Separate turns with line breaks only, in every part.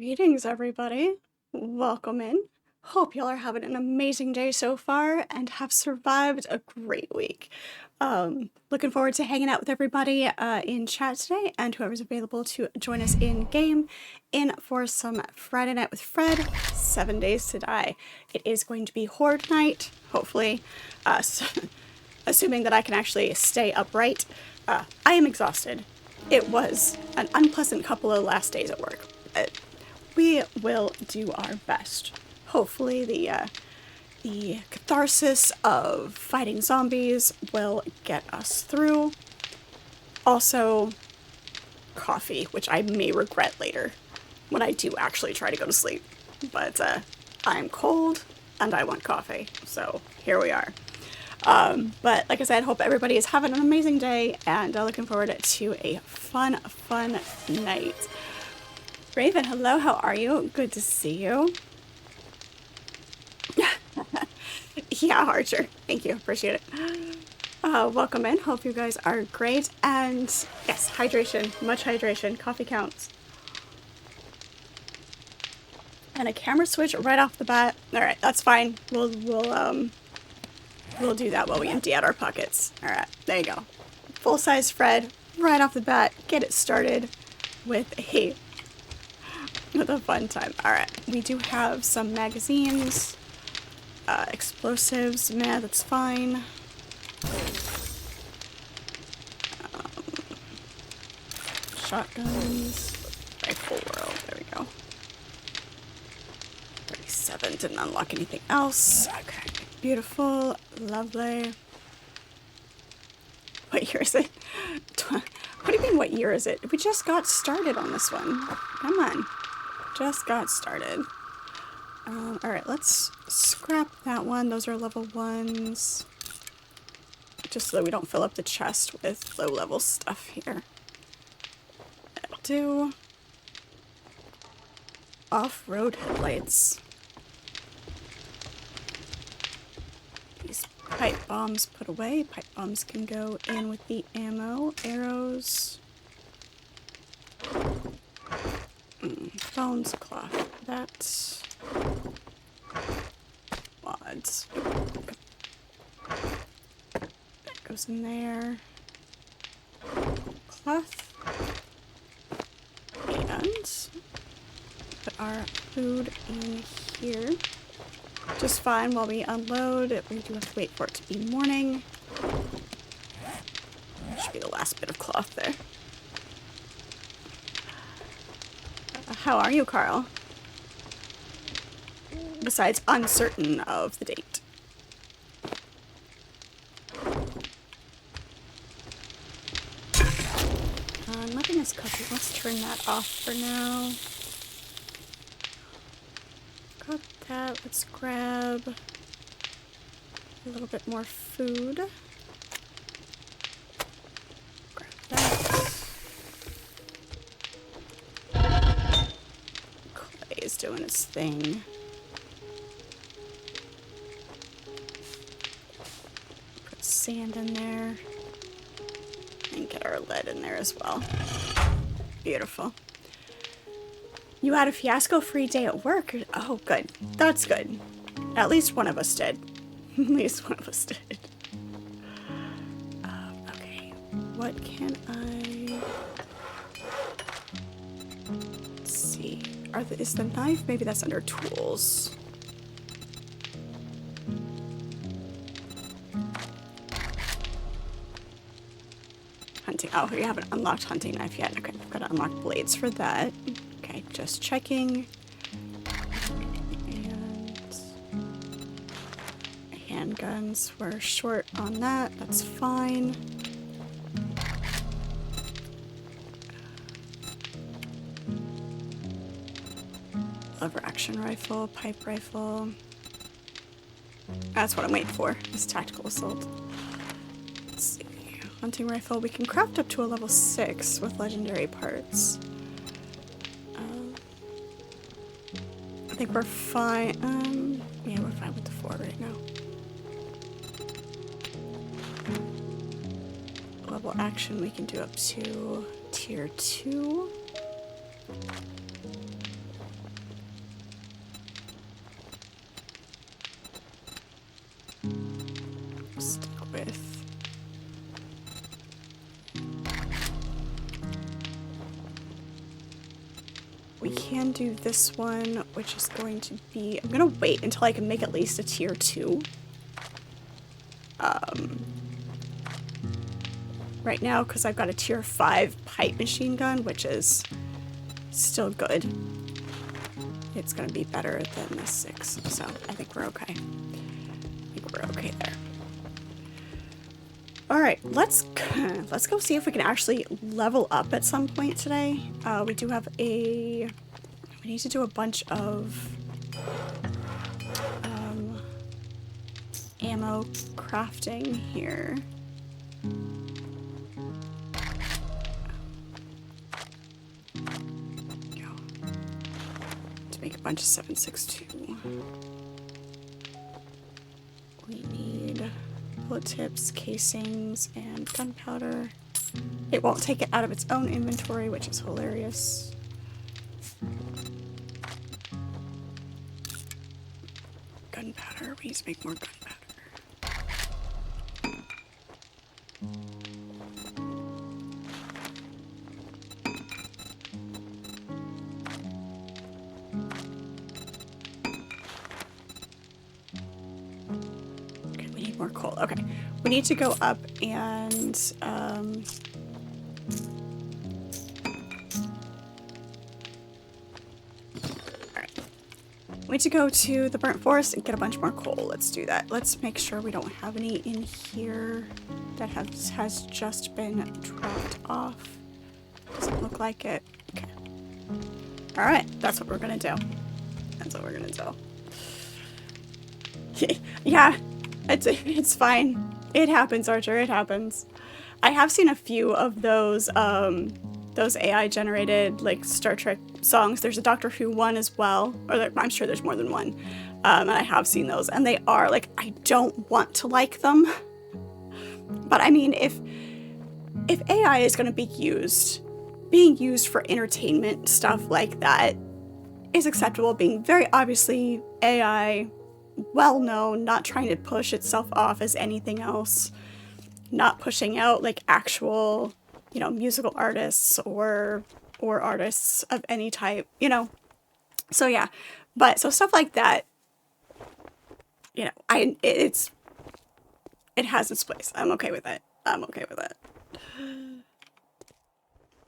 Greetings, everybody. Welcome in. Hope y'all are having an amazing day so far and have survived a great week. Looking forward to hanging out with everybody in chat today and whoever's available to join us in game in for some Friday Night with Fred, 7 Days to Die. It is going to be Horde Night, hopefully, assuming that I can actually stay upright. I am exhausted. It was an unpleasant couple of last days at work. We will do our best. Hopefully the catharsis of fighting zombies will get us through. Also, coffee, which I may regret later when I do actually try to go to sleep. But I'm cold and I want coffee, so here we are. But like I said, hope everybody is having an amazing day and looking forward to a fun night. Raven, hello, how are you? Good to see you. Yeah, Archer. Thank you. Appreciate it. Welcome in. Hope you guys are great. And yes, hydration. Much hydration. Coffee counts. And a camera switch right off the bat. Alright, that's fine. We'll do that while we empty out our pockets. Alright, there you go. Full-size Fred right off the bat. Get it started with a fun time. Alright, we do have some magazines, explosives, that's fine. Shotguns, rifle world, there we go. 37, didn't unlock anything else. Okay, beautiful, lovely. What year is it? What do you mean, what year is it? We just got started on this one. Come on. Just got started. Alright, let's scrap that one. Those are level 1s. Just so that we don't fill up the chest with low-level stuff here. That'll do. Off-road headlights. These pipe bombs put away. Pipe bombs can go in with the ammo. Arrows. Phones, cloth, that's mods. That goes in there. Cloth. And put our food in here. Just fine while we unload. We do have to wait for it to be morning. Should be the last bit of cloth there. How are you, Carl? Besides uncertain of the date. Nothing is cooking. Let's turn that off for now. Got that. Let's grab a little bit more food. Grab that. Is doing its thing. Put sand in there. And get our lead in there as well. Beautiful. You had a fiasco-free day at work? Oh, good. That's good. At least one of us did. At least one of us did. Okay. What can I... Let's see. Is the knife? Maybe that's under tools. Hunting. Oh, you haven't unlocked hunting knife yet. Okay, I've got to unlock blades for that. Okay, just checking. And handguns. We're short on that. That's fine. Lever action rifle, pipe rifle. That's what I'm waiting for, is tactical assault. Let's see. Hunting rifle, we can craft up to a level 6 with legendary parts. I think we're fine. Yeah, we're fine with the 4 right now. Level action we can do up to tier 2. we can do this one, which is going to be... I'm gonna wait until I can make at least a tier 2. Right now, because I've got a tier 5 pipe machine gun, which is still good. It's gonna be better than the 6, so I think we're okay. I think we're okay there. Alright, let's go see if we can actually level up at some point today. We do have a... We need to do a bunch of ammo crafting here. Go. To make a bunch of 7.62. We need bullet tips, casings, and gunpowder. It won't take it out of its own inventory, which is hilarious. Gunpowder. We need to make more gunpowder. Okay, we need more coal. Okay, we need to go up and we need to go to the burnt forest and get a bunch more coal. Let's do that. Let's make sure we don't have any in here that has just been dropped off. Doesn't look like it. Okay. All right, that's what we're gonna do. That's what we're gonna do. Yeah, it's fine. It happens, Archer. It happens. I have seen a few of those AI generated like Star Trek songs. There's a Doctor Who one as well, or I'm sure there's more than one. And I have seen those, and they are like, I don't want to like them, but I mean, if AI is going to be being used for entertainment stuff like that is acceptable. Being very obviously AI, well known, not trying to push itself off as anything else, not pushing out like actual, you know, musical artists or artists of any type, you know. So yeah, but so stuff like that, you know, it has its place. I'm okay with it. I'm okay with it.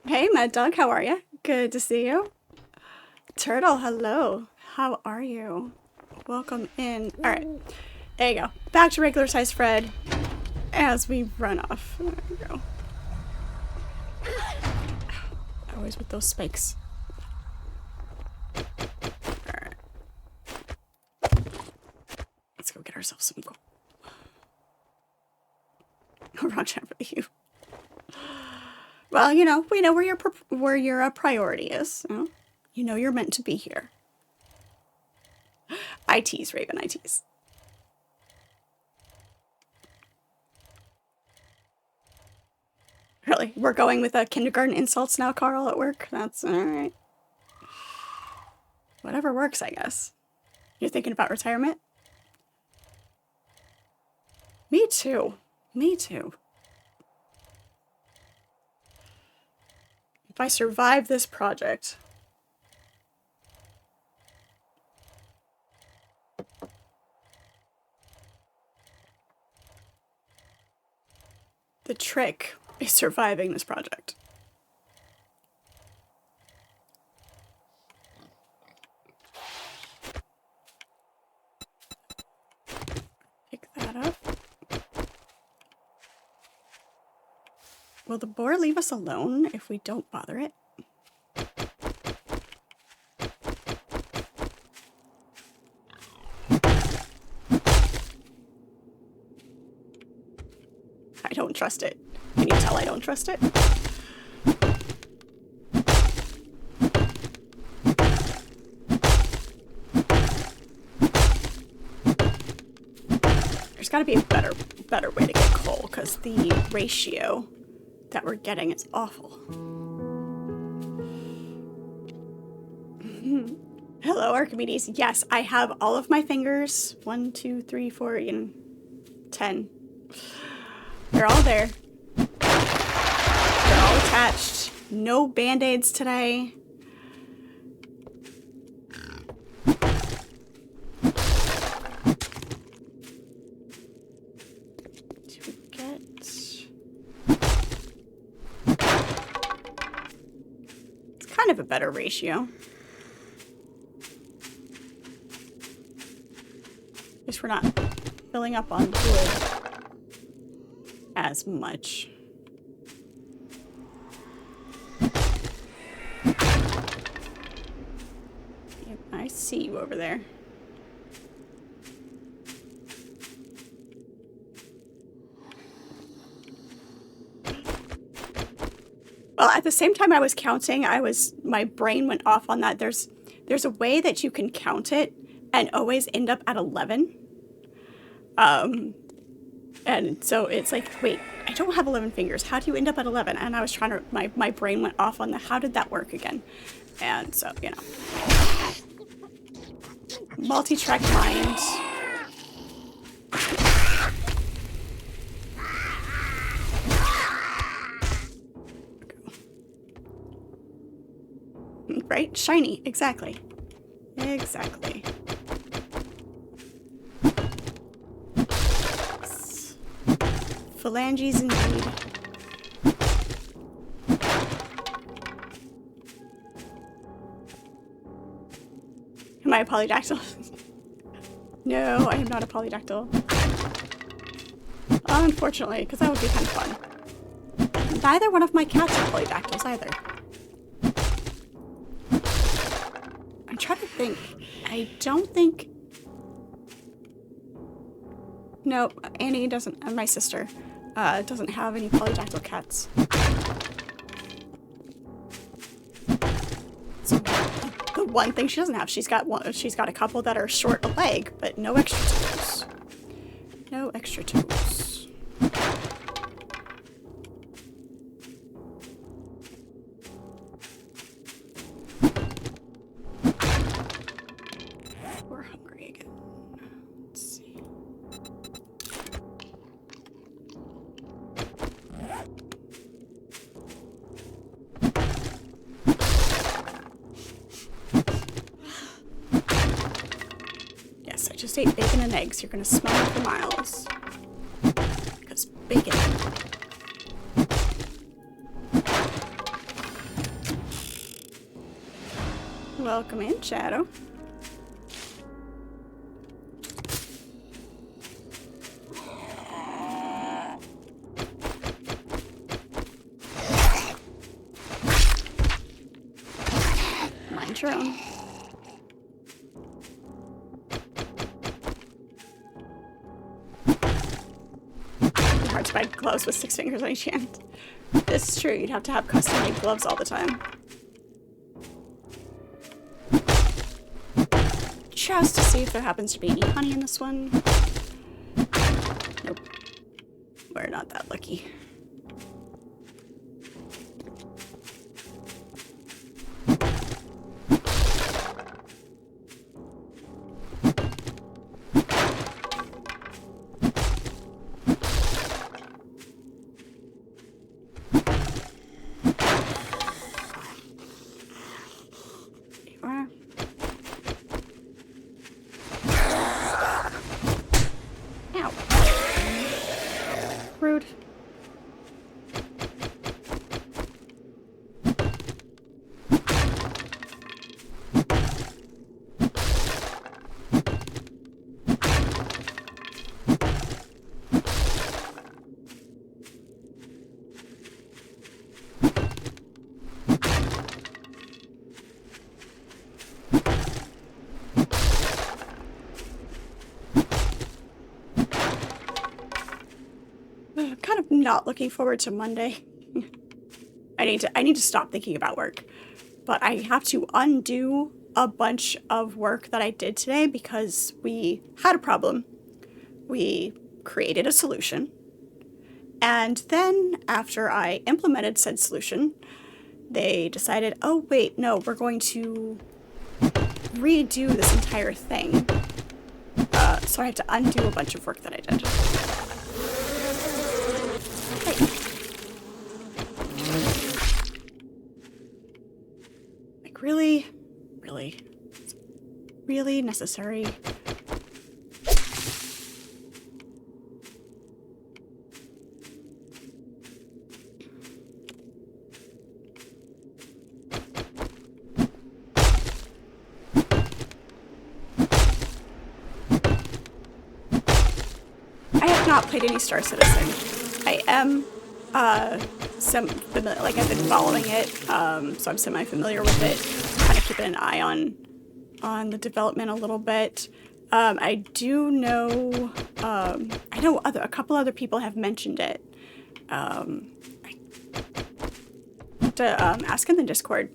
Hey, Mad Dog, how are you? Good to see you. Turtle, hello. How are you? Welcome in. All right, there you go. Back to regular size Fred as we run off. There we go. Always with those spikes. Alright. Let's go get ourselves some gold. Wrong time for you. Well, you know, we know where your priority is. You know you're meant to be here. I tease, Raven, I tease. Really? We're going with kindergarten insults now, Carl, at work? That's alright. Whatever works, I guess. You're thinking about retirement? Me too. Me too. If I survive this project... The trick is surviving this project. Pick that up. Will the boar leave us alone if we don't bother it? I don't trust it. Can you tell I don't trust it? There's got to be a better way to get coal, because the ratio that we're getting is awful. Hello, Archimedes. Yes, I have all of my fingers. 1, 2, 3, 4, and 10. They're all there. They're all attached. No band-aids today. kind of a better ratio. At least we're not filling up on wood as much. Yep, I see you over there. Well, at the same time I was counting, my brain went off on that. There's a way that you can count it and always end up at 11. And so it's like, wait, I don't have 11 fingers. How do you end up at 11? And I was trying to, my brain went off on the, how did that work again? And so, you know. Multi-track mind. Right? Shiny. Exactly. Exactly. Phalanges indeed. Am I a polydactyl? No, I am not a polydactyl. Unfortunately, because that would be kind of fun. Neither one of my cats are polydactyls either. I'm trying to think. I don't think... No, Annie doesn't, and my sister, doesn't have any polydactyl cats. So, the one thing she doesn't have, she's got a couple that are short a leg, but no extra toes. No extra toes. We're hungry again. Let's see. Yes, I just ate bacon and eggs. You're gonna smell it for miles. Because bacon. Welcome in, Shadow. Mind your own. Hard to buy gloves with 6 fingers on each hand. This is true, you'd have to have custom-made gloves all the time. Just to see if there happens to be any honey in this one. Nope. We're not that lucky. Rude. Kind of not looking forward to Monday. I need to stop thinking about work. But I have to undo a bunch of work that I did today because we had a problem. We created a solution. And then after I implemented said solution, they decided, oh wait, no, we're going to redo this entire thing. So I have to undo a bunch of work that I did. Like, really? Really? Really necessary? not played any Star Citizen. I am familiar, like I've been following it, so I'm semi-familiar with it. Kind of keeping an eye on the development a little bit. I do know, I know a couple other people have mentioned it. I have to ask in the Discord.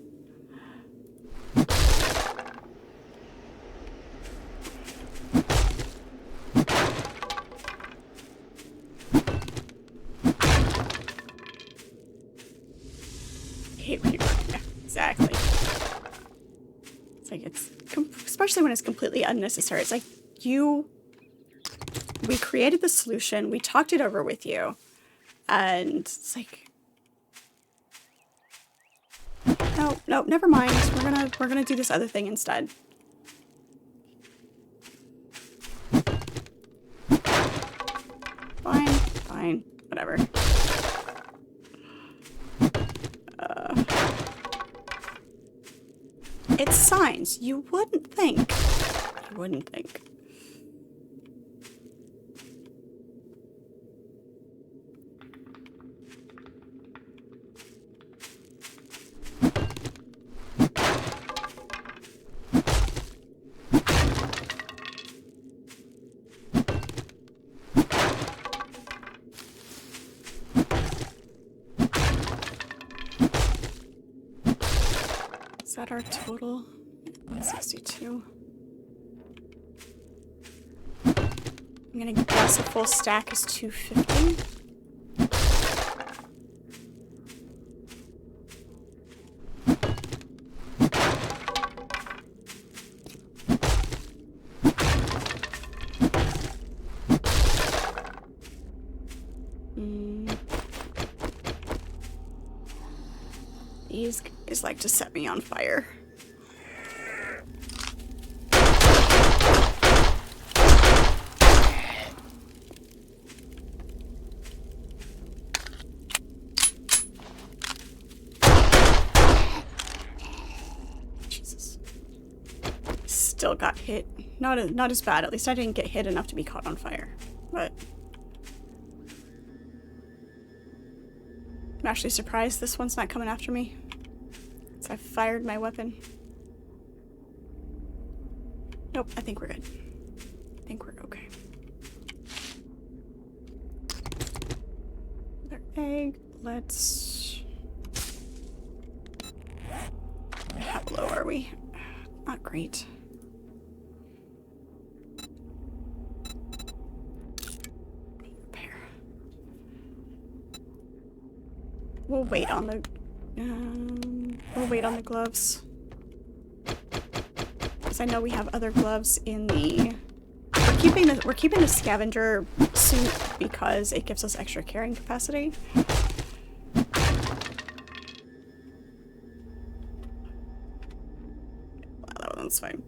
Yeah, exactly. It's like, especially when it's completely unnecessary. It's like, we created the solution, we talked it over with you, and it's like, no, never mind. We're gonna do this other thing instead. Fine, whatever. It's signs. You wouldn't think. Is that our total? 162. I'm gonna guess a full stack is 250. These guys like to set me on fire. Jesus. Still got hit. Not as bad. At least I didn't get hit enough to be caught on fire. But I'm actually surprised this one's not coming after me. So I fired my weapon. Nope, I think we're good. I think we're okay. Another egg. Let's... How low are we? Not great. Repair. We'll wait on the... we'll wait on the gloves. Because I know we have other gloves in the... We're keeping the scavenger suit because it gives us extra carrying capacity. Wow, that one's fine.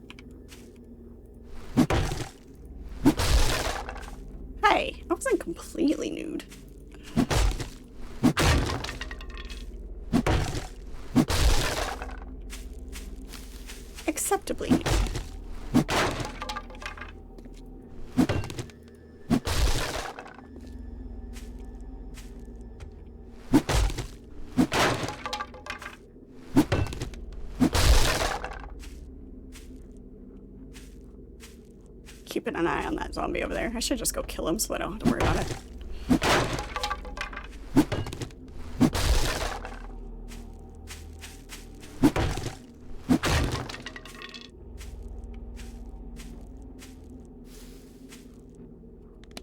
Hey, I wasn't completely nude. Acceptably nude. Keeping an eye on that zombie over there. I should just go kill him so I don't have to worry about it.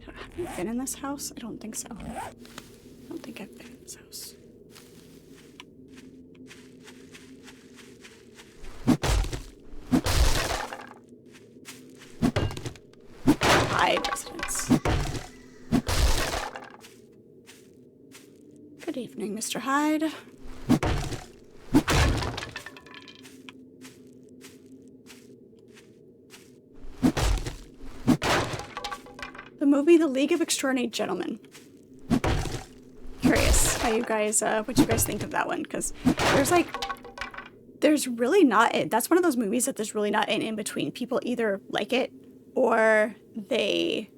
Have you been in this house? I don't think so. I don't think I've been in this house. Residence. Good evening, Mr. Hyde. The movie The League of Extraordinary Gentlemen. Curious how you guys, what you guys think of that one, because there's really not, that's one of those movies that there's really not an in-between. People either like it or they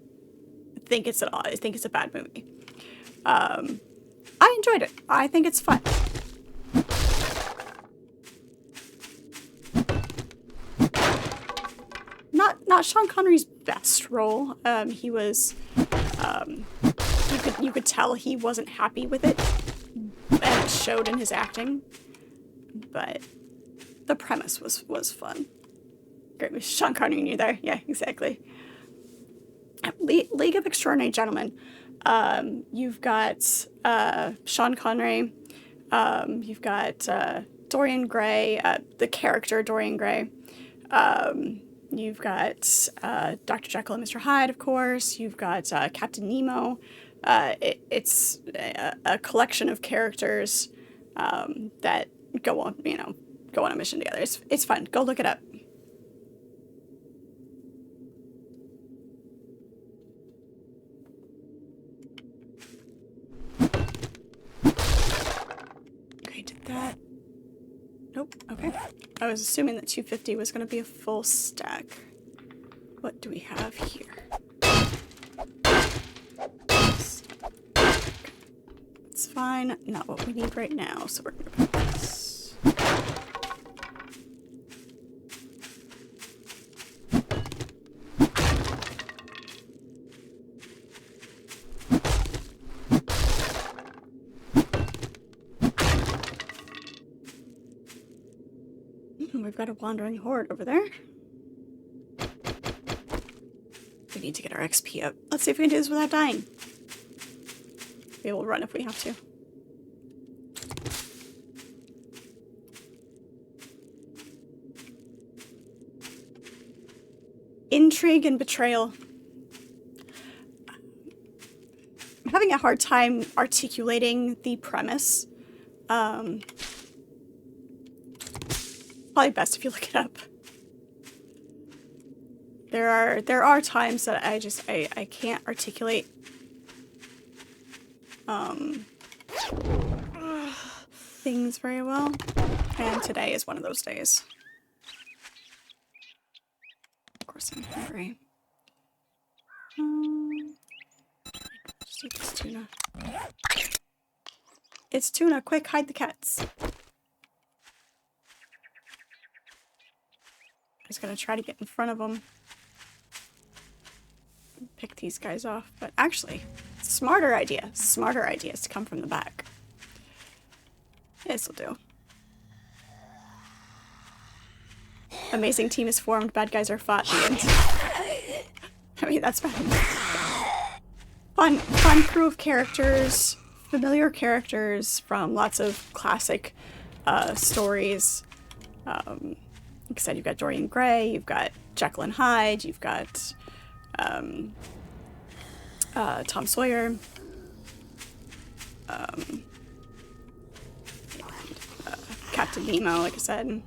think it's at all. I think it's a bad movie. I enjoyed it. I think it's fun. Not Sean Connery's best role. He was, you could tell he wasn't happy with it, and it showed in his acting. But the premise was fun. Great, Sean Connery knew there. Yeah, exactly. League of Extraordinary Gentlemen. You've got Sean Connery. You've got Dorian Gray, the character Dorian Gray. You've got Dr. Jekyll and Mr. Hyde, of course. You've got Captain Nemo. It's a collection of characters that go on a mission together. It's fun. Go look it up. Okay, did that. Nope. Okay. I was assuming that 250 was going to be a full stack. What do we have here? It's fine. Not what we need right now, so we're going to put this. We've got a wandering horde over there. We need to get our XP up. Let's see if we can do this without dying. We will run if we have to. Intrigue and betrayal. I'm having a hard time articulating the premise. Probably best if you look it up. There are times that I can't articulate things very well, and today is one of those days. Of course I'm hungry. Just eat this tuna. It's tuna! Quick, hide the cats! I was gonna try to get in front of them. Pick these guys off, but actually, smarter idea is to come from the back. This'll do. Amazing team is formed, bad guys are fought. The end. I mean, that's fun. Fun crew of characters, familiar characters from lots of classic stories. Like I said, you've got Dorian Gray, you've got Jekyll and Hyde, you've got Tom Sawyer, and, Captain Nemo, like I said.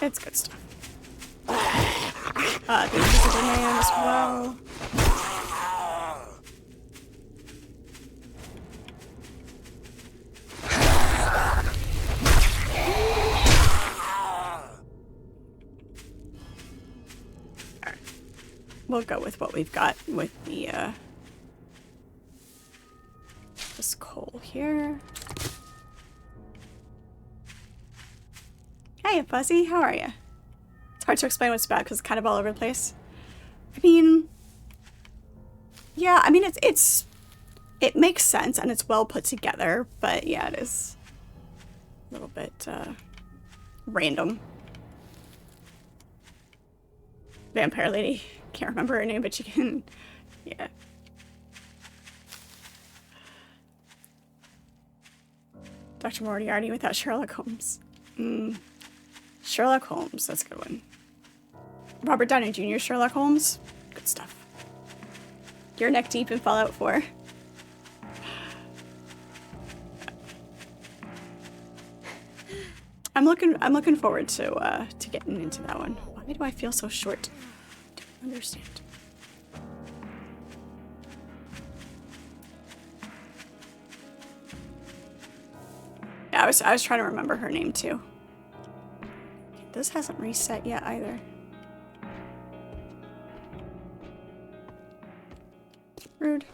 It's good stuff. The Invisible Man as well. We'll go with what we've got with the, this coal here. Hey, Fuzzy, how are you? It's hard to explain what's bad because it's kind of all over the place. I mean, yeah, I mean, it makes sense and it's well put together, but yeah, it is a little bit, random. Vampire lady. Can't remember her name, but you can, yeah. Dr. Moriarty without Sherlock Holmes. Sherlock Holmes, that's a good one. Robert Downey Jr. Sherlock Holmes, good stuff. You're neck deep in Fallout 4. I'm looking forward to getting into that one. Why do I feel so short? Don't understand. Yeah, I was trying to remember her name too. this hasn't reset yet either. Rude.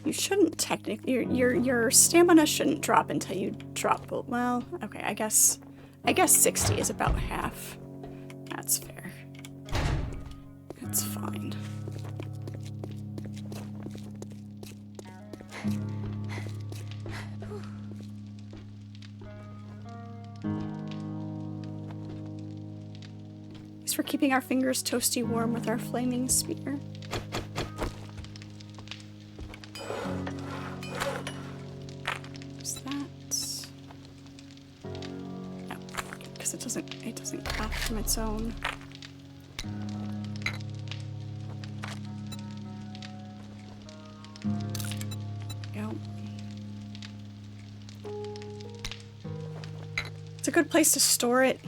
You shouldn't technically, your stamina shouldn't drop until you drop, well, okay, I guess 60 is about half. That's fair. It's fine. Thanks for keeping our fingers toasty warm with our flaming spear. It doesn't craft from its own. Go. It's a good place to store it.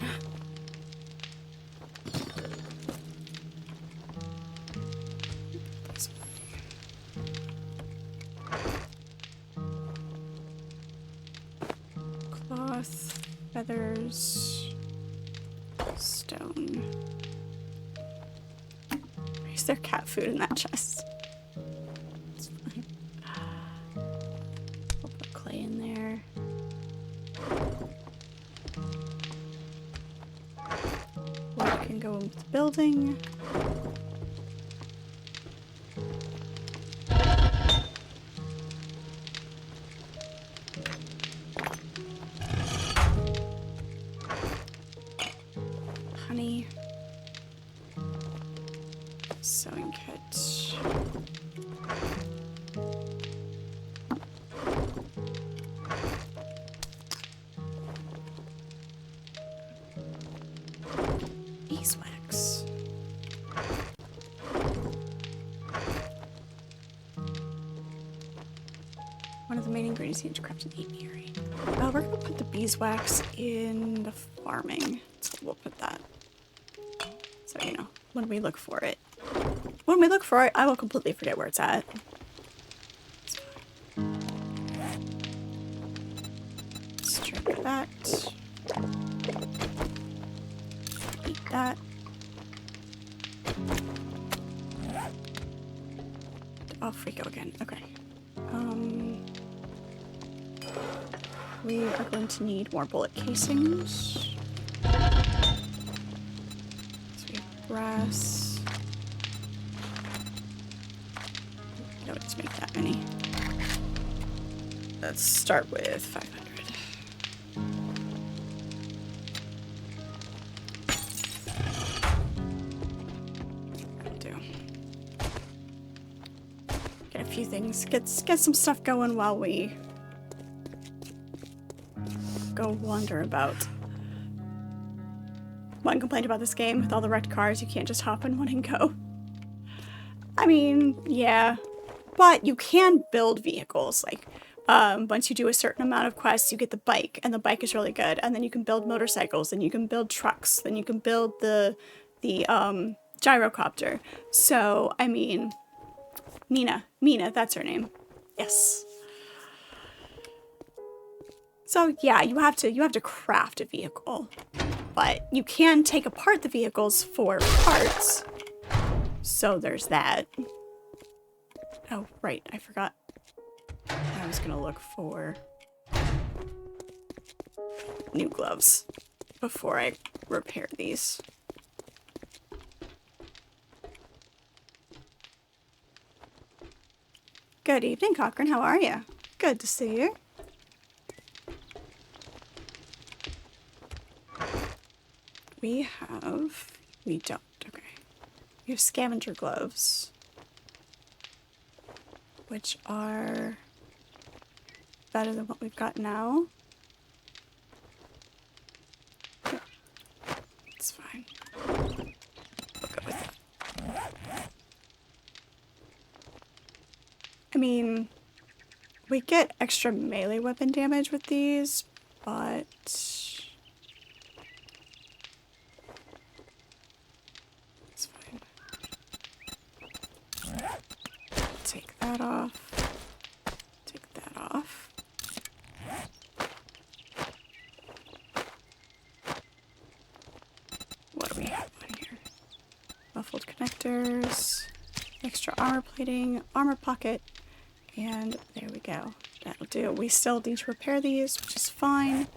Cloth, feathers. Stone. Is there cat food in that chest? It's fine. We'll put clay in there. Wood can go with the building. Honey. Sewing kit. Beeswax. One of the main ingredients needed to craft an apiary. We're gonna put the beeswax in the farming. So we'll put that. So, you know, when we look for it. When we look for it, I will completely forget where it's at. Let's drink that. Eat that. Off we go again. Okay. We are going to need more bullet casings. Brass. No, let's make that many. Let's start with 500. That'll do. Get a few things. Get some stuff going while we go wander about. One complaint about this game, with all the wrecked cars, you can't just hop in one and go. I mean, yeah. But you can build vehicles. Like, once you do a certain amount of quests, you get the bike, and the bike is really good. And then you can build motorcycles, and you can build trucks, then you can build the gyrocopter. So, I mean, Mina, that's her name. Yes. So, yeah, you have to craft a vehicle. But you can take apart the vehicles for parts. So there's that. Oh, right, I forgot. I was gonna look for new gloves before I repair these. Good evening, Cochrane. How are you? Good to see you. We don't, okay. We have scavenger gloves, which are better than what we've got now. It's fine. We'll go with that. I mean, we get extra melee weapon damage with these, but it's fine. take that off. Take that off. What do we have on here? Muffled connectors, extra armor plating, armor pocket, and there we go. That'll do. We still need to repair these, which is fine.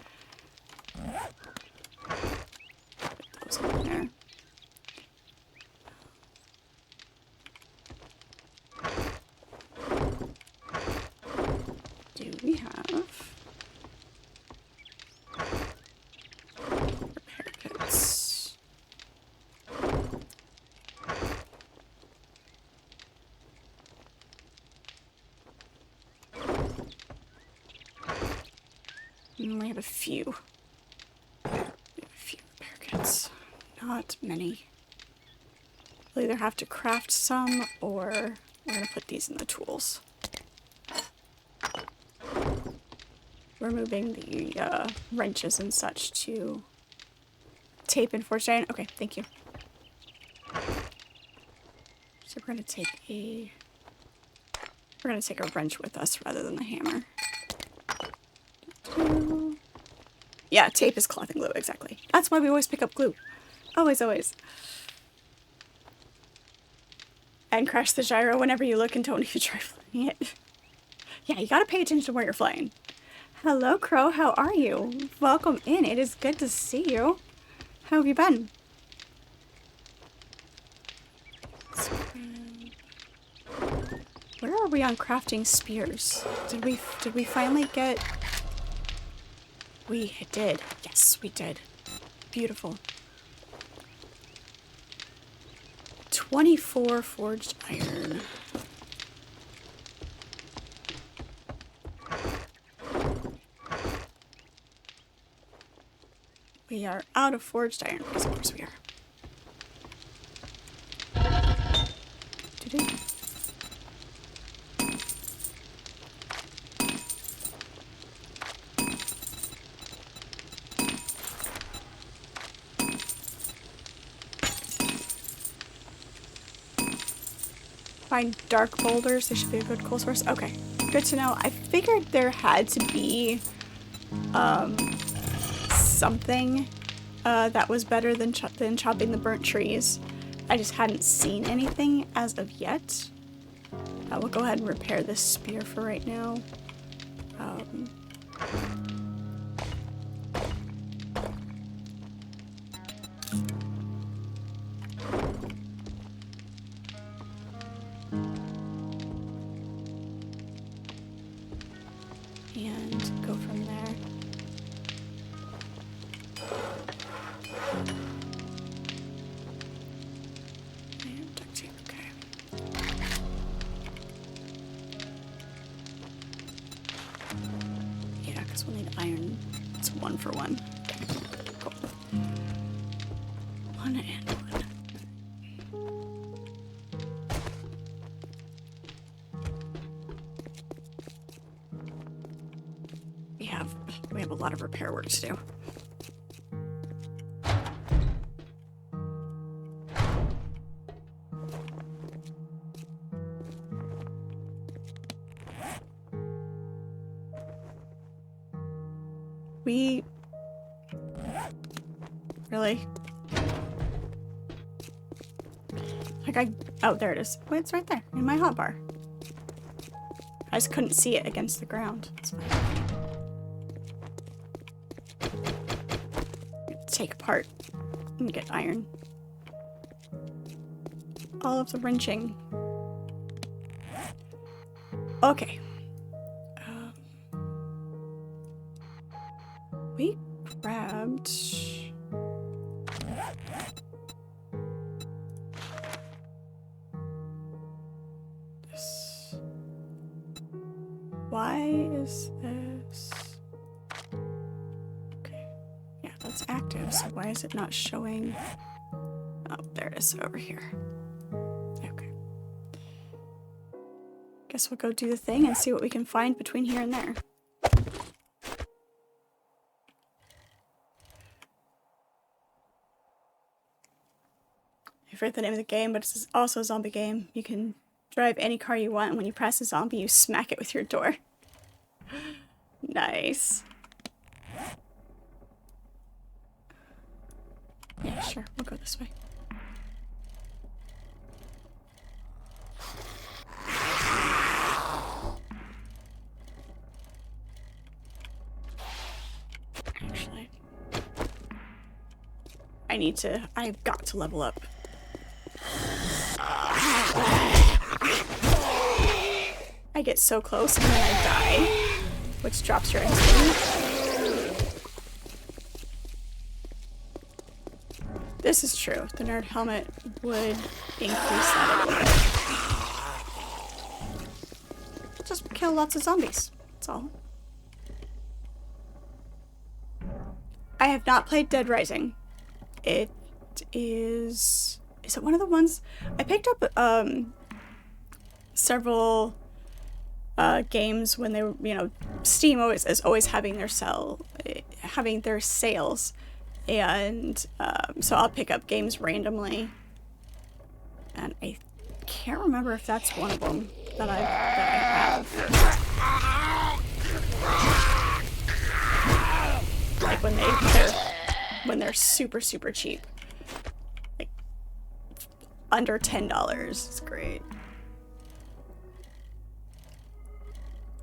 Put those in there. Do we have repair kits? We have a few. We have a few repair kits. Not many. We'll either have to craft some, or we're gonna put these in the tools. We're moving the wrenches and such to tape and forged iron. Okay, thank you. So we're gonna take a wrench with us rather than the hammer. Yeah, tape is cloth and glue, exactly. That's why we always pick up glue. Always, always. And crash the gyro whenever you look and don't even try flying it. Yeah, you gotta pay attention to where you're flying. Hello, Crow. How are you? Welcome in. It is good to see you. How have you been? Where are we on crafting spears? Did we finally get... We did. Yes, we did. Beautiful. 24 forged iron. We are out of forged iron, because of course we are. Doo-doo. Find dark boulders. They should be a good coal source. Okay, good to know. I figured there had to be something that was better than chopping the burnt trees. I just hadn't seen anything as of yet. We'll go ahead and repair this spear for right now. And go from there. And duct tape, okay. Yeah, because we'll need iron. It's 1 for 1. Okay, cool. 1 and 1. We have a lot of repair work to do. Really? Like oh, there it is. Wait, it's right there in my hotbar. I just couldn't see it against the ground. That's fine. Take apart and get iron. All of the wrenching. Okay. We grabbed... this. Why is this... Okay. Yeah, that's active, so why is it not showing... Oh, there it is, over here. Okay. Guess we'll go do the thing and see what we can find between here and there. I forget the name of the game, but it's also a zombie game. You can Drive any car you want, and when you pass a zombie, you smack it with your door. Nice. Yeah, sure. We'll go this way. Actually, I've got to level up. I get so close and then I die, which drops your XP. This is true. The nerd helmet would increase that a little bit. Just kill lots of zombies. That's all. I have not played Dead Rising. It is... Is it one of the ones... I picked up several games when they were, you know, Steam is always having their sales. And so I'll pick up games randomly. And I can't remember if that's one of them that I have. Like when they're super cheap, like under $10. It's great.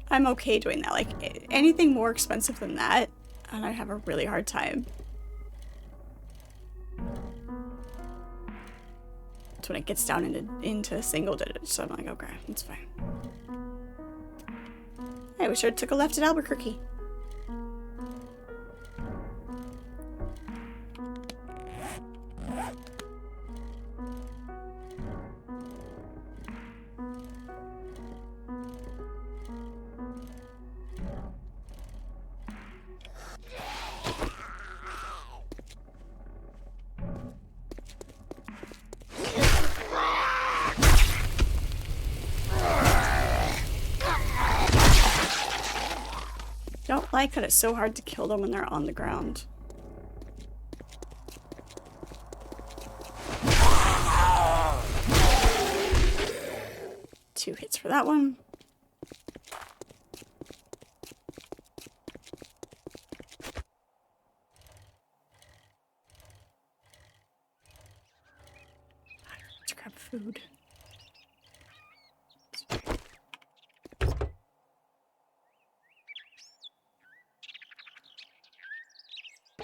I'm okay doing that. Like anything more expensive than that, and I have a really hard time. That's when it gets down into single digits. So I'm like, okay, it's fine. Hey, we sure took a left at Albuquerque. Don't like that it's so hard to kill them when they're on the ground. Two hits for that one. Let's grab food.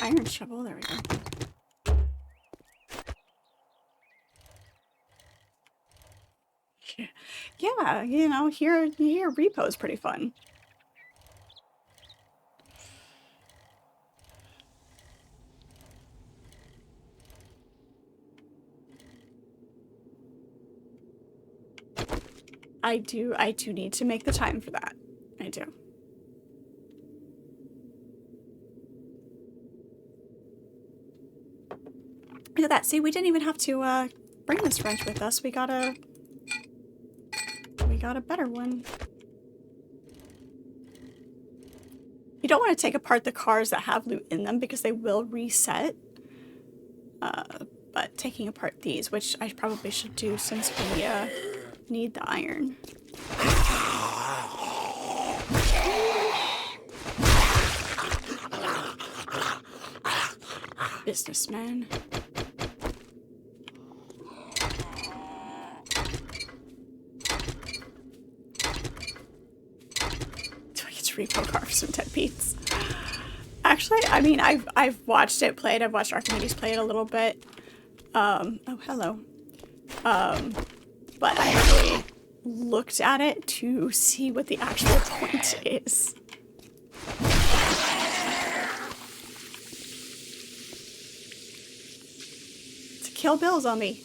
Iron shovel, there we go. Yeah, you know, here repo's pretty fun. I do need to make the time for that. I do. Look at that. See, we didn't even have to bring this wrench with us. We got a better one. You don't want to take apart the cars that have loot in them because they will reset. But taking apart these, which I probably should do since we need the iron. Businessman. Repo car for some 10 beats. Actually, I mean, I've watched it played. I've watched Archimedes play it a little bit. Oh, hello. But I haven't really looked at it to see what the actual point is. To kill Bill zombie.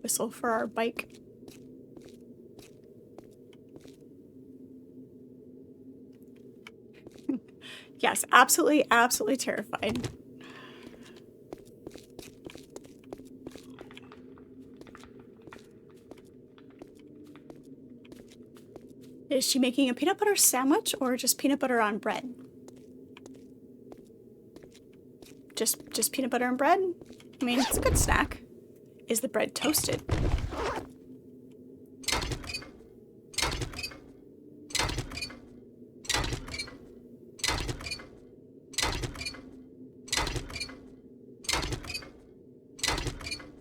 Whistle for our bike. Yes, absolutely terrified. Is she making a peanut butter sandwich or just peanut butter on bread? Just peanut butter and bread? I mean, it's a good snack. Is the bread toasted?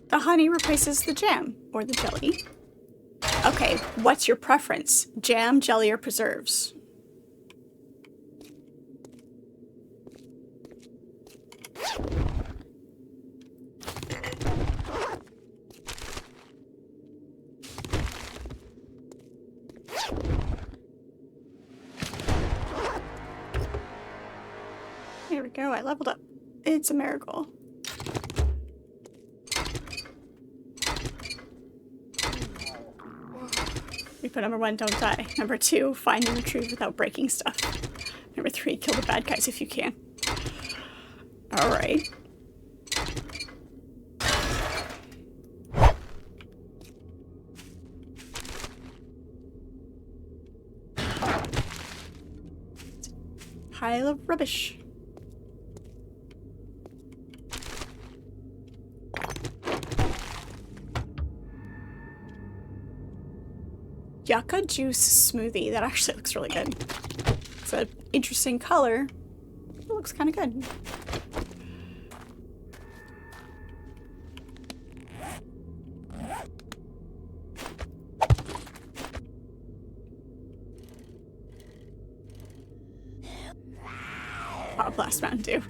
The honey replaces the jam or the jelly. Okay, what's your preference? Jam, jelly, or preserves? There we go, I leveled up. It's a miracle. We put number 1, don't die. Number 2, find and retrieve without breaking stuff. Number 3, kill the bad guys if you can. Alright. Pile of rubbish. Yucca juice smoothie. That actually looks really good. It's an interesting color. It looks kind of good. Hot Blast Mountain Dew.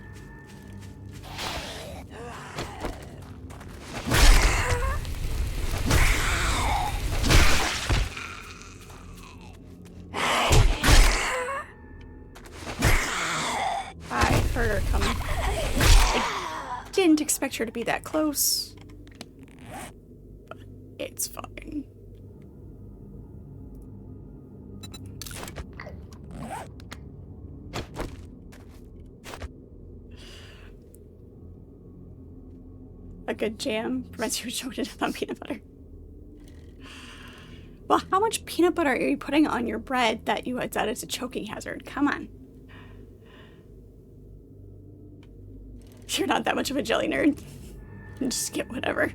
Didn't expect her to be that close, but it's fine. A good jam prevents you from choking on peanut butter. Well, how much peanut butter are you putting on your bread that it's a choking hazard? Come on. You're not that much of a jelly nerd. Just get whatever.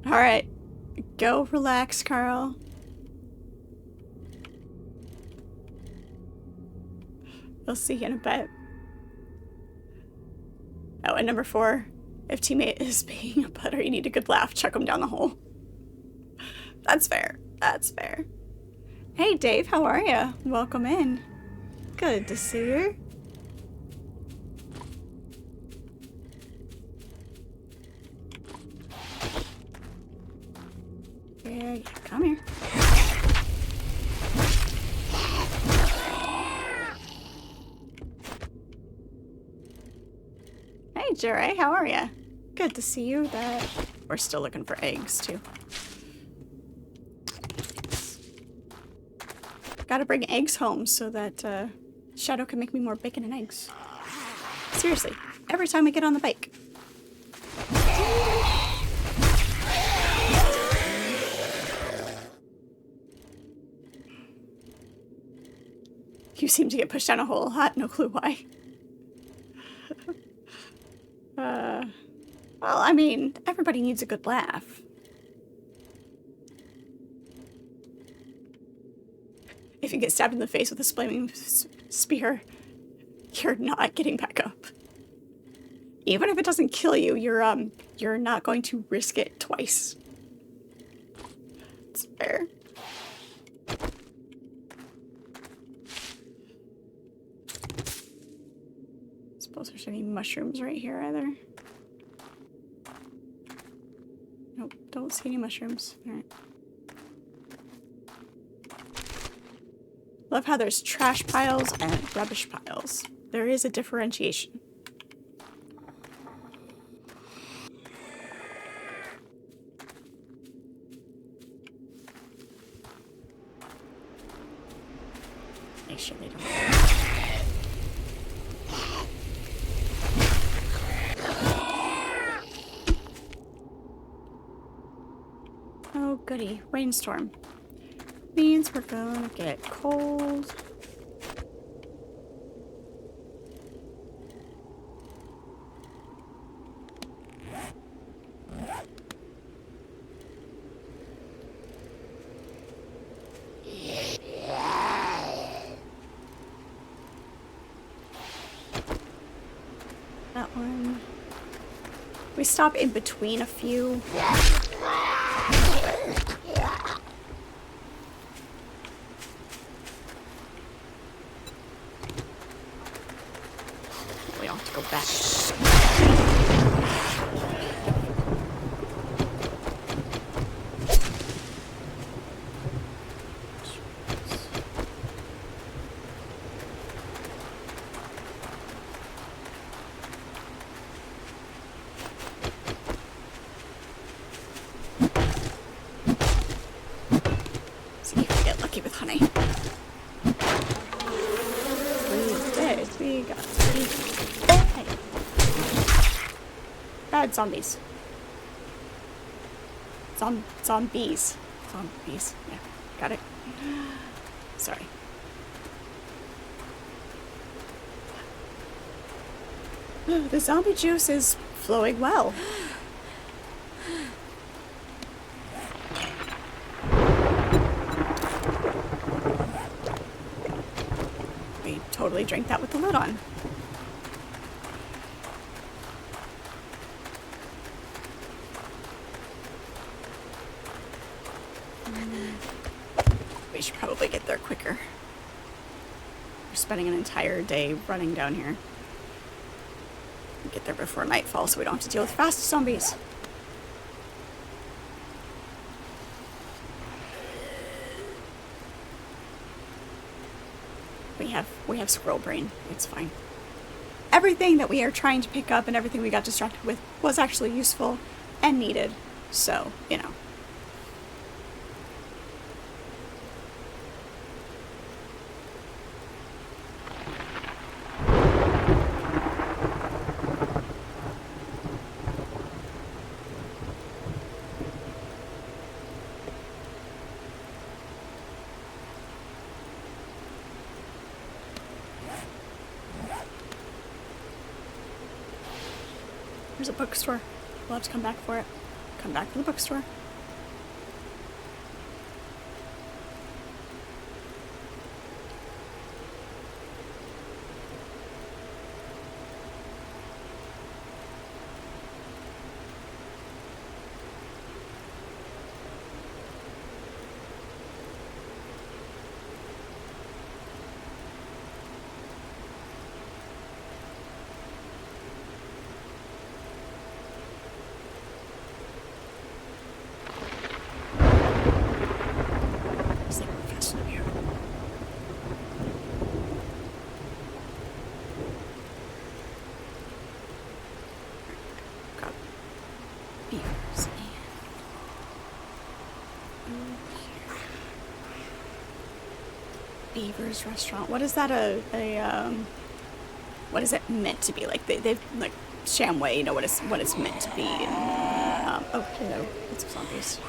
Alright. Go relax, Carl. We'll see you in a bit. Oh, and number 4. If teammate is being a butter, you need a good laugh. Chuck him down the hole. That's fair. That's fair. Hey, Dave. How are you? Welcome in. Good to see you. Yeah, come here. Hey, Jerry, how are ya? Good to see you. We're still looking for eggs, too. Gotta bring eggs home so that Shadow can make me more bacon and eggs. Seriously, every time I get on the bike. You seem to get pushed down a hole a lot, no clue why. Well, I mean, everybody needs a good laugh. If you get stabbed in the face with a flaming spear, you're not getting back up. Even if it doesn't kill you, you're not going to risk it twice. It's fair. Suppose there's any mushrooms right here either. Nope, don't see any mushrooms. Alright. Love how there's trash piles and rubbish piles. There is a differentiation. Make sure they don't. Oh, goody. Rainstorm. means we're gonna get cold. That one. We stop in between a few. We don't have to go back. See if we get lucky with honey. We did. We got 3. Hey. Bad zombies. Zombies. Zombies. Yeah, got it. Sorry. The zombie juice is flowing well. We totally drank that with the lid on. We should probably get there quicker. We're spending an entire day running down here. Get there before nightfall so we don't have to deal with fast zombies. We have squirrel brain. It's fine. Everything that we are trying to pick up and everything we got distracted with was actually useful and needed. So, you know. There's a bookstore. We'll have to come back for it. Come back to the bookstore. Beaver's restaurant. What is that? What is it meant to be? Like they've like Shamway. You know what it's meant to be. And, oh, hello. It's zombies.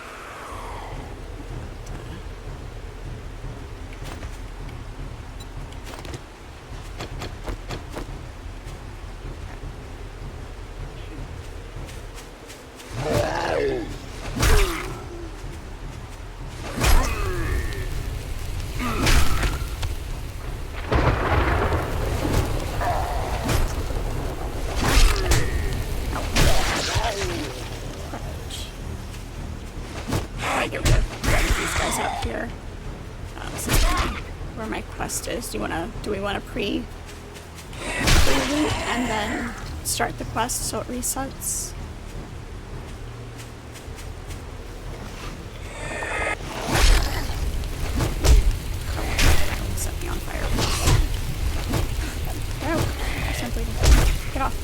Do we want to pre-loot and then start the quest so it resets? Set me on fire. Oh, simply get off.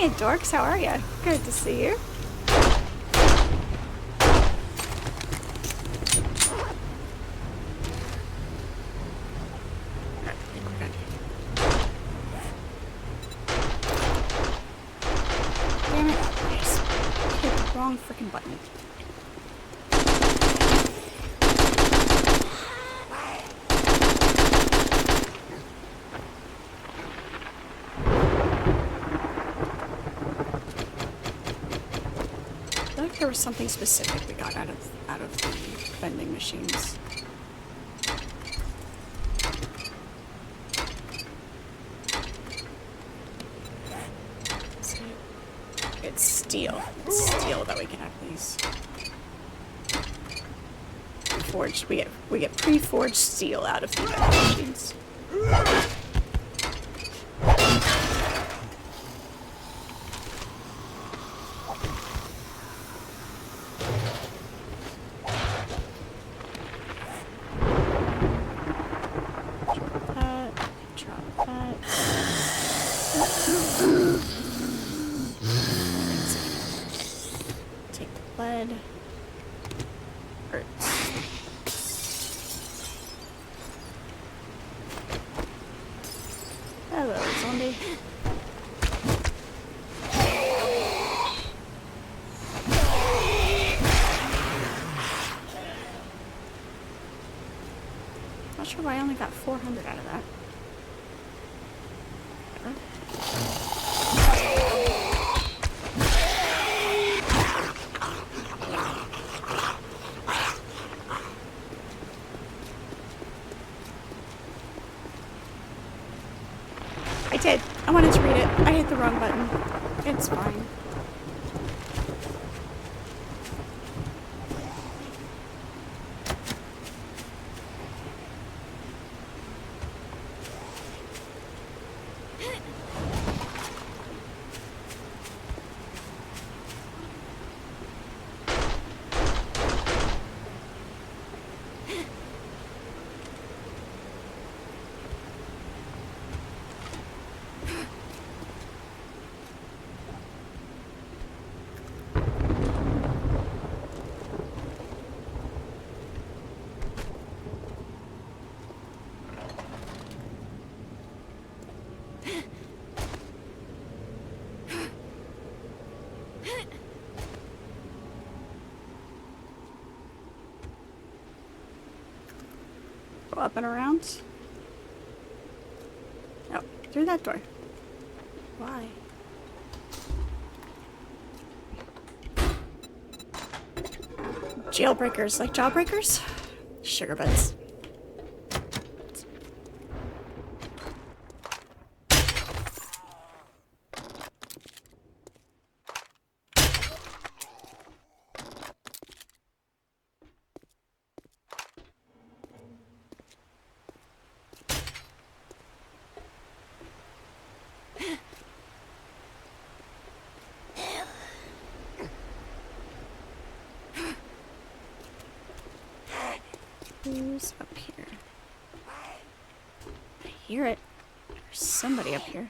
Hey, dorks, how are ya? Good to see you. Damn it. I just hit the wrong freaking button. I feel like there was something specific we got out of the vending machines. It's steel. It's steel that we get out of these. Forged. We get pre-forged steel out of the vending machines. Hello, zombie. Not sure why I only got 400 out of that. I did. I wanted to read it. I hit the wrong button. It's fine. Go up and around. Oh, through that door. Why? Jailbreakers, like jawbreakers? Sugar butts. Who's up here? I hear it. There's somebody up here.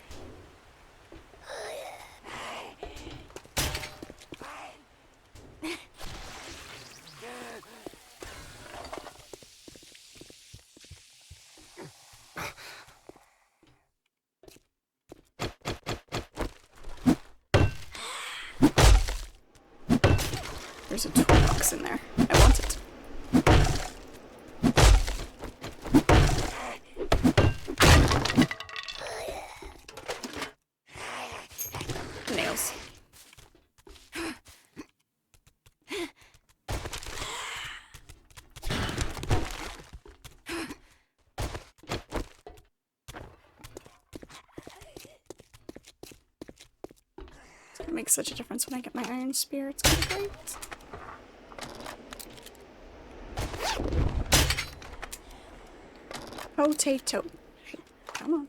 There's a toolbox in there. I want it. Nails. It's gonna make such a difference when I get my iron spear. It's gonna be great. Potato. Come on.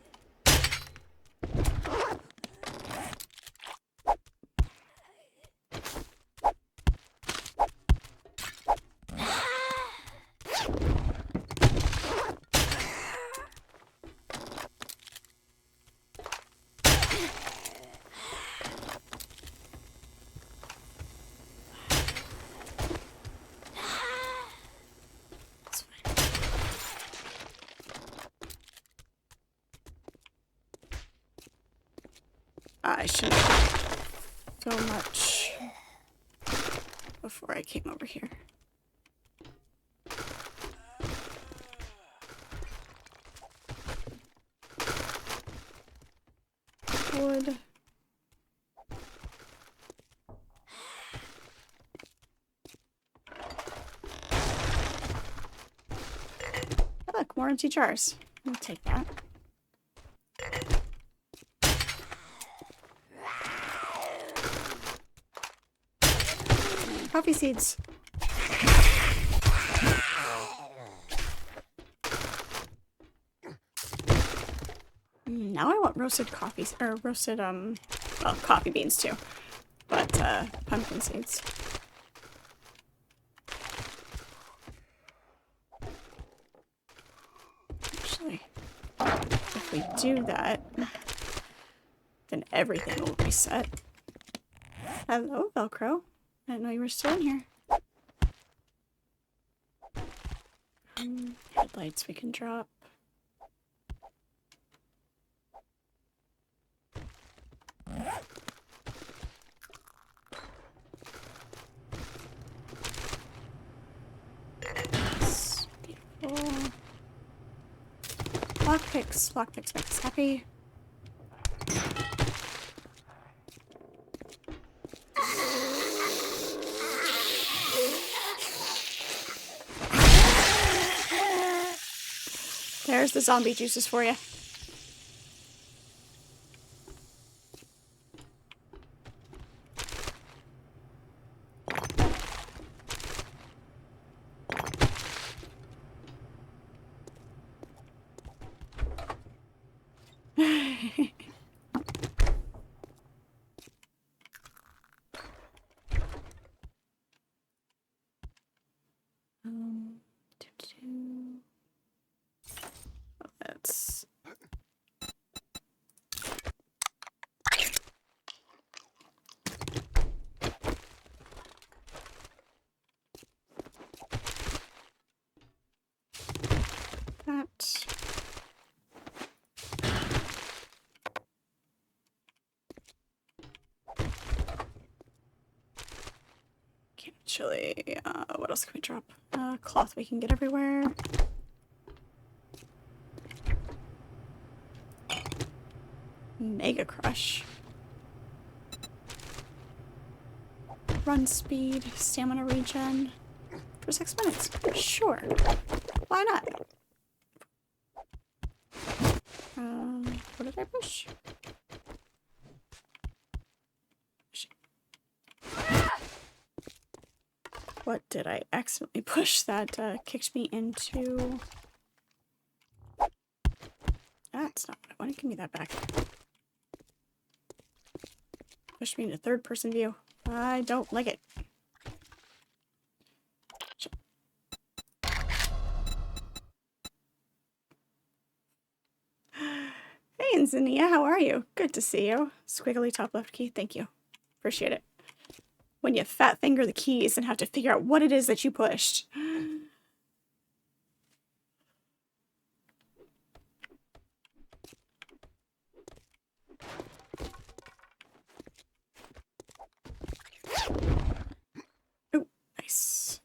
I should have so much before I came over here. Wood. Oh, look, more empty jars. I'll take that. Coffee seeds. Now I want roasted coffees, or roasted, well, coffee beans too, but, pumpkin seeds. Actually, if we do that, then everything will reset. Hello, Velcro. I didn't know you were still in here. Headlights we can drop. That's beautiful. Lockpicks. Lockpicks make us happy. There's the zombie juices for you. Let's... that. Actually, what else can we drop? Cloth we can get everywhere. Mega Crush. Run speed, stamina regen. For 6 minutes. Sure. Why not? What did I push? What did I accidentally push that kicked me into? That's not what I wanted. Give me that back. Pushed me into third person view. I don't like it. Hey, Zinnia, how are you? Good to see you. Squiggly top left key. Thank you. Appreciate it. When you fat finger the keys and have to figure out what it is that you pushed. Oh, nice.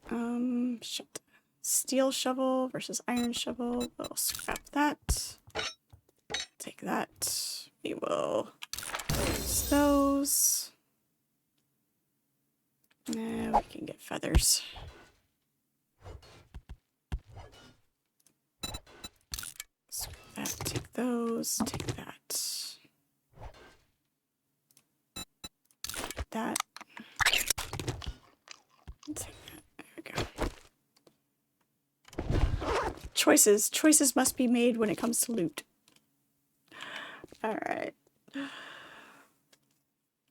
Shit. Steel shovel versus iron shovel. We'll scrap that. Take that. We will use those. Now we can get feathers. Scrap that. Take those. Take that. That. Take that. There we go. Choices. Choices must be made when it comes to loot. Alright.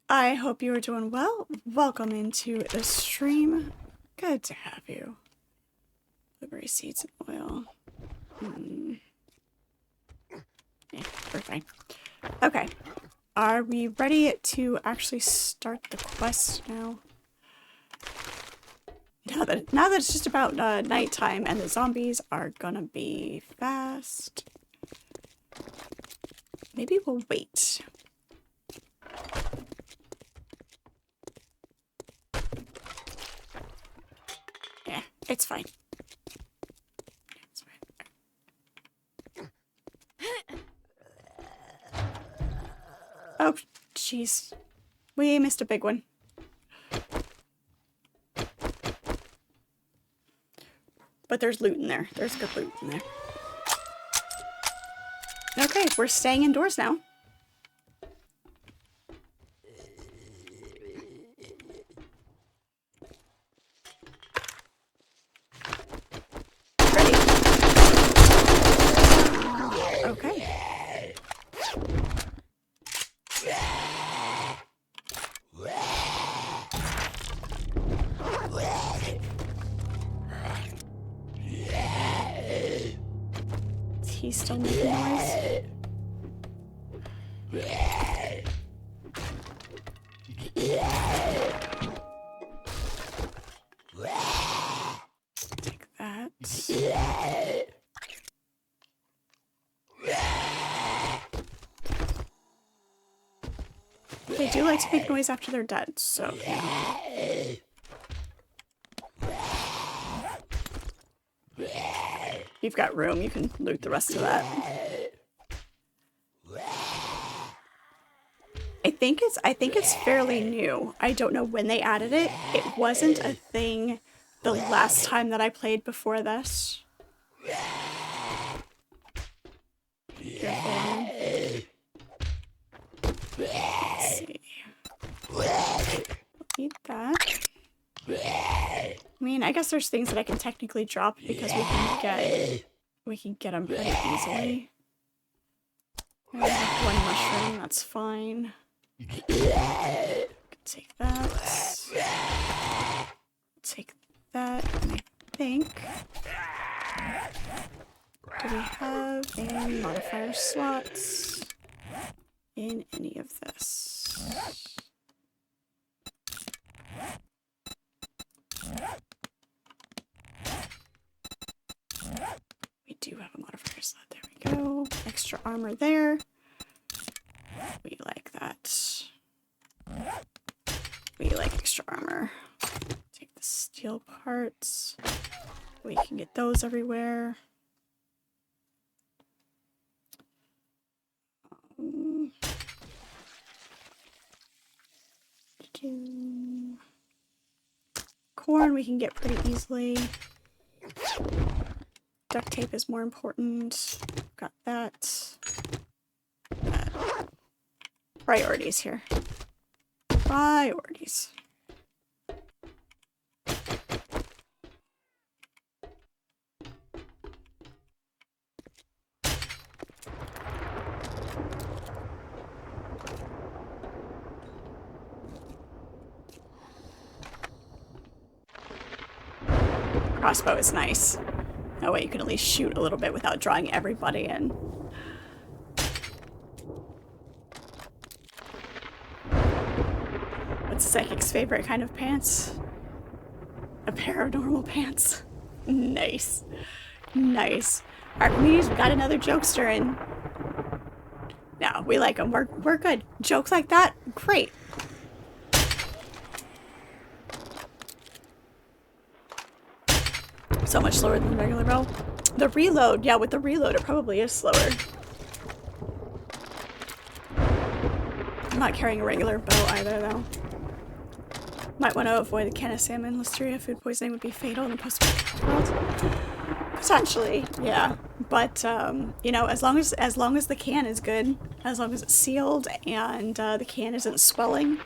I hope you are doing well. Welcome into the stream. Good to have you. Blueberry seeds and oil. Yeah, we're fine. Okay. Are we ready to actually start the quest now? Now that it's just about nighttime and the zombies are gonna be fast. Maybe we'll wait. Yeah, it's fine. It's fine. Oh, jeez. We missed a big one. But there's loot in there. There's good loot in there. Okay, we're staying indoors now. Ready? Okay. He's still making noise. Take that. They do like to make noise after they're dead, so yeah. You've got room, you can loot the rest of that. I think it's fairly new. I don't know when they added it. It wasn't a thing the last time that I played before this. Careful. Let's see. Eat that. I mean, I guess there's things that I can technically drop because we can get them pretty easily. I have one mushroom, that's fine. Take that. Take that, and I think. Do we have any modifier slots in any of this? We do have a modifier slot. There we go. Extra armor there. We like that. We like extra armor. Take the steel parts. We can get those everywhere. Corn we can get pretty easily. Duct tape is more important. Got that. Priorities here. Priorities. Crossbow is nice. That way you can at least shoot a little bit without drawing everybody in. What's Psychic's favorite kind of pants? A pair of normal pants. Nice. Nice. Our community's got another jokester in. No, we like them. We're good. Jokes like that, great. So much slower than the regular bow. The reload, yeah, with the reload it probably is slower. I'm not carrying a regular bow either though. Might want to avoid a can of salmon. Listeria food poisoning would be fatal in the post-apocalyptic world. Potentially, yeah. But you know, as long as the can is good, as long as it's sealed and the can isn't swelling,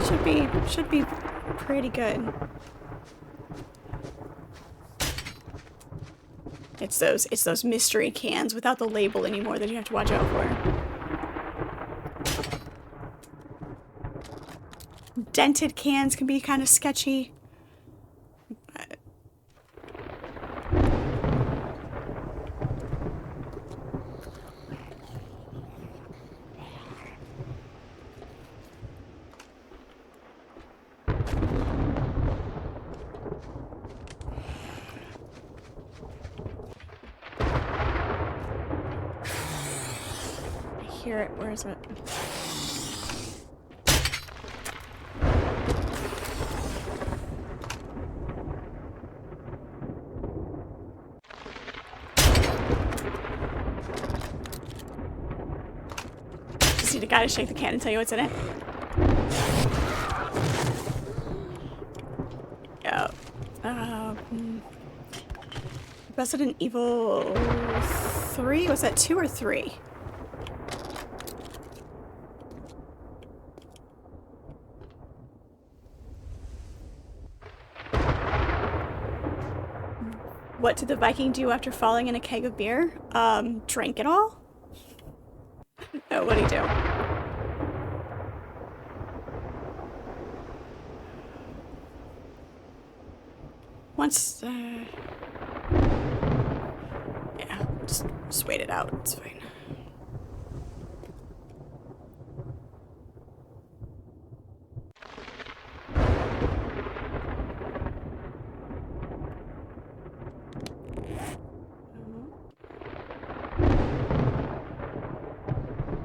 should be pretty good. It's those mystery cans without the label anymore that you have to watch out for. Dented cans can be kind of sketchy. But I hear it. Where is it? Gotta shake the can and tell you what's in it. Yeah. Resident Evil 3? Was that 2 or 3? What did the Viking do after falling in a keg of beer? Drank it all? No, what'd he do? Once, yeah, just wait it out. It's fine.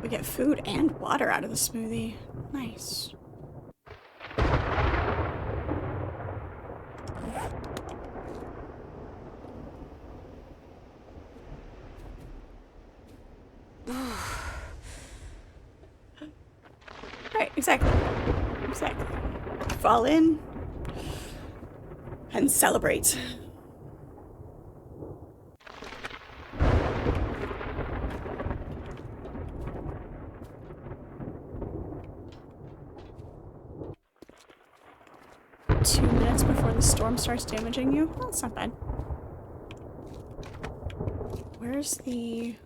We get food and water out of the smoothie. Nice. Right, exactly. Exactly. Fall in and celebrate. Two minutes before the storm starts damaging you? Well, that's not bad. Where's the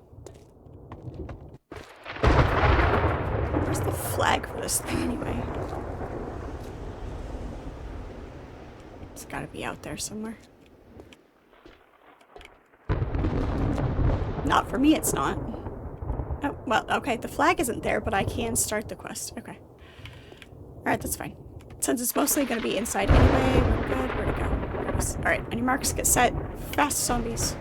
flag for this thing anyway? It's gotta be out there somewhere. Not for me, it's not. Oh, well, okay, the flag isn't there, but I can start the quest. Okay. Alright, that's fine. Since it's mostly gonna be inside anyway, we're good. Where'd it go? Alright, on your marks, get set. Fast zombies.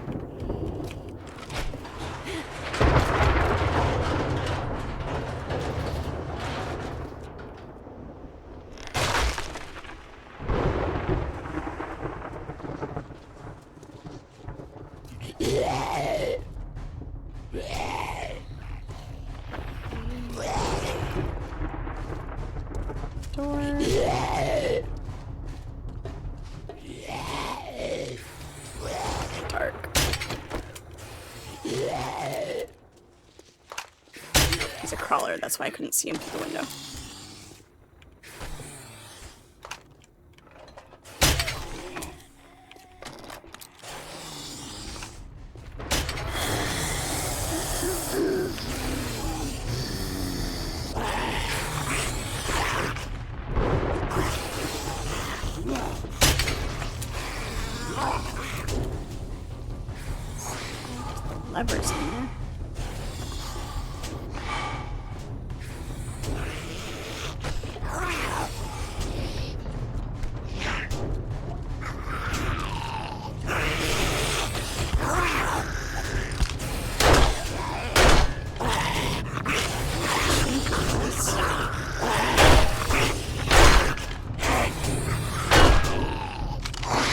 Door. Dark. He's a crawler, that's why I couldn't see him through the window. Levers in there.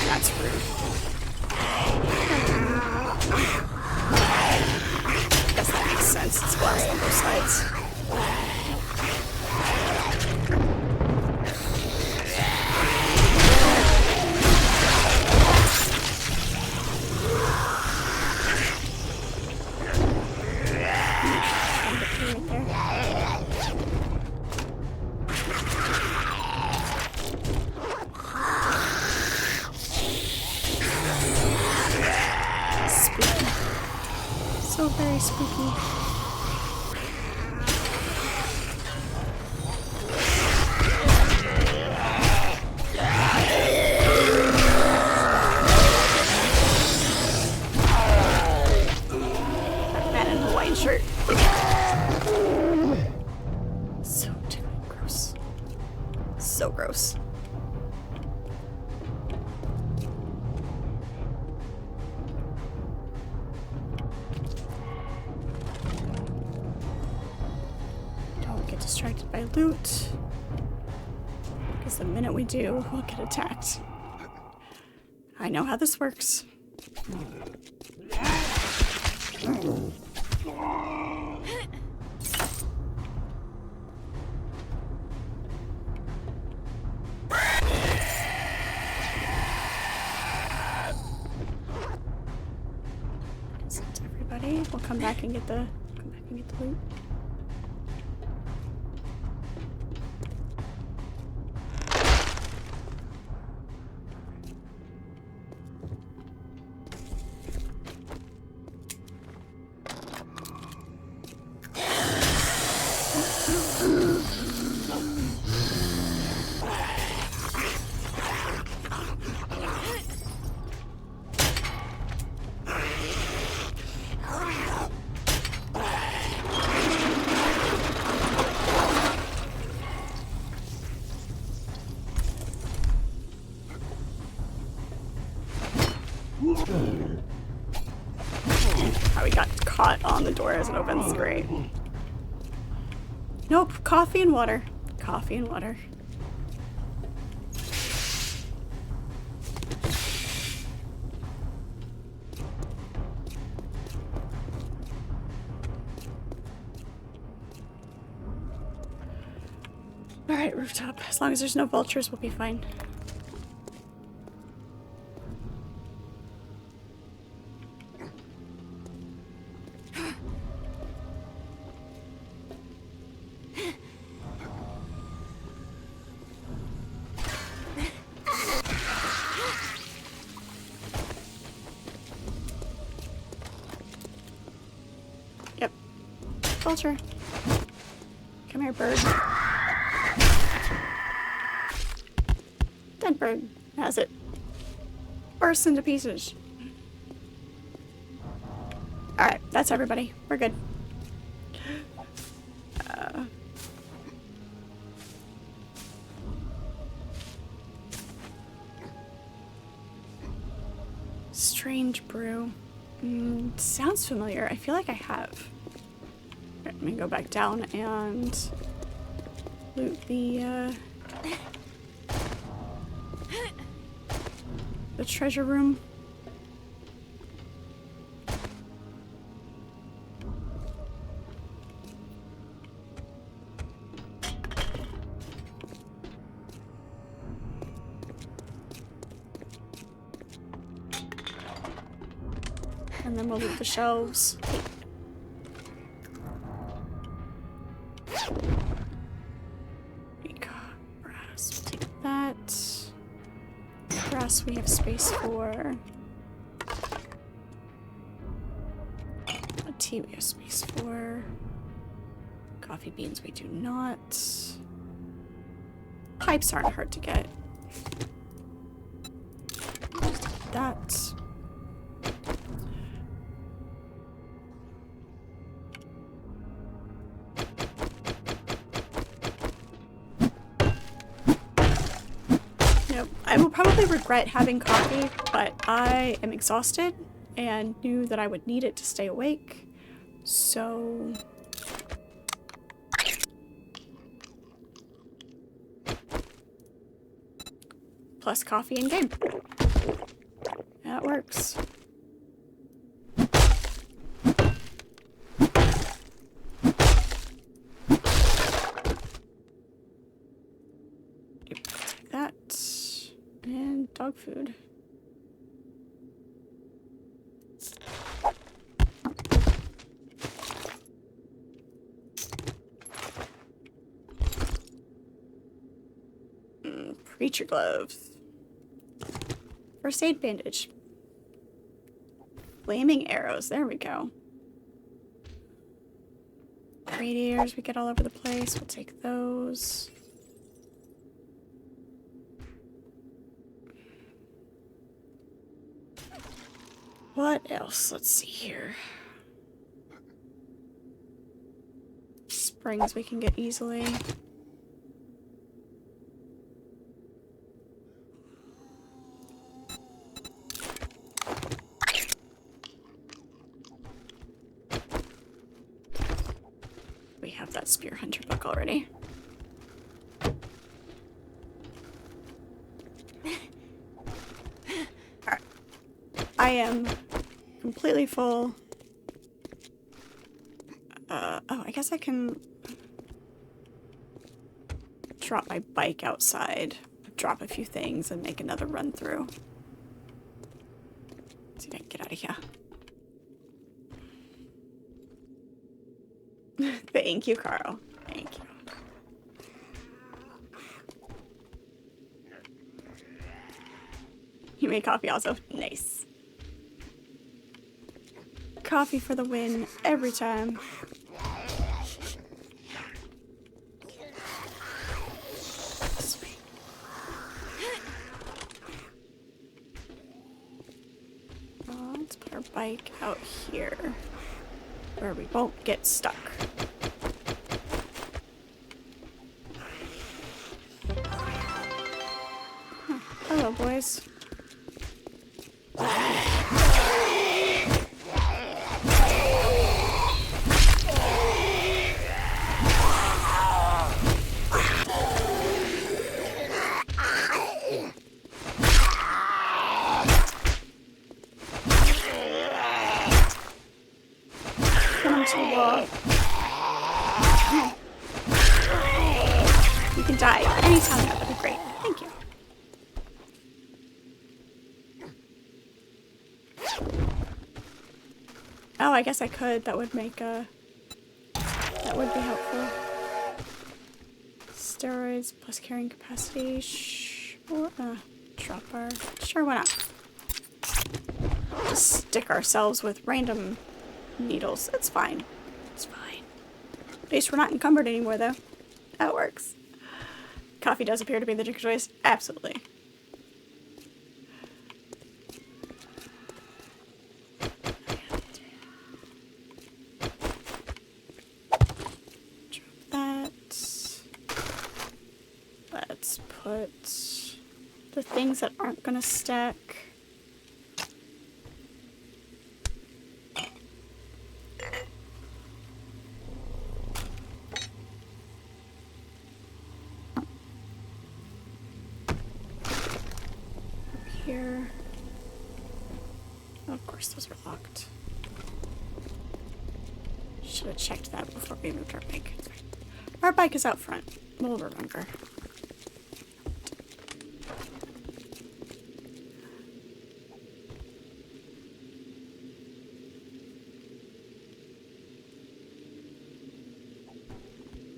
That's rude. Guess that makes sense. It's glass on both sides. Spooky. So very spooky. Man in a Hawaiian shirt. So gross. So gross. Don't get distracted by loot, because the minute we do, we'll get attacked. I know how this works. come back and get the loot. How we got caught on the door as it opens. Great. Nope. Coffee and water. Coffee and water. Alright, rooftop. As long as there's no vultures, we'll be fine. Yep. Vulture. Come here, bird. Dead bird has it. Bursts into pieces. Alright, that's everybody. We're good. Strange brew. Sounds familiar. I feel like I have. Alright, let me go back down and loot the treasure room. And then we'll loot the shelves. We got brass. We'll take that. Brass we have space for. Tea we have space for. Coffee beans we do not. Pipes aren't hard to get. Just take that. I will probably regret having coffee, but I am exhausted and knew that I would need it to stay awake. So plus coffee in game. That works. Take that. And dog food. Preacher gloves. First aid bandage. Flaming arrows. There we go. Radiators we get all over the place. We'll take those. What else? Let's see here. Springs we can get easily. We have that spear hunter book already. Alright. I am completely full. Oh, I guess I can drop my bike outside, drop a few things, and make another run through. See if I can get out of here. Thank you, Carl. Thank you. You made coffee also. Nice. Coffee for the win every time. Sweet. Oh, let's put our bike out here where we won't get stuck. Huh. Hello, boys. Come to the wall. You can die anytime now. That'd be great. Thank you. Oh, I guess I could. That would make that would be helpful. Steroids plus carrying capacity. Sure. Drop bar. Sure, why not? Just stick ourselves with random needles. It's fine. It's fine. At least we're not encumbered anymore, though. That works. Coffee does appear to be the drink of choice. Absolutely. Drop that. Let's put the things that aren't gonna stack. Here. Oh, of course, those are locked. Should have checked that before we moved our bike. Our bike is out front. We'll remember.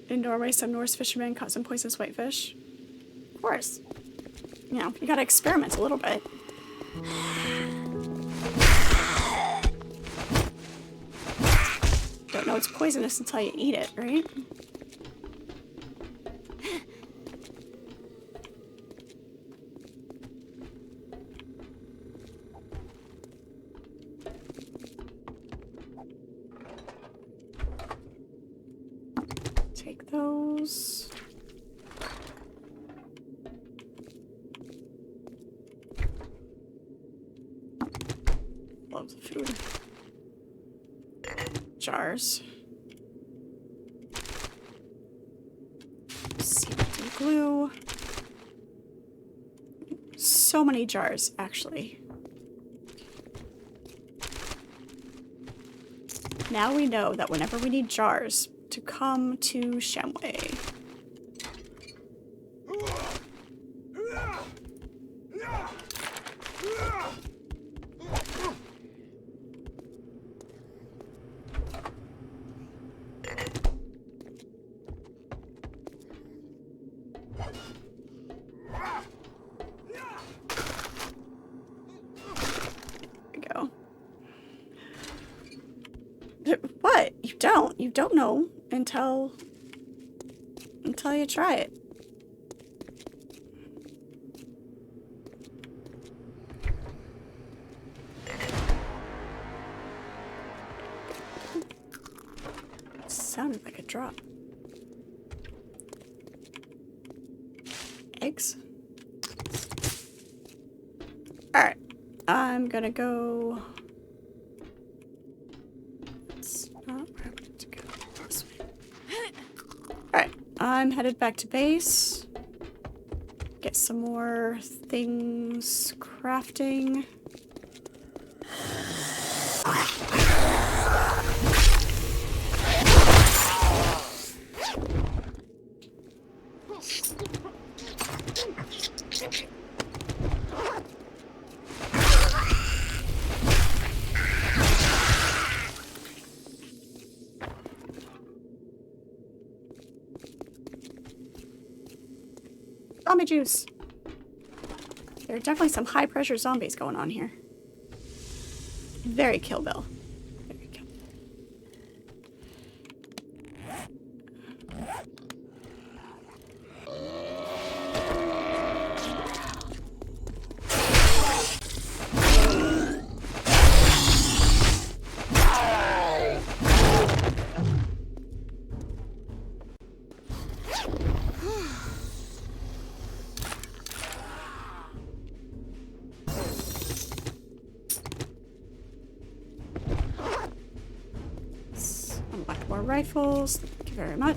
In Norway, some Norse fishermen caught some poisonous whitefish. Of course. You know, you gotta experiment a little bit. Don't know it's poisonous until you eat it, right? Take those. Loves of food. Jars. Safety glue. So many jars, actually. Now we know that whenever we need jars, to come to Shenway. What? You don't know until you try it. Sounded like a drop. Eggs? Alright. I'm gonna go... It's not where I wanted to go. This way. Alright. I'm headed back to base. Get some more things crafting. Zombie juice. There are definitely some high-pressure zombies going on here. Very Kill Bill. Very Kill Bill. Unlock more rifles. Thank you very much.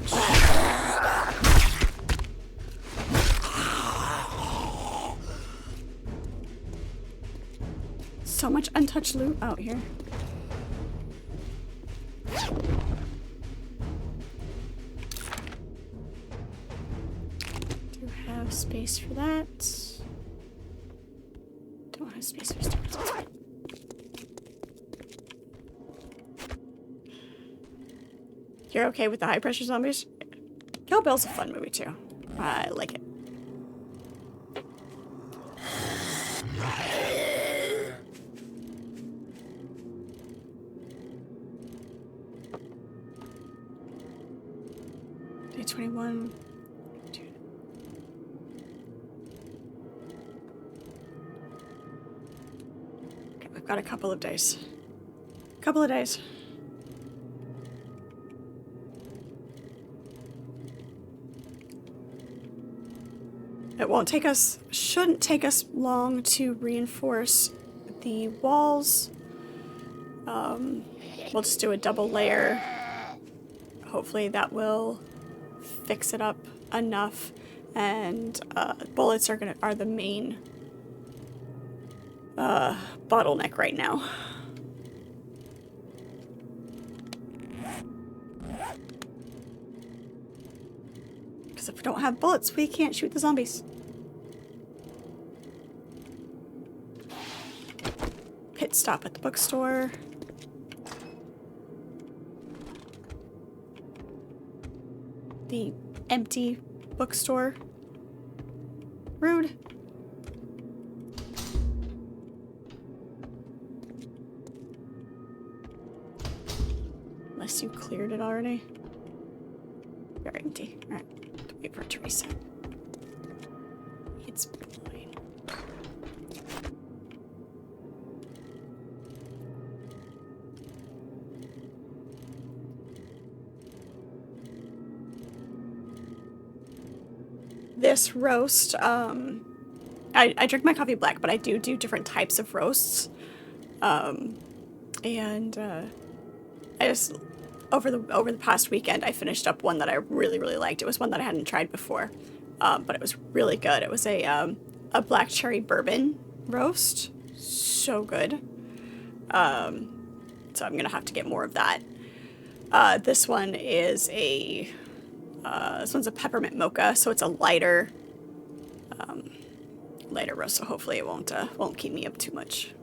So much untouched loot out here. Do have space for that. Don't have space for stairs. That's fine. You're okay with the high pressure zombies? Kill Bill's a fun movie too. I like it. Day 21. Okay, we've got a couple of days. Couple of days. It won't take us, shouldn't take us long to reinforce the walls. We'll just do a double layer. Hopefully that will fix it up enough. And bullets are the main bottleneck right now. Because if we don't have bullets, we can't shoot the zombies. Pit stop at the bookstore. The empty bookstore. Rude. Unless you cleared it already. You're empty. Alright. Wait for it to reset. It's fine. This roast, I drink my coffee black, but I do different types of roasts. I just over the past weekend I finished up one that I really liked. It was one that I hadn't tried before, but it was really good. It was a black cherry bourbon roast, so good. So I'm gonna have to get more of that. This one is this one's a peppermint mocha, so it's a lighter roast. So hopefully it won't keep me up too much.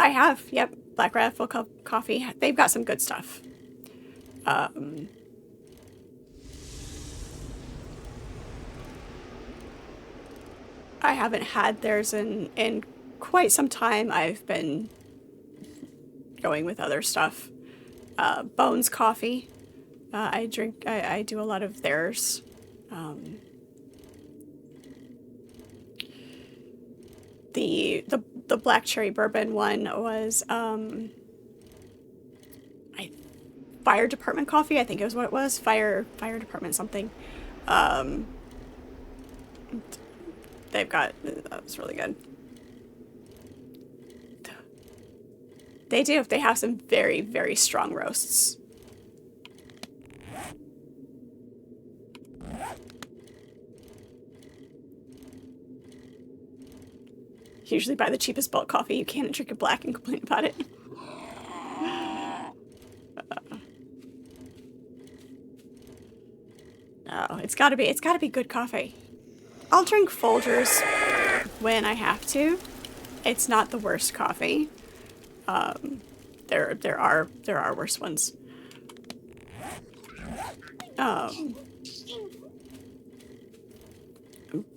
I have, yep, Black Rifle Coffee. They've got some good stuff. I haven't had theirs in quite some time. I've been going with other stuff. Bones Coffee. I do a lot of theirs. The black cherry bourbon one was fire department coffee, I think it was what it was. Fire department something. They've got, that was really good. They do. They have some very strong roasts. Usually buy the cheapest bulk coffee you can and drink it black and complain about it. No, it's gotta be good coffee. I'll drink Folgers when I have to. It's not the worst coffee. there are worse ones.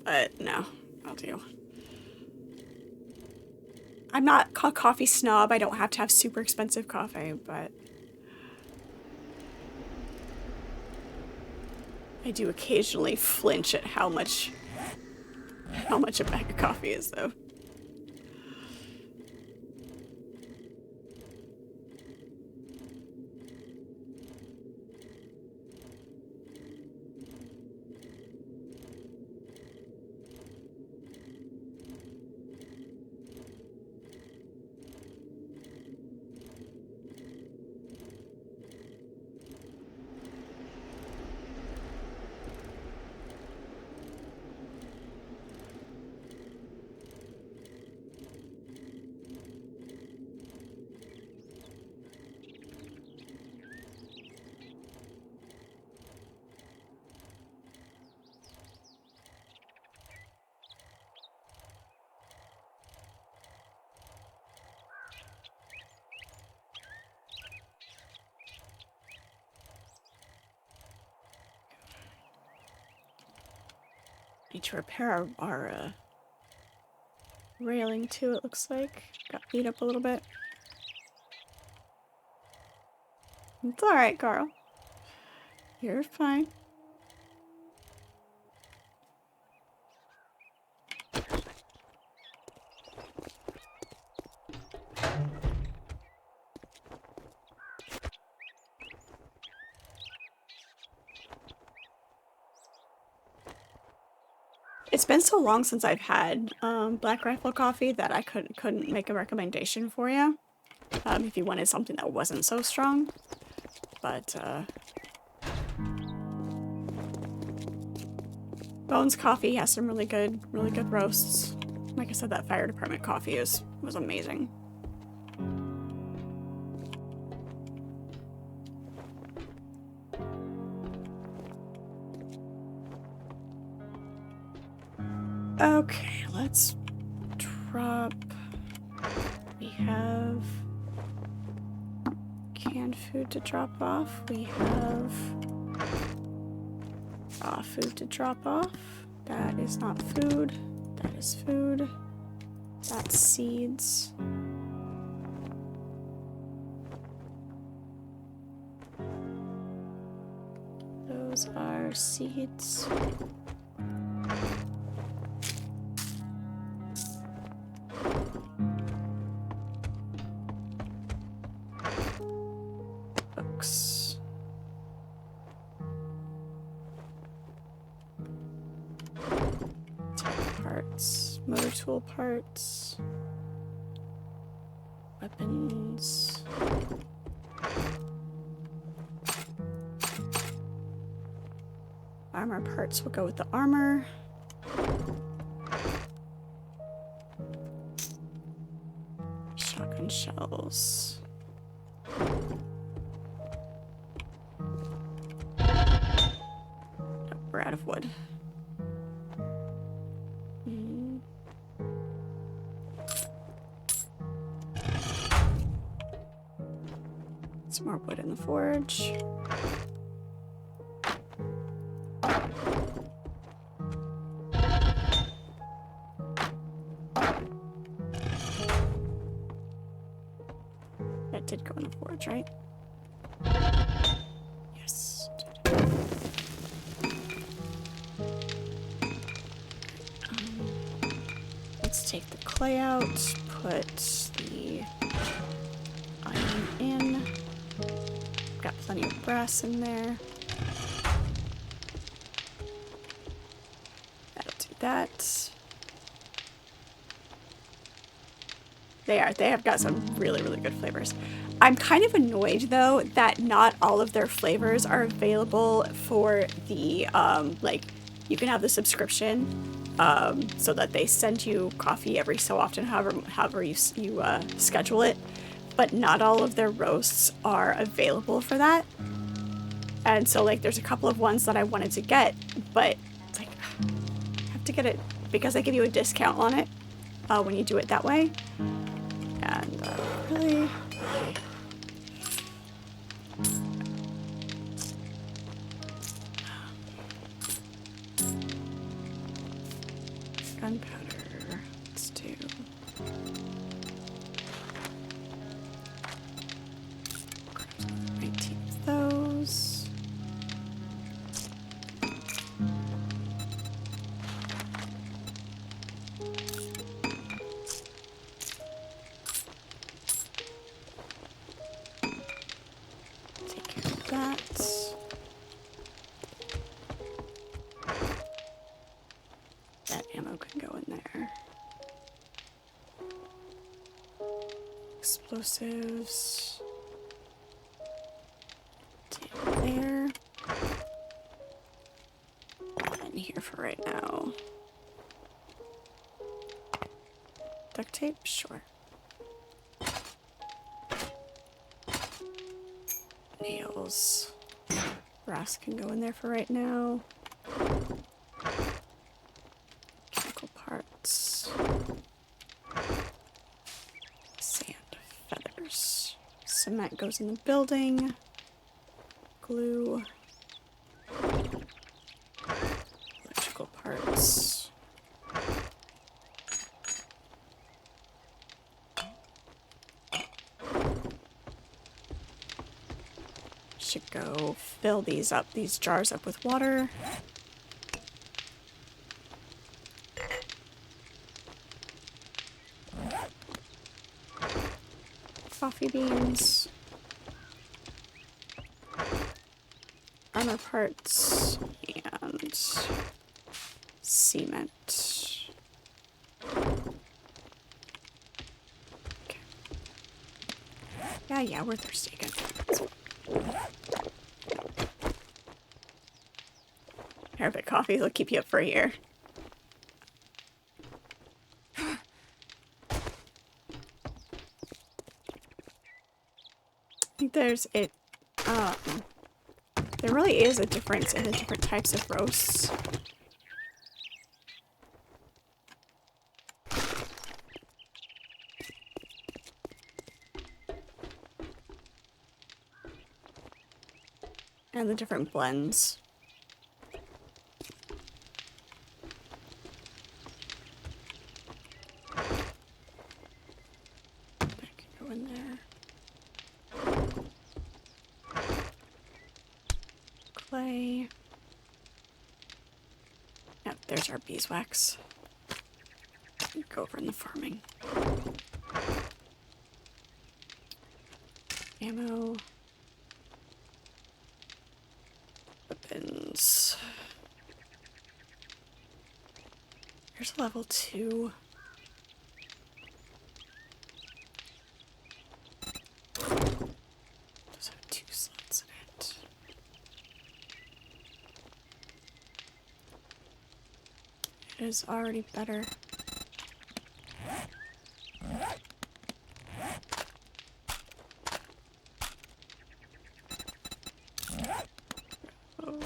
But no, I'll do. I'm not a coffee snob. I don't have to have super expensive coffee, but I do occasionally flinch at how much a bag of coffee is, though. Need to repair our railing too, it looks like. Got beat up a little bit. It's alright, Carl. You're fine. It's been so long since I've had Black Rifle coffee that I couldn't make a recommendation for you if you wanted something that wasn't so strong. But Bones Coffee has some really good roasts. Like I said, that fire department coffee was amazing. Okay, let's drop. We have canned food to drop off. We have raw food to drop off. That is not food. That is food. That's seeds. Those are seeds. Books. Parts. Motor tool parts. Weapons. Armor parts will go with the armor. Shotgun shells. Oh, we're out of wood. Some more wood in the forge. That did go in the forge, right? Yes. Let's take the clay out, put the iron in. Got plenty of brass in there. That'll do that. They have got some really good flavors. I'm kind of annoyed though that not all of their flavors are available for the like you can have the subscription so that they send you coffee every so often, however you schedule it, but not all of their roasts are available for that. And so like there's a couple of ones that I wanted to get, but it's like I have to get it because they give you a discount on it when you do it that way. And really, gunpowder. Let's do 19 of those. Take care of that. That ammo can go in there. Explosives. There. In here for right now. Duct tape? Sure. Nails. Brass can go in there for right now. Chemical parts. Sand. Feathers. Cement goes in the building. Glue. Electrical parts. Should go fill these jars up with water. Coffee beans. Armor parts and cement. Okay. Yeah, we're thirsty again. Arabic coffee will keep you up for a year. I think there really is a difference in the different types of roasts. And the different blends. That can go in there. Clay. Yep, there's our beeswax. Go over in the farming. Ammo. Weapons. Here's a level 2. Those have 2 slots in it. It is already better. Oh,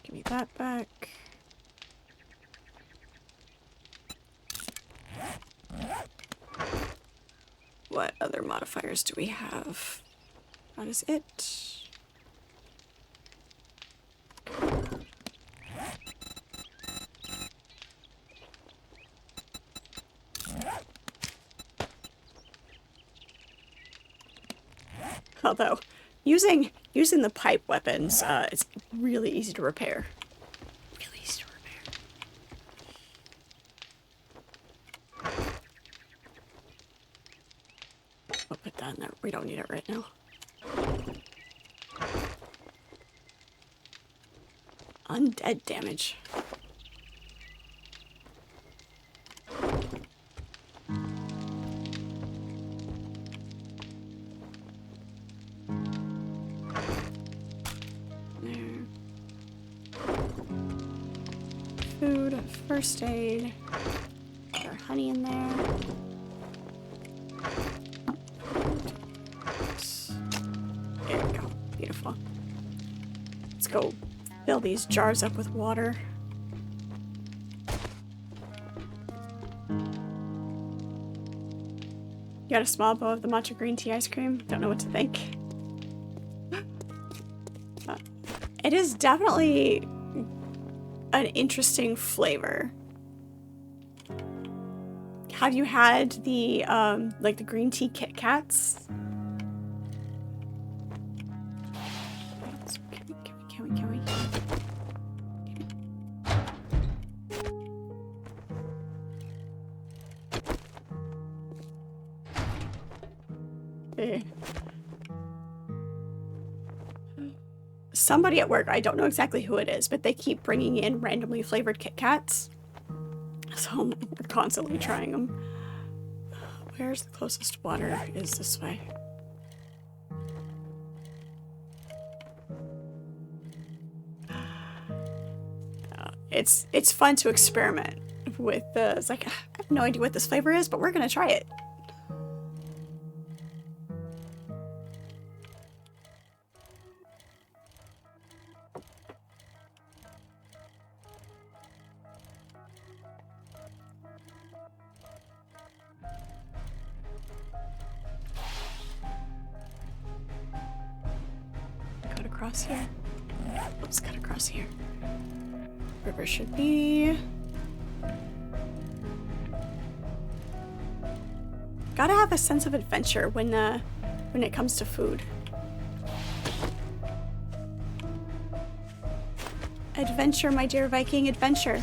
give me that back. What other modifiers do we have? That is it. Although, using the pipe weapons, it's really easy to repair. Really easy to repair. I'll put that in there. We don't need it right now. Undead damage. There. Food, first aid. Put our honey in there. There we go. Beautiful. Let's go fill these jars up with water. You got a small bowl of the matcha green tea ice cream? Don't know what to think. It is definitely an interesting flavor. Have you had the, like the green tea Kit Kats? Can we? Somebody at work, I don't know exactly who it is, but they keep bringing in randomly flavored Kit Kats. So we're constantly trying them. Where's the closest water? Is this way. It's fun to experiment with the, it's like, I have no idea what this flavor is, but we're gonna try it. Cut across here. Let's cut across here. River should be. Gotta have a sense of adventure when it comes to food. Adventure, my dear Viking, adventure.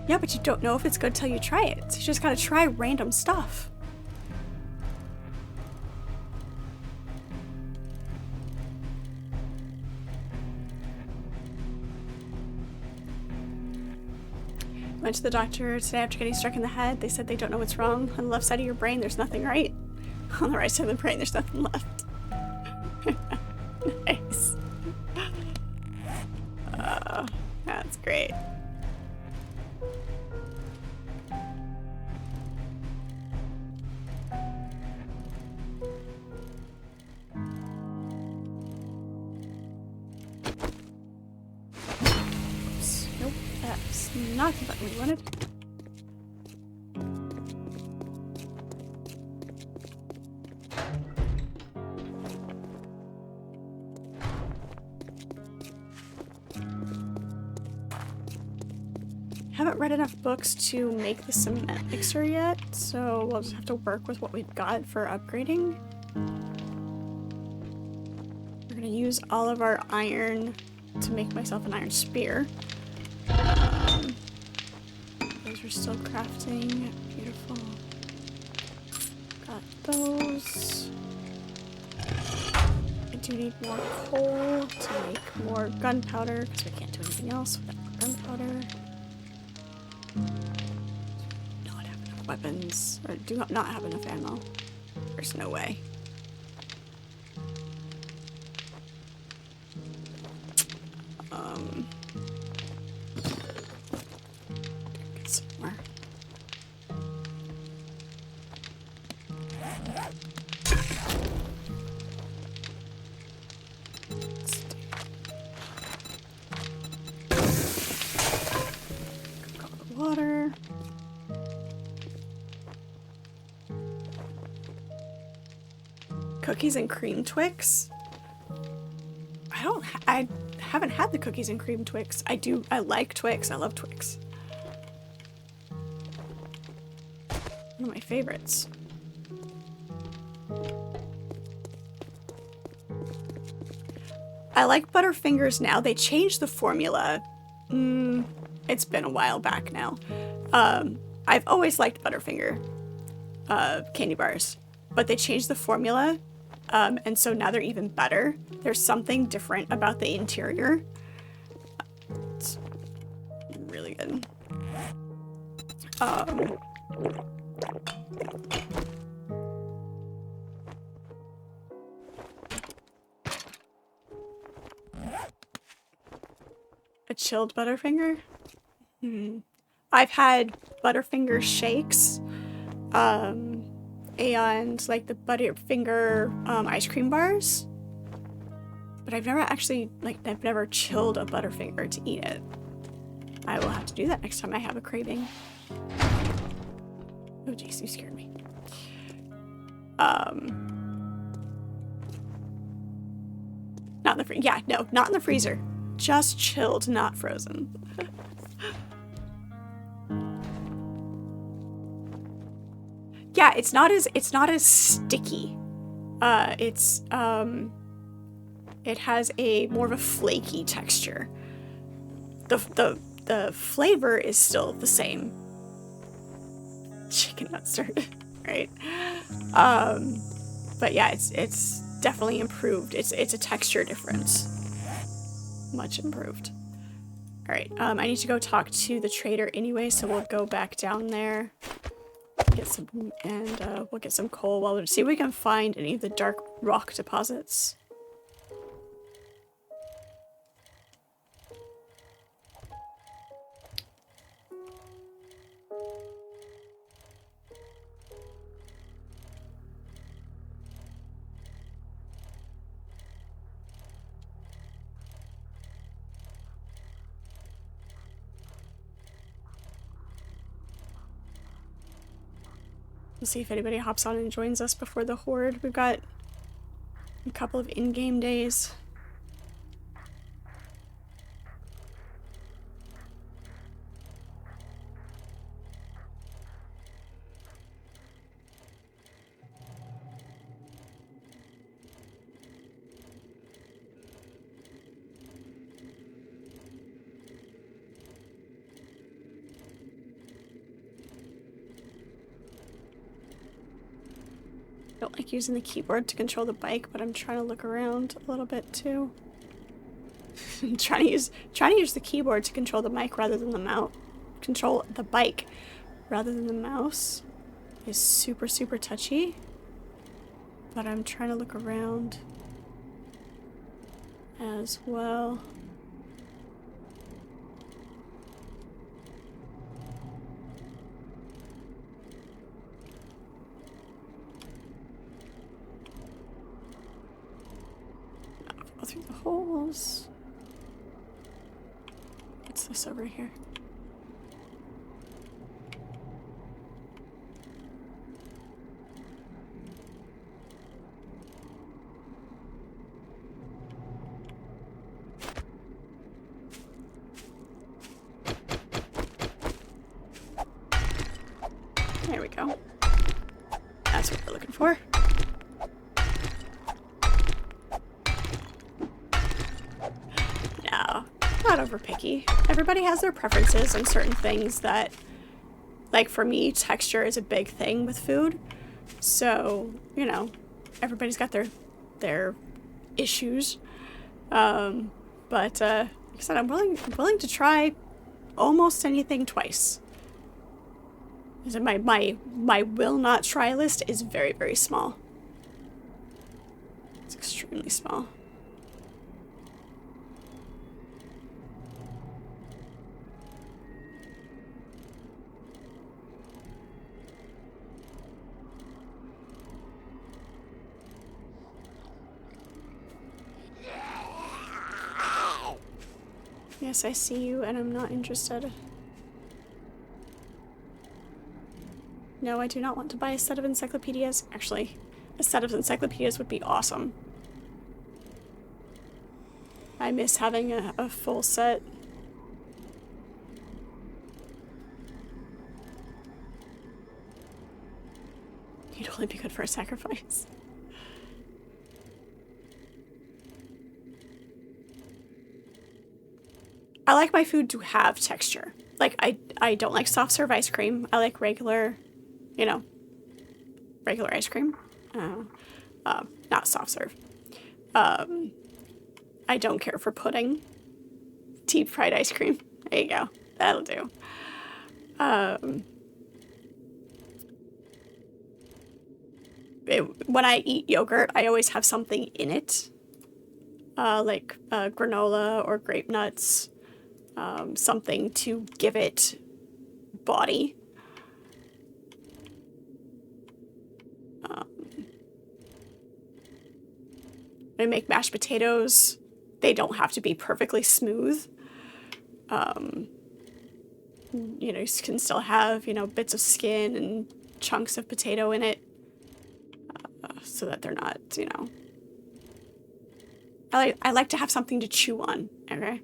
Yeah, but you don't know if it's good till you try it. So you just gotta try random stuff. Went to the doctor today after getting struck in the head. They said they don't know what's wrong. On the left side of your brain, there's nothing right. On the right side of the brain, there's nothing left. Nice. That's great. Nope, that's not the button we wanted. Haven't read enough books to make the cement mixer yet, so we'll just have to work with what we've got for upgrading. We're gonna use all of our iron to make myself an iron spear. Those are still crafting. Beautiful. Got those. I do need more coal to make more gunpowder, because we can't do anything else without more gunpowder. Not have enough weapons, or do not have enough ammo. There's no way. Get some more. Water. Cookies and cream Twix. I haven't had the cookies and cream Twix. I like Twix. I love Twix. One of my favorites. I like Butterfingers now. They changed the formula. It's been a while back now. I've always liked Butterfinger candy bars, but they changed the formula, and so now they're even better. There's something different about the interior. It's really good. A chilled Butterfinger? I've had Butterfinger shakes, and like the Butterfinger ice cream bars, but I've never actually, I've never chilled a Butterfinger to eat it. I will have to do that next time I have a craving. Oh jeez, you scared me. Not in the yeah, no, not in the freezer. Just chilled, not frozen. Yeah, it's not as sticky. It has a more of a flaky texture. The flavor is still the same. Chicken mustard, right? But yeah, it's definitely improved. It's a texture difference. Much improved. All right, I need to go talk to the trader anyway, so we'll go back down there, get some, and we'll get some coal while we see if we can find any of the dark rock deposits. We'll see if anybody hops on and joins us before the horde. We've got a couple of in-game days. I don't like using the keyboard to control the bike, but I'm trying to look around a little bit too. I'm trying to use the keyboard to control the mic rather than the mouse. Control the bike rather than the mouse is super, super touchy. But I'm trying to look around as well. Go through the holes. What's this over here? There we go. That's what we're looking for. No, not over picky. Everybody has their preferences on certain things that, like for me, texture is a big thing with food. So, you know, everybody's got their issues. But like I said, I'm willing to try almost anything twice. My will not try list is very, very small. It's extremely small. Yes, I see you, and I'm not interested. No, I do not want to buy a set of encyclopedias. Actually, a set of encyclopedias would be awesome. I miss having a full set. You'd only be good for a sacrifice. I like my food to have texture. Like, I don't like soft serve ice cream. I like regular, you know, regular ice cream. Not soft serve. I don't care for pudding. Deep fried ice cream. There you go. That'll do. When I eat yogurt, I always have something in it. Like granola or grape nuts. Something to give it body. When I make mashed potatoes, they don't have to be perfectly smooth. You know, you can still have, you know, bits of skin and chunks of potato in it, so that they're not, you know. I like to have something to chew on, okay?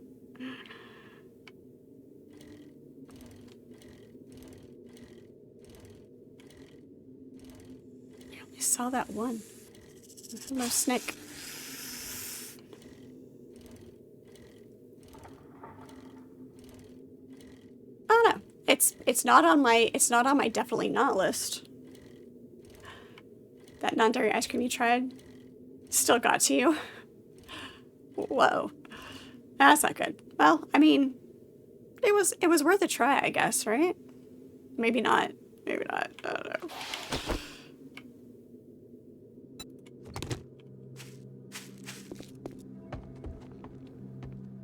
I only saw that one. Hello, snake. I don't know. It's not on my definitely not list. That non-dairy ice cream you tried still got to you. Whoa. That's not good. Well, I mean, it was worth a try, I guess, right? Maybe not. Maybe not. I don't know.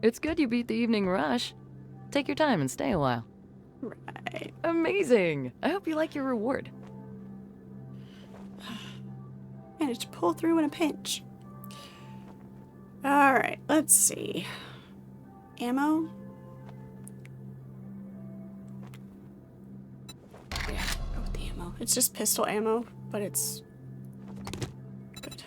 It's good you beat the evening rush. Take your time and stay a while.
Right.
Amazing! I hope you like your reward.
Managed to pull through in a pinch. Alright, let's see. Ammo? Yeah, go with the ammo. It's just pistol ammo, but it's good.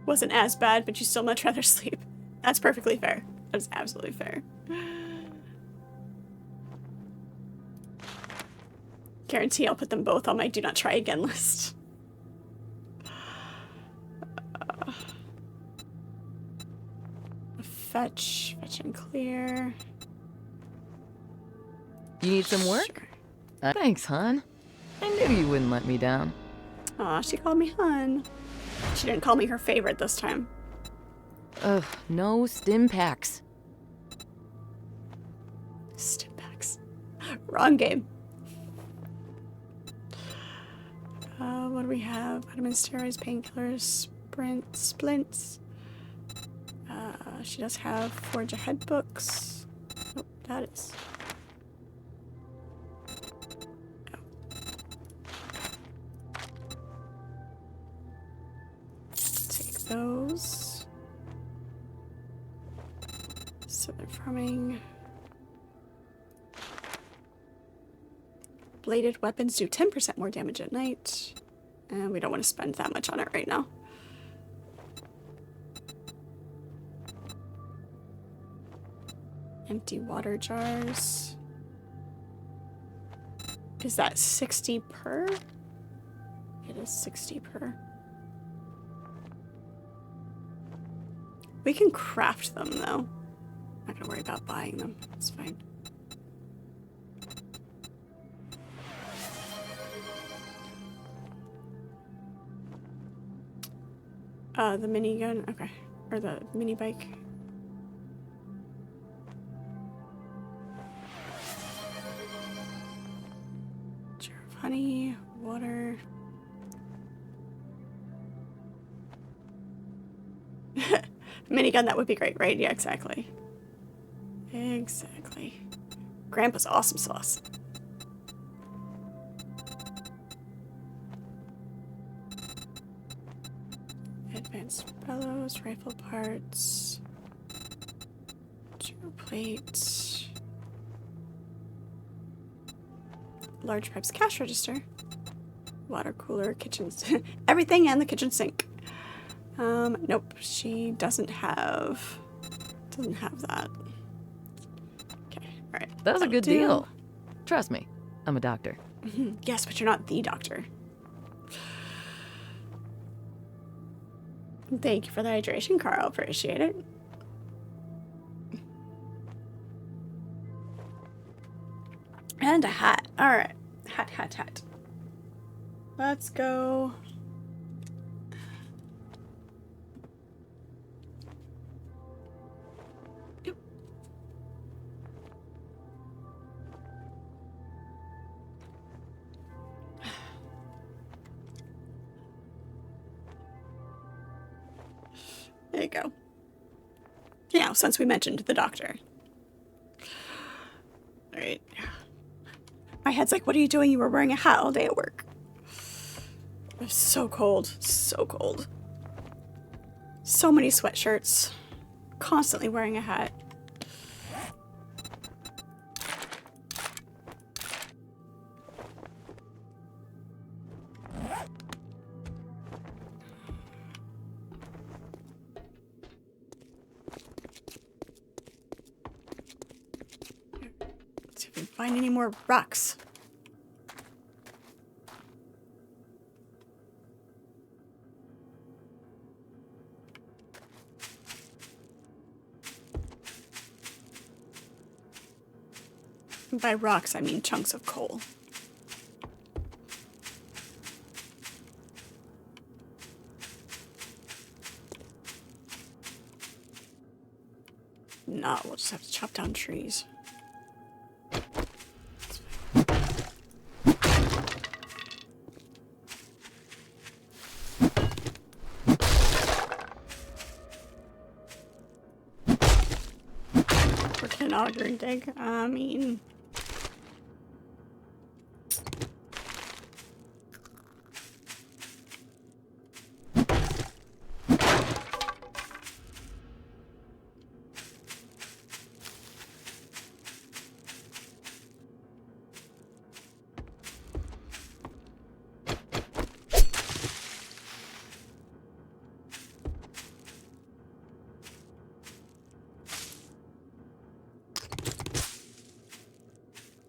Wasn't as bad, but you still much rather sleep. That's perfectly fair. That's absolutely fair. Guarantee I'll put them both on my do not try again list. Fetch and clear.
You need some work?
Sure.
Thanks, hon. I knew you wouldn't let me down.
Aw, she called me hun. She didn't call me her favorite this time.
Ugh, no stim packs.
Stim packs. Wrong game. What do we have? Vitamins, steroids, painkillers, splints. She does have Forge Ahead books. Oh, that is. Take those. Southern farming. Bladed weapons do 10% more damage at night. And we don't want to spend that much on it right now. Empty water jars. Is that 60 per? It is 60 per. We can craft them though. Not gonna worry about buying them. It's fine. The minigun, okay. Or the mini bike. Jar of honey, water. Minigun, that would be great, right? Yeah, exactly. Exactly. Grandpa's awesome sauce. Advanced bellows, rifle parts, jar plate, large pipes cash register, water cooler, kitchen, everything and the kitchen sink. Nope, she doesn't have that. Okay, all right.
That was a good deal. Trust me, I'm a doctor.
Yes, but you're not the doctor. Thank you for the hydration, Carl. Appreciate it. And a hat. All right. Hat. Let's go. Yep. There you go. Yeah, since we mentioned the doctor. All right. My head's like, what are you doing? You were wearing a hat all day at work. It's so cold. So cold. So many sweatshirts. Constantly wearing a hat. find any more rocks. And by rocks, I mean chunks of coal. No, we'll just have to chop down trees. Working an auger dig. I mean...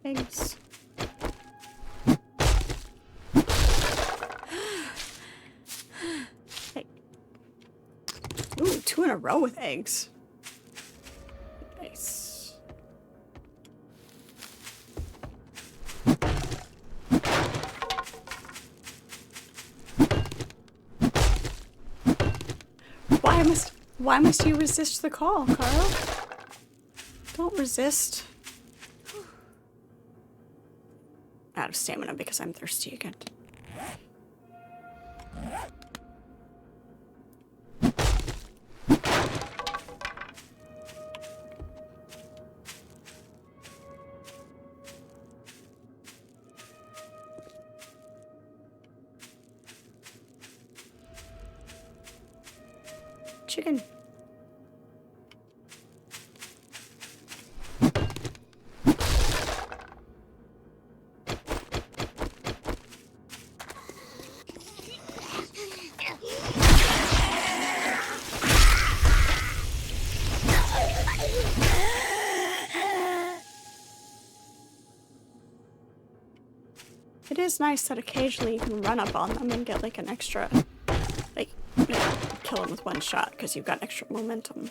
eggs. Hey. Ooh, 2 in a row with eggs. Nice. Why must you resist the call, Carl? Don't resist. Out of stamina because I'm thirsty again. Chicken. It is nice that occasionally you can run up on them and get like an extra, like, kill them with one shot because you've got extra momentum.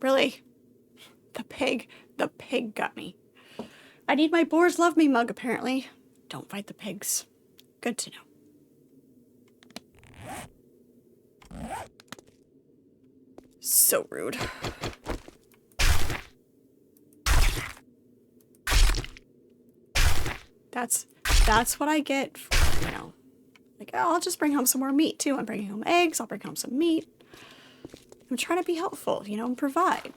Really? The pig got me. I need my boars love me mug, apparently. Don't fight the pigs. Good to know. So rude. That's what I get for, you know, like, oh, I'll just bring home some more meat too. I'm bringing home eggs, I'll bring home some meat. I'm trying to be helpful, you know, and provide.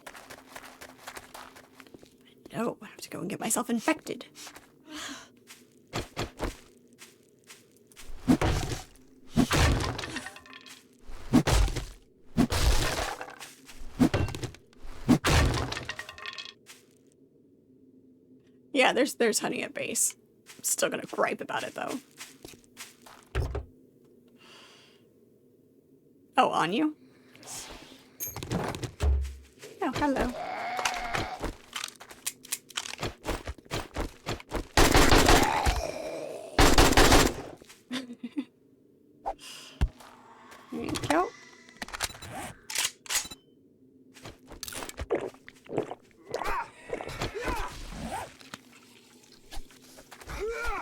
No, I have to go and get myself infected. Yeah, there's honey at base. I'm still gonna gripe about it though. Oh, on you? Oh, hello. There you go.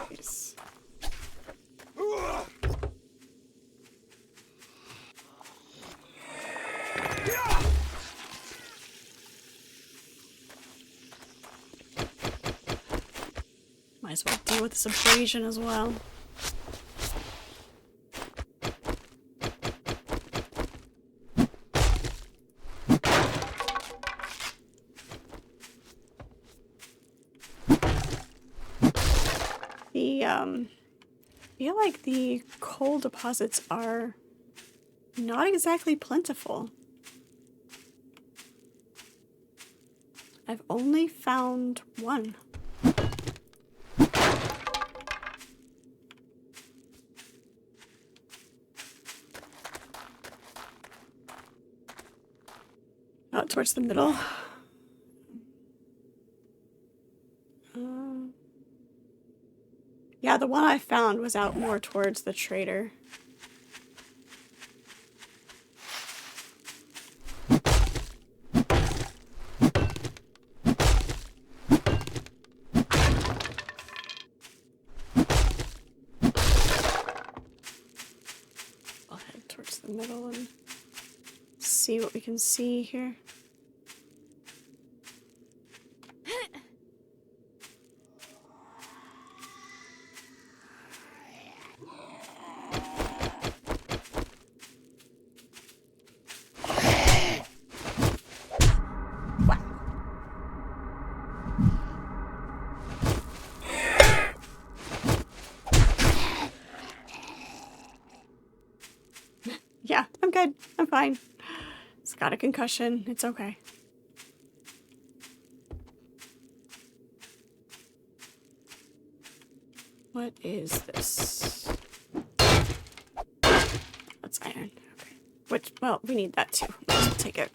Nice. Might as well deal with this abrasion as well. I feel like the coal deposits are not exactly plentiful. I've only found one. out towards the middle. Yeah, the one I found was out more towards the trader. I'll head towards the middle and see what we can see here. Yeah, I'm good. I'm fine. It's got a concussion. It's okay. What is this? That's iron. Okay. Which, well, we need that too. Let's take it.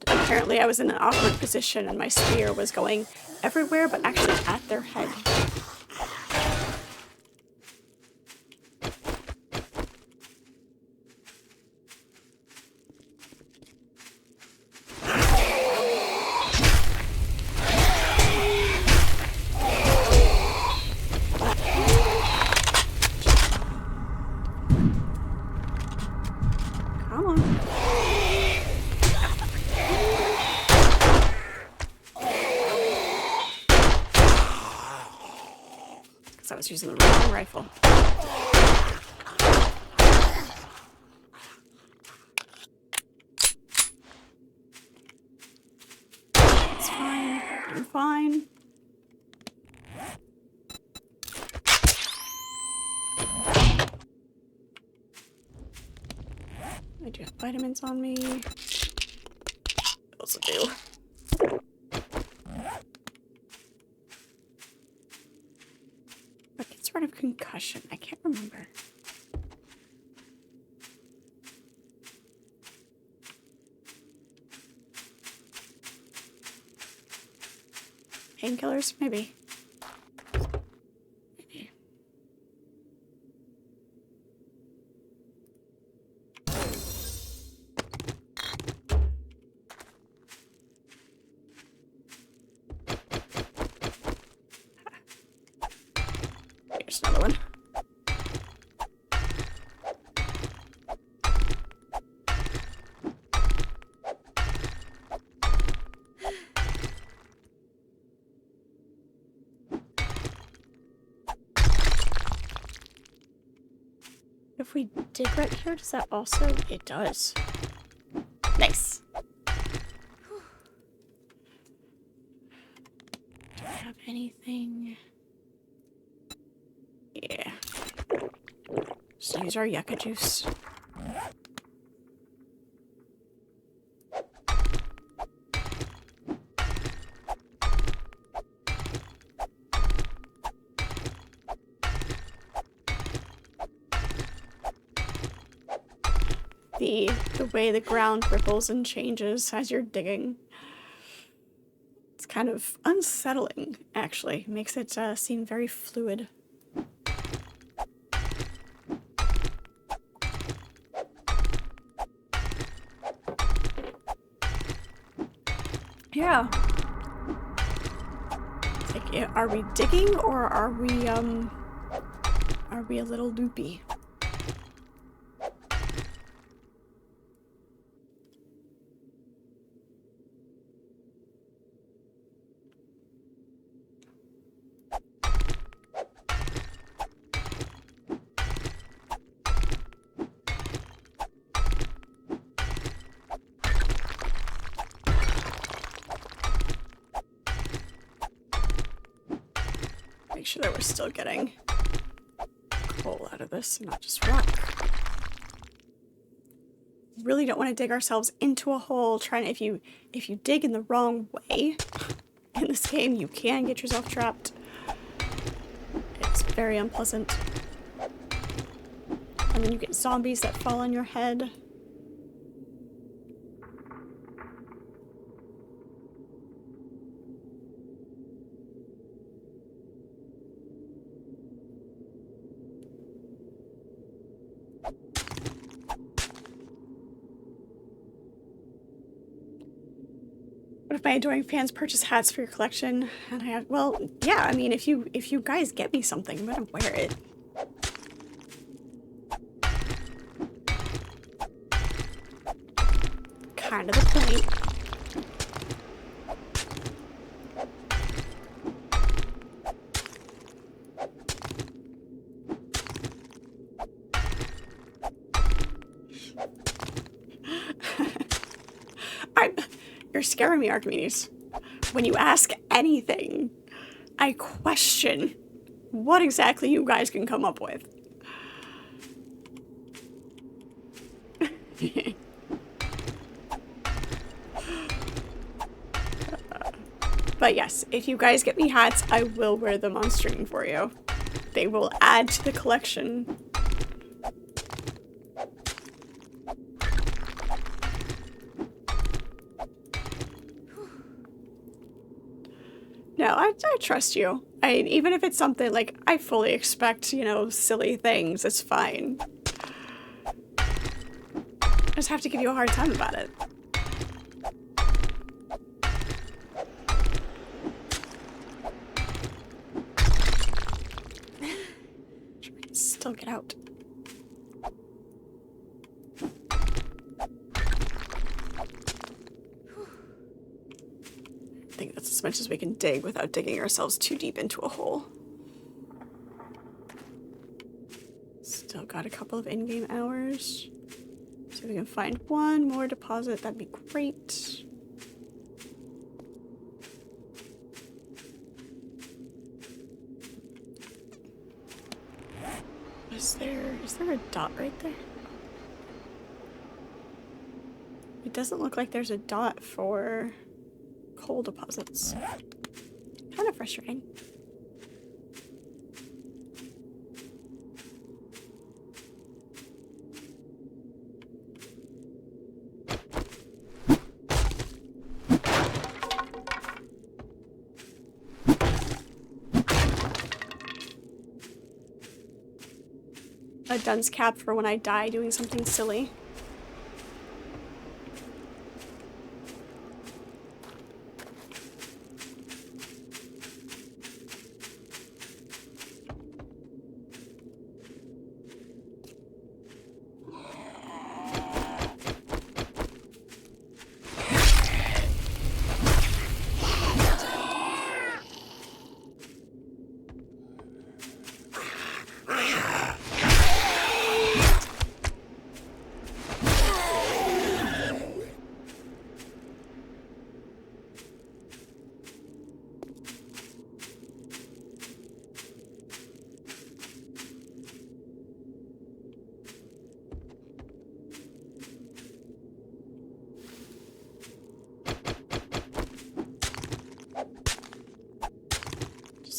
Apparently I was in an awkward position and my spear was going everywhere, but actually at their head. Come on. Because I was using the wrong rifle. It's fine. I'm fine. I do have vitamins on me. Also do. What gets rid of concussion? I can't remember. Painkillers? Maybe. Maybe. Here's another one. If we dig right here, does that also? It does. Nice. Do I have anything? Yeah. Just use our yucca juice. The way the ground ripples and changes as you're digging. It's kind of unsettling, actually. Makes it seem very fluid. Yeah. It's like, are we digging or are we a little loopy? Make sure that we're still getting coal out of this and not just rock. Really don't want to dig ourselves into a hole trying to, if you dig in the wrong way in this game, you can get yourself trapped. It's very unpleasant. And then you get zombies that fall on your head. What if my adoring fans purchase hats for your collection? And I have, well, yeah, I mean, if you guys get me something, I'm gonna wear it. Kind of the point. You're scaring me, Archimedes. When you ask anything, I question what exactly you guys can come up with. But yes, if you guys get me hats, I will wear them on stream for you. They will add to the collection. No, I trust you. Even if it's something like, I fully expect, you know, silly things, it's fine. I just have to give you a hard time about it. Still get out. I think that's as much as we can dig without digging ourselves too deep into a hole. Still got a couple of in-game hours. See if we can find one more deposit, that'd be great. Is there a dot right there? It doesn't look like there's a dot for coal deposits. Kind of frustrating. A dunce cap for when I die doing something silly.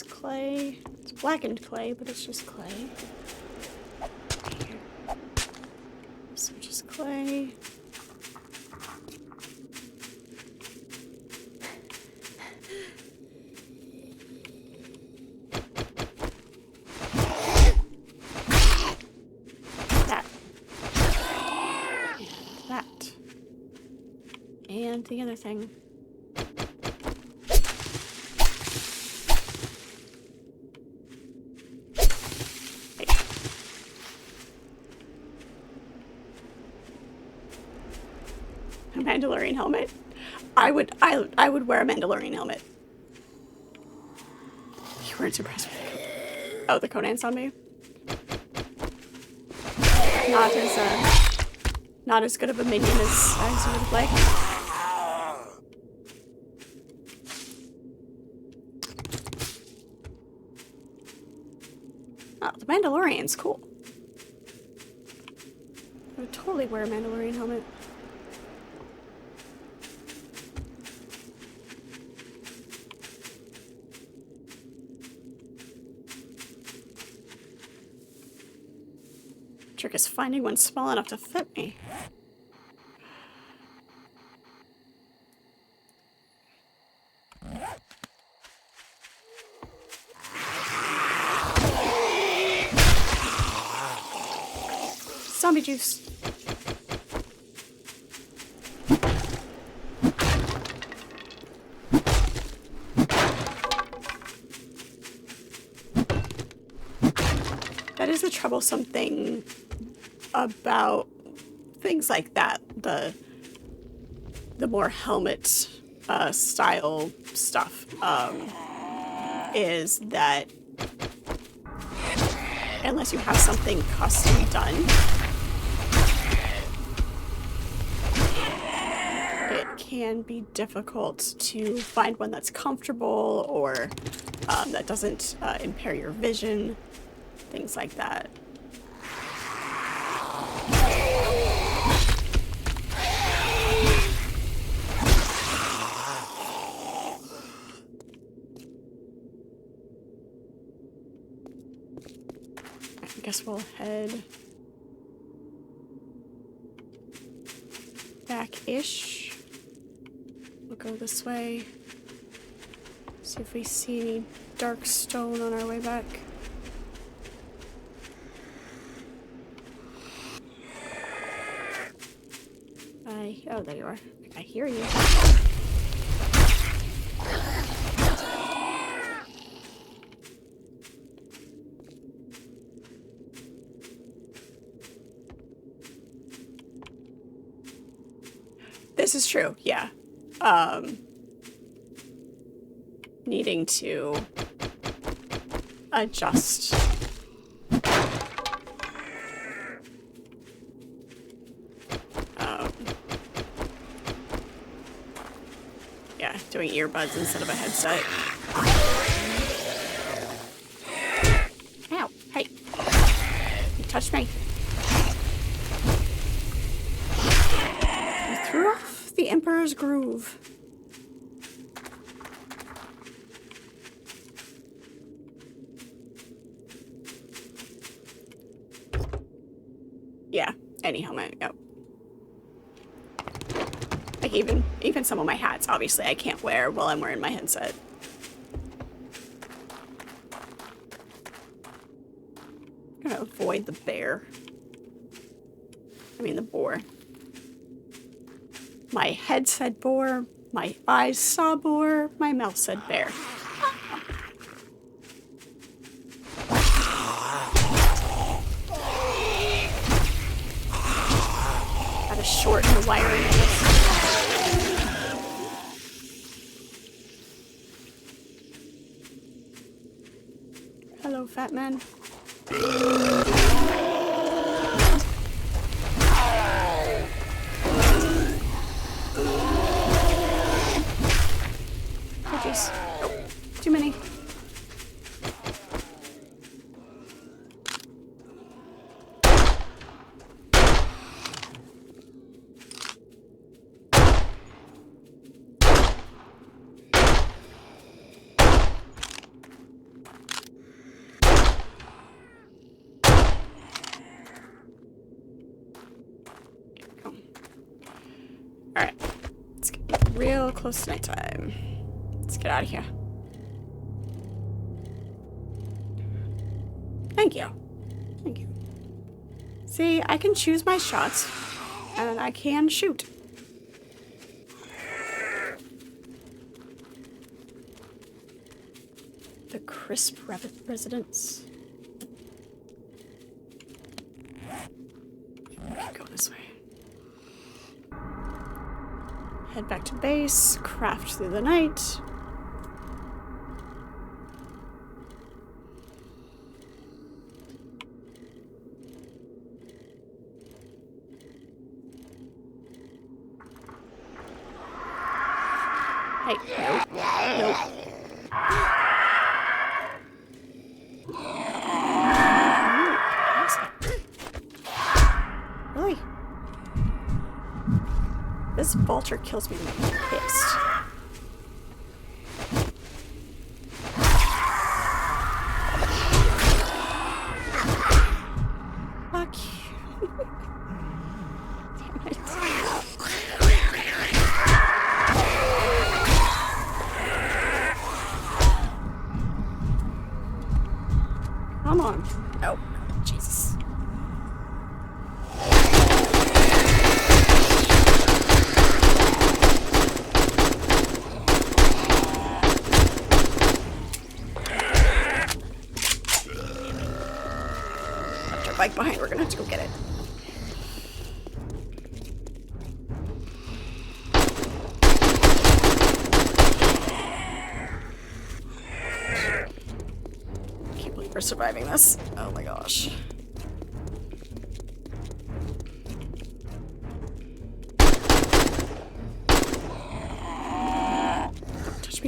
Clay. It's blackened clay, but it's just clay. Here. So just clay. That. That. And the other thing. Mandalorian helmet. I would wear a Mandalorian helmet. You weren't surprised with it. Oh, the Conan's on me. Not as good of a minion as you would like. Oh, the Mandalorian's cool. I would totally wear a Mandalorian helmet. Trick is finding one small enough to fit me. Zombie juice. That is the troublesome thing about things like that. The more helmet style stuff is that unless you have something custom done, it can be difficult to find one that's comfortable or that doesn't impair your vision, things like that. I guess we'll head back-ish. We'll go this way. See if we see any dark stone on our way back. Oh, there you are. I hear you. This is true, yeah. Needing to adjust. Yeah, doing earbuds instead of a headset. Ow, hey. You touched me. You threw off the Emperor's Groove. Yeah, any helmet, yep. Like even some of my hats, obviously, I can't wear while I'm wearing my headset. I'm gonna avoid the bear. I mean the boar. My head said boar, my eyes saw boar, my mouth said bear. Gotta shorten the wiring of this. Hello, fat man. Oh, jeez. Oh, too many. Alright. Let's get real close to nighttime. Let's get out of here. Thank you. Thank you. See, I can choose my shots, and I can shoot. The crisp residence. Go this way. Head back to base, craft through the night. Hey, nope, nope. Really? This vulture kills me when I'm pissed. Fuck Come on. Oh, Jesus. Left our bike behind. We're gonna have to go get it. I can't believe we're surviving this. Oh my gosh.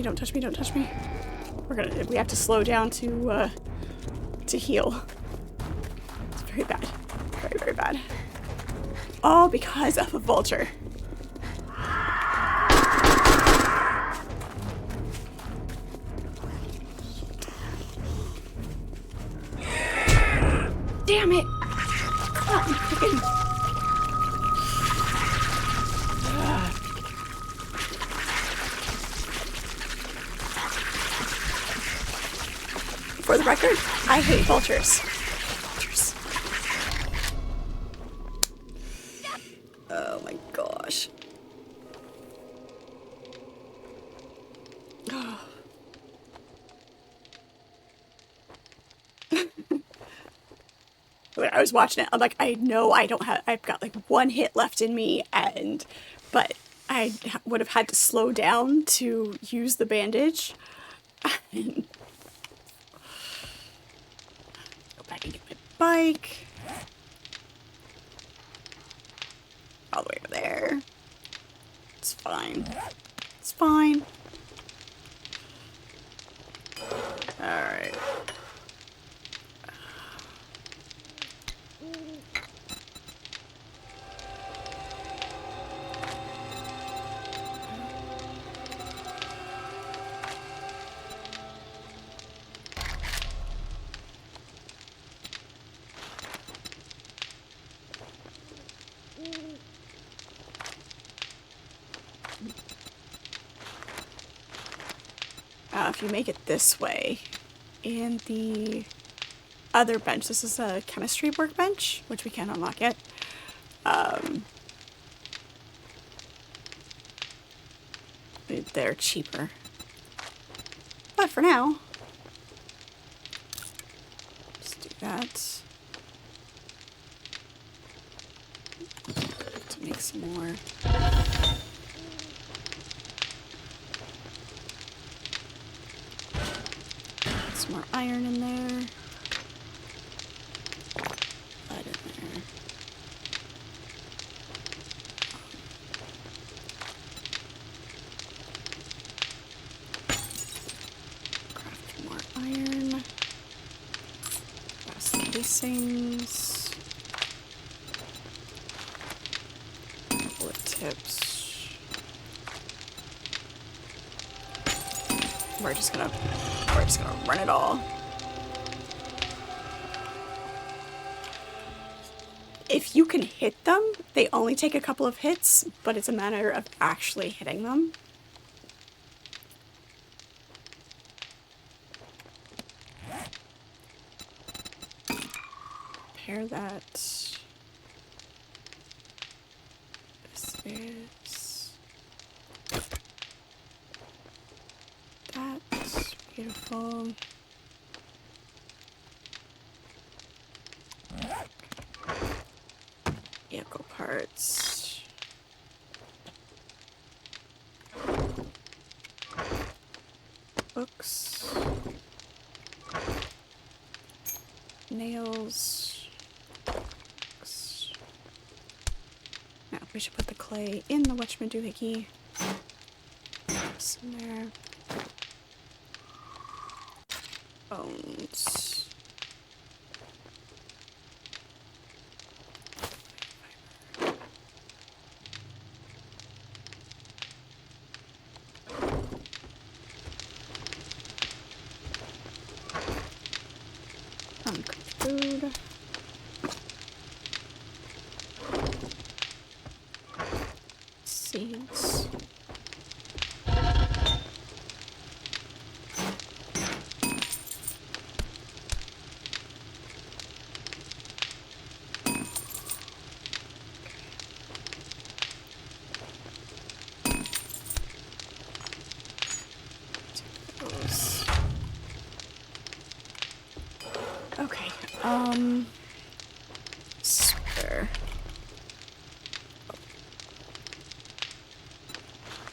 Don't touch me, don't touch me. We have to slow down to heal. It's very bad. Very, very bad. All because of a vulture. Damn it! Come on, freaking. For the record, I hate vultures. Vultures. Oh my gosh. When I was watching it, I'm like, I know I've got like one hit left in me, but I would have had to slow down to use the bandage. And go back and get my bike. All the way over there. It's fine. It's fine. Alright. If you make it this way, in the other bench, this is a chemistry workbench, which we can't unlock yet. They're cheaper. But for now, let's do that. To make some more. Some more iron in there. Lead in there. Craft more iron. Got some casings. Bullet tips. We're just gonna run it all. If you can hit them, they only take a couple of hits, but it's a matter of actually hitting them. Pair that. This is that. Beautiful. Vehicle parts. Books. Nails. Books. Now we should put the clay in the Witchman doohickey. Some there. Bones. Uncooked food. Seeds. Okay, spare.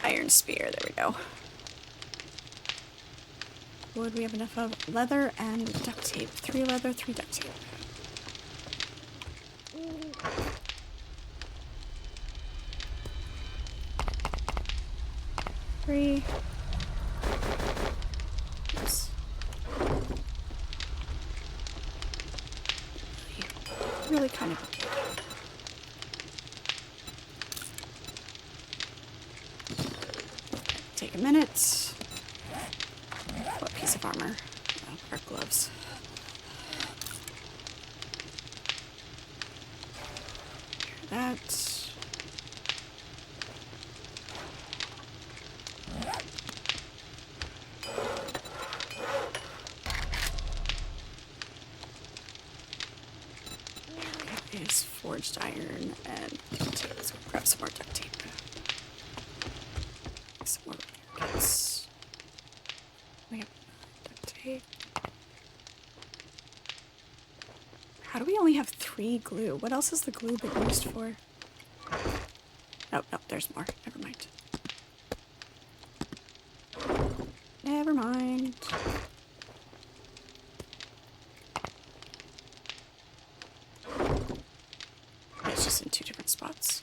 Iron spear, there we go. Wood we have enough of. Leather and duct tape. 3 leather, 3 duct tape. Three. Oops. Really kind of okay. Take a minute. What piece of armor? Oh, our gloves. That. Is forged iron and duct tape. Let's grab some more duct tape. Some more kits. We have duct tape. How do we only have 3 glue? What else is the glue been used for? Oh, no, there's more. Never mind. Never mind. It's just in 2 different spots.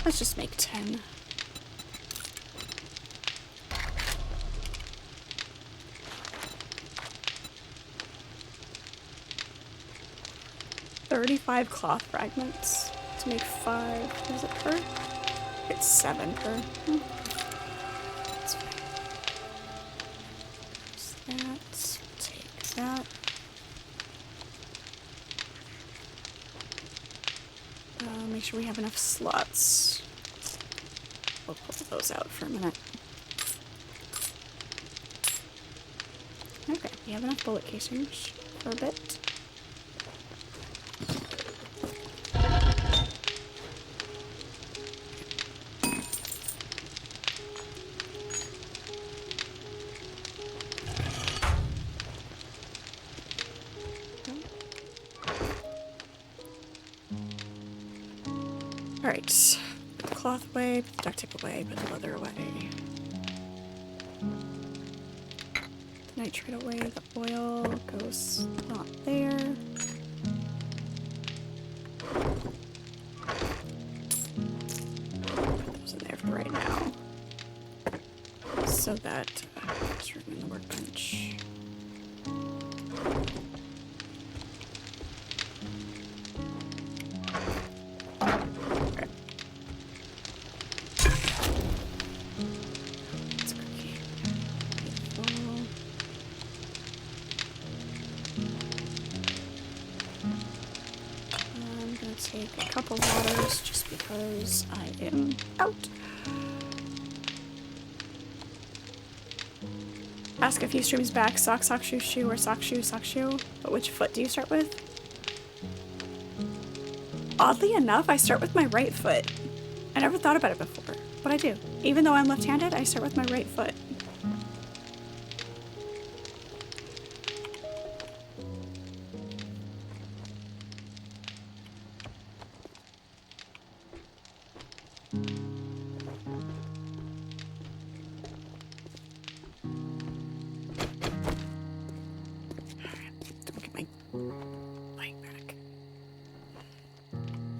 Let's just make 10. $35 cloth fragments to make 5. Is it per? It's 7 per. That's fine. There's that. Take that. Make sure we have enough slots. We'll pull those out for a minute. Okay, we have enough bullet casings for a bit. Alright, put the cloth away, put the duct tape away, put the leather away. The nitrate away, the oil goes not there. Put those in there for right now. So that, let's room in the workbench. Take a couple waters just because I am out. Ask a few streams back, sock, shoe, shoe, or sock, shoe. But which foot do you start with? Oddly enough, I start with my right foot. I never thought about it before, but I do. Even though I'm left-handed, I start with my right foot.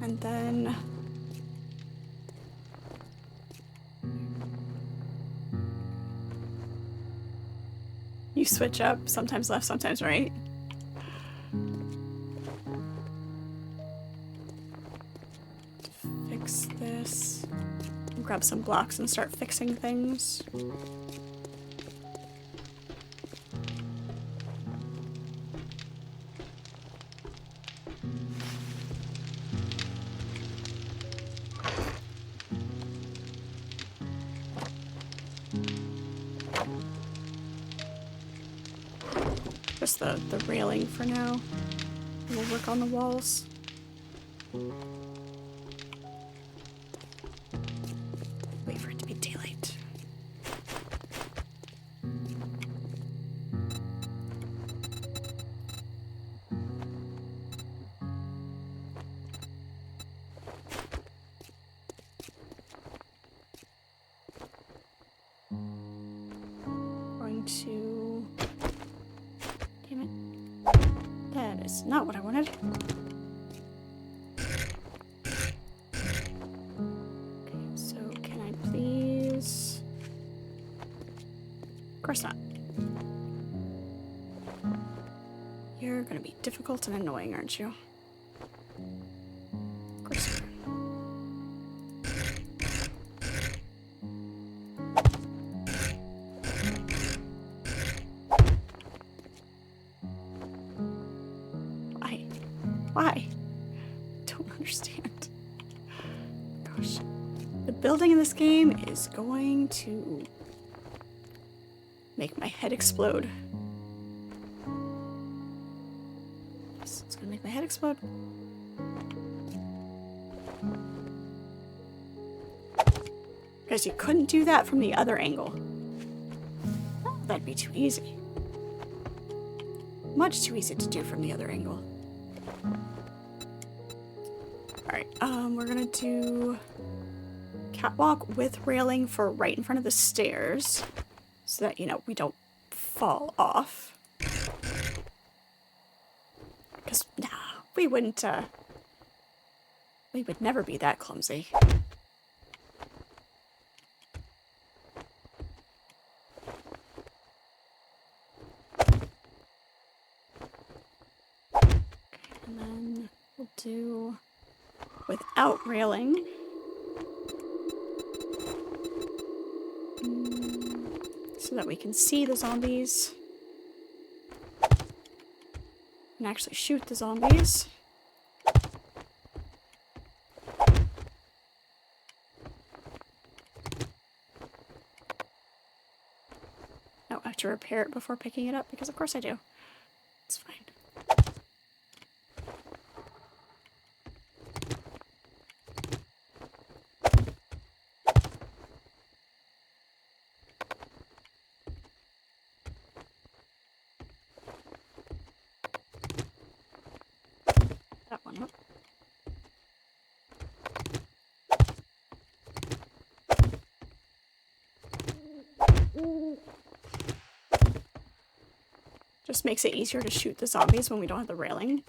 And then you switch up, sometimes left, sometimes right. Fix this. Grab some blocks and start fixing things. Just the railing for now. We'll work on the walls. Wait for it to be daylight. Going to... Damn it. That is not what I wanted. Okay, so can I please... Of course not. You're gonna be difficult and annoying, aren't you? Of course you are. Why? Why? Don't understand. Gosh. The building in this game is going to make my head explode. Yes, it's gonna make my head explode. Because you couldn't do that from the other angle. That'd be too easy. Much too easy to do from the other angle. Alright, we're gonna do catwalk with railing for right in front of the stairs. So that, you know, we don't fall off. Because, nah, we wouldn't, we would never be that clumsy. And then we'll do without railing. So that we can see the zombies. And actually shoot the zombies. Oh, I have to repair it before picking it up because of course I do. It's fine. That one up. Just makes it easier to shoot the zombies when we don't have the railing.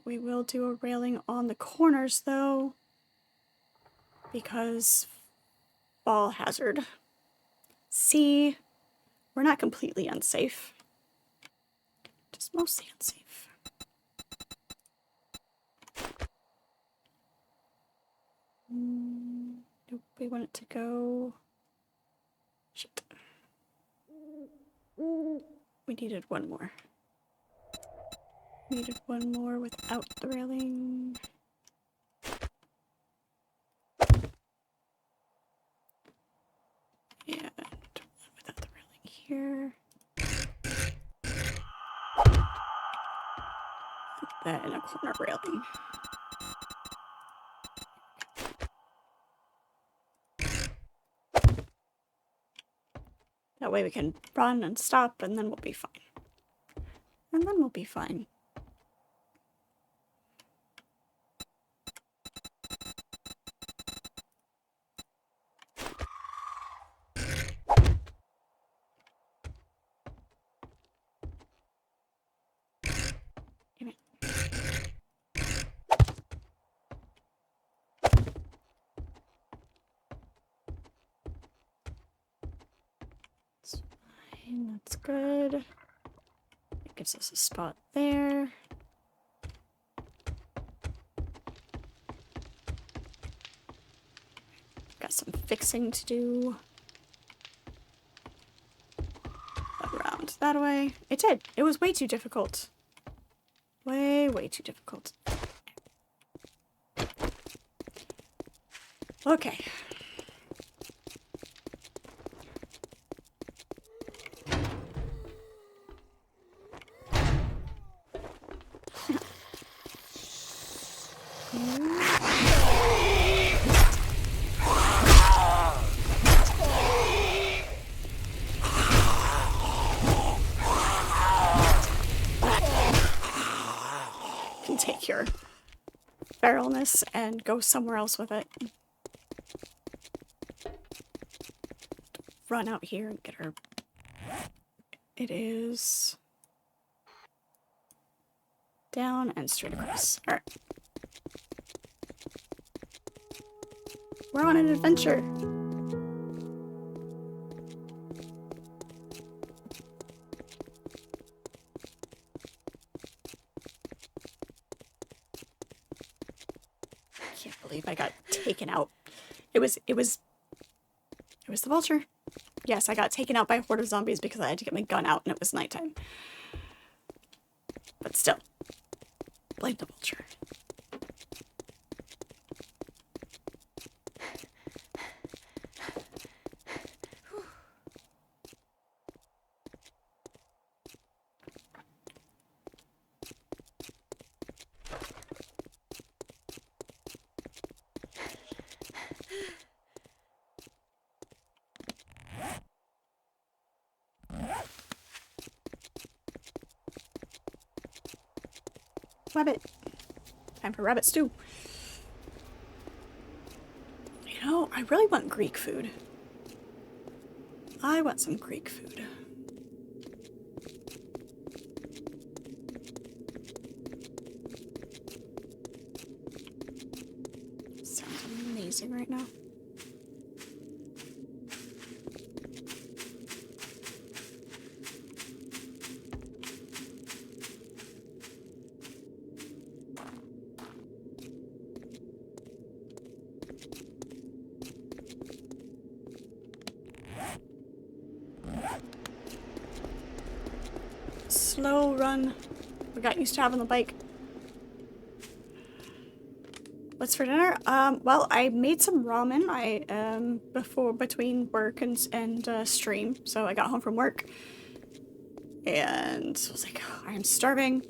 We will do a railing on the corners though, because fall hazard. See, we're not completely unsafe. Just mostly unsafe. Nope, we want it to go... Shit. We needed one more. Needed one more without the railing. And one without the railing here. Then a corner railing. That way we can run and stop and then we'll be fine. And then we'll be fine. Damn it. That's fine, that's good. It gives us a spot there. Got some fixing to do. Around that way. It did. It was way too difficult. Way too difficult. Okay. feralness and go somewhere else with it. Run out here and get her. It is down and straight across. Alright. We're on an adventure. I can't believe I got taken out. It was the vulture. Yes, I got taken out by a horde of zombies because I had to get my gun out and it was nighttime. But still, blame the vulture. Rabbit. Time for rabbit stew. You know, I really want Greek food. I want some Greek food. Sounds amazing right now. Slow run. We got used to having the bike. What's for dinner? Well, I made some ramen. Between work and stream. So I got home from work and I was like, oh, I'm starving.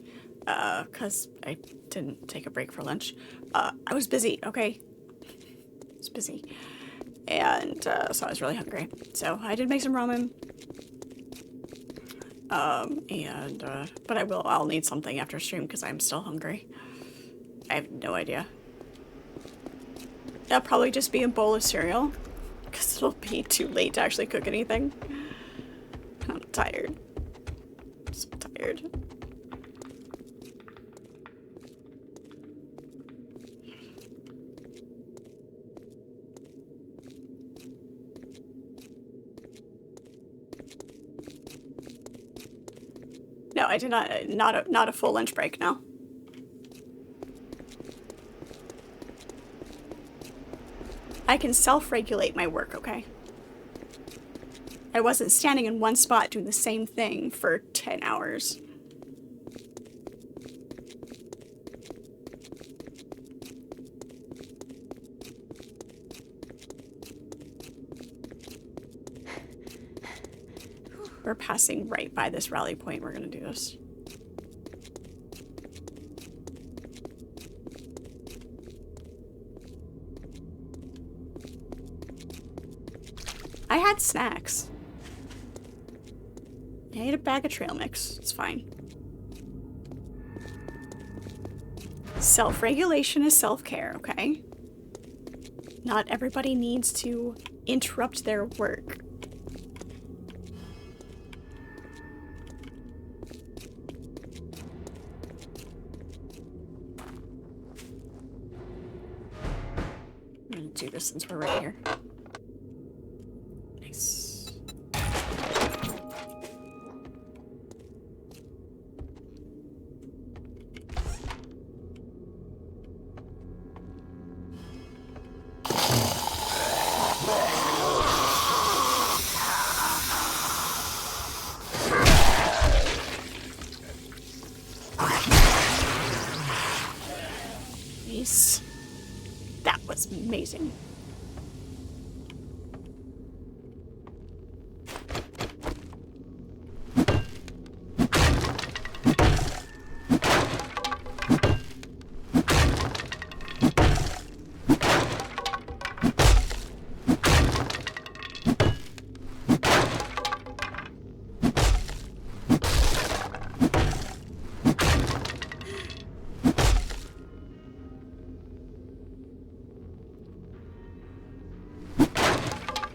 Cause I didn't take a break for lunch. I was busy. Okay, I was busy, and so I was really hungry. So I did make some ramen. But I'll need something after stream because I'm still hungry. I have no idea. That'll probably just be a bowl of cereal because it'll be too late to actually cook anything. I'm tired. I'm so tired. No, I did not. Not a full lunch break, no. I can self-regulate my work, okay? I wasn't standing in one spot doing the same thing for 10 hours. We're passing right by this rally point. We're gonna do this. I had snacks. I ate a bag of trail mix. It's fine. Self-regulation is self-care, okay? Not everybody needs to interrupt their work. I'm gonna do this since we're right here. Nice. Nice. That was amazing.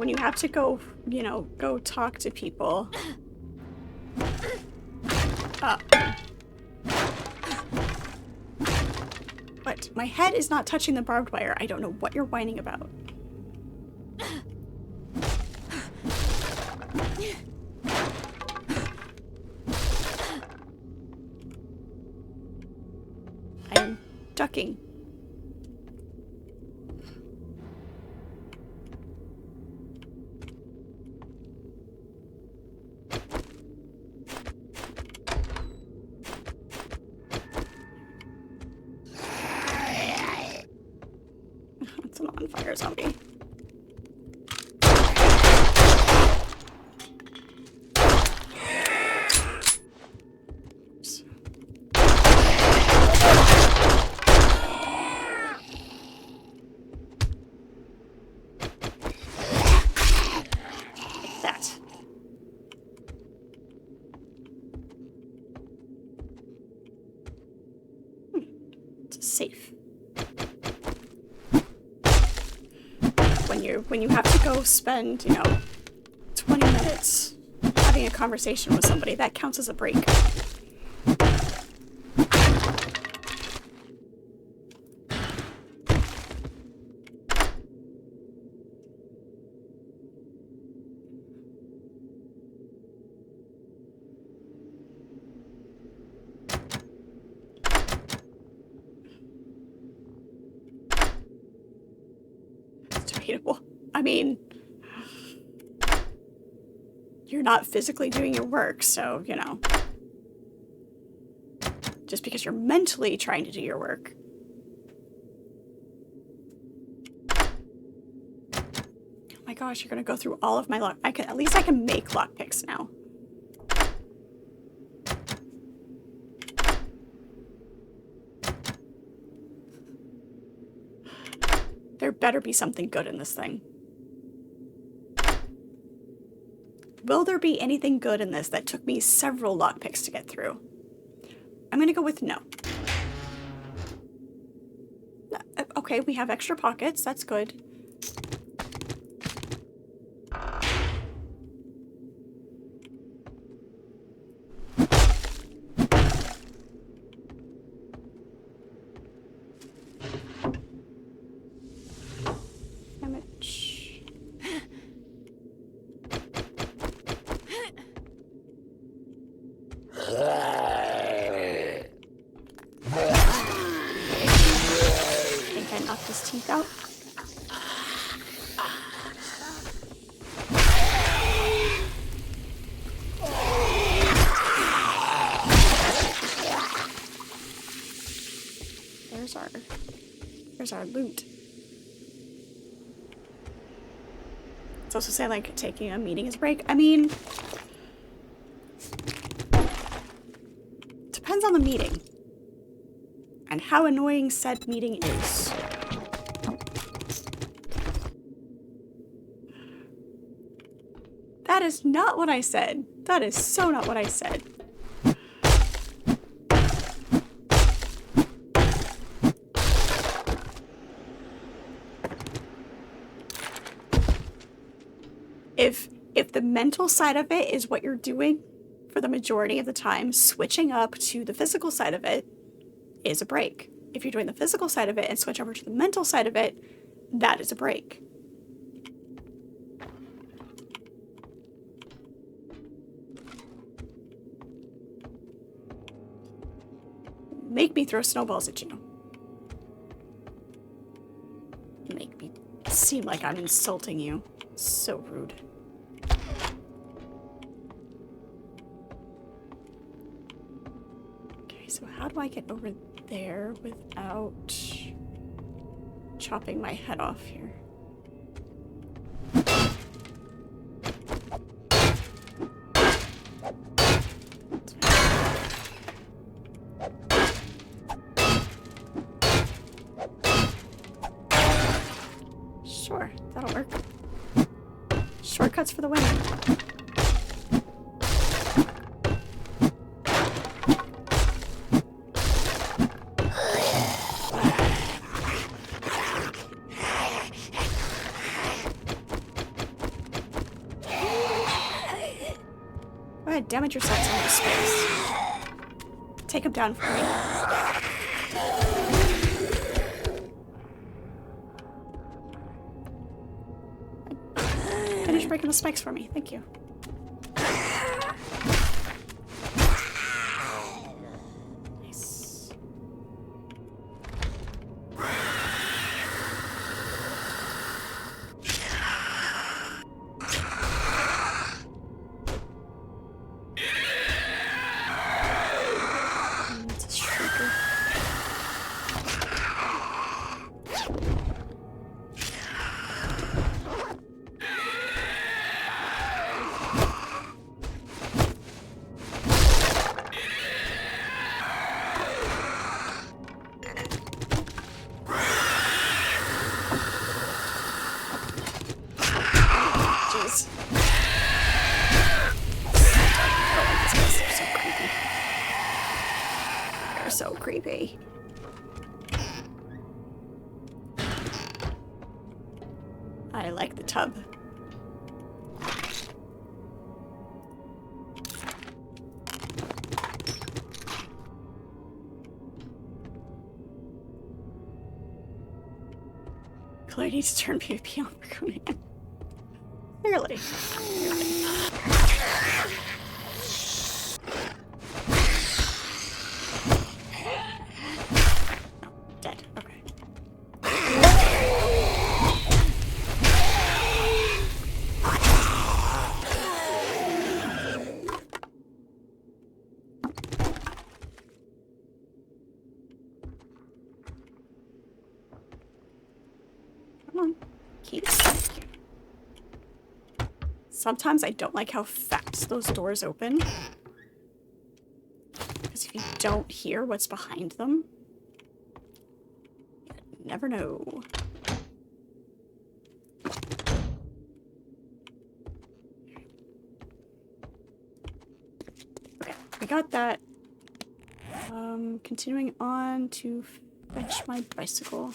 when you have to go, you know, go talk to people. What? My head is not touching the barbed wire. I don't know what you're whining about. I am ducking. It's an on-fire zombie. Safe. When you have to go spend, you know, 20 minutes having a conversation with somebody, that counts as a break. Debatable. I mean, you're not physically doing your work, so, you know. Just because you're mentally trying to do your work. Oh my gosh, you're gonna go through all of my lock. At least I can make lockpicks now. There better be something good in this thing. Will there be anything good in this that took me several lockpicks to get through? I'm gonna go with no. Okay, we have extra pockets. That's good. Knocked his teeth out. There's our loot. It's also saying like taking a meeting as a break. I mean, depends on the meeting and how annoying said meeting is. That is not what I said. That is so not what I said. If the mental side of it is what you're doing for the majority of the time, switching up to the physical side of it is a break. If you're doing the physical side of it and switch over to the mental side of it, that is a break. Make me throw snowballs at you. Make me seem like I'm insulting you. So rude. Okay, so how do I get over there without chopping my head off here? Sure, that'll work. Shortcuts for the win. damage your sets on the space. Take him down for me. Finish breaking the spikes for me. Thank you. Nice. It's a shrieker. Jeez. I don't like these guys. They're so creepy. They're so creepy. I like the tub. Clearly need to turn PvP on for Conan. Clearly. Oh, dead. Okay. Come on. Keep. Sometimes I don't like how fast those doors open. Because if you don't hear what's behind them, you never know. Okay, we got that. Continuing on to fetch my bicycle.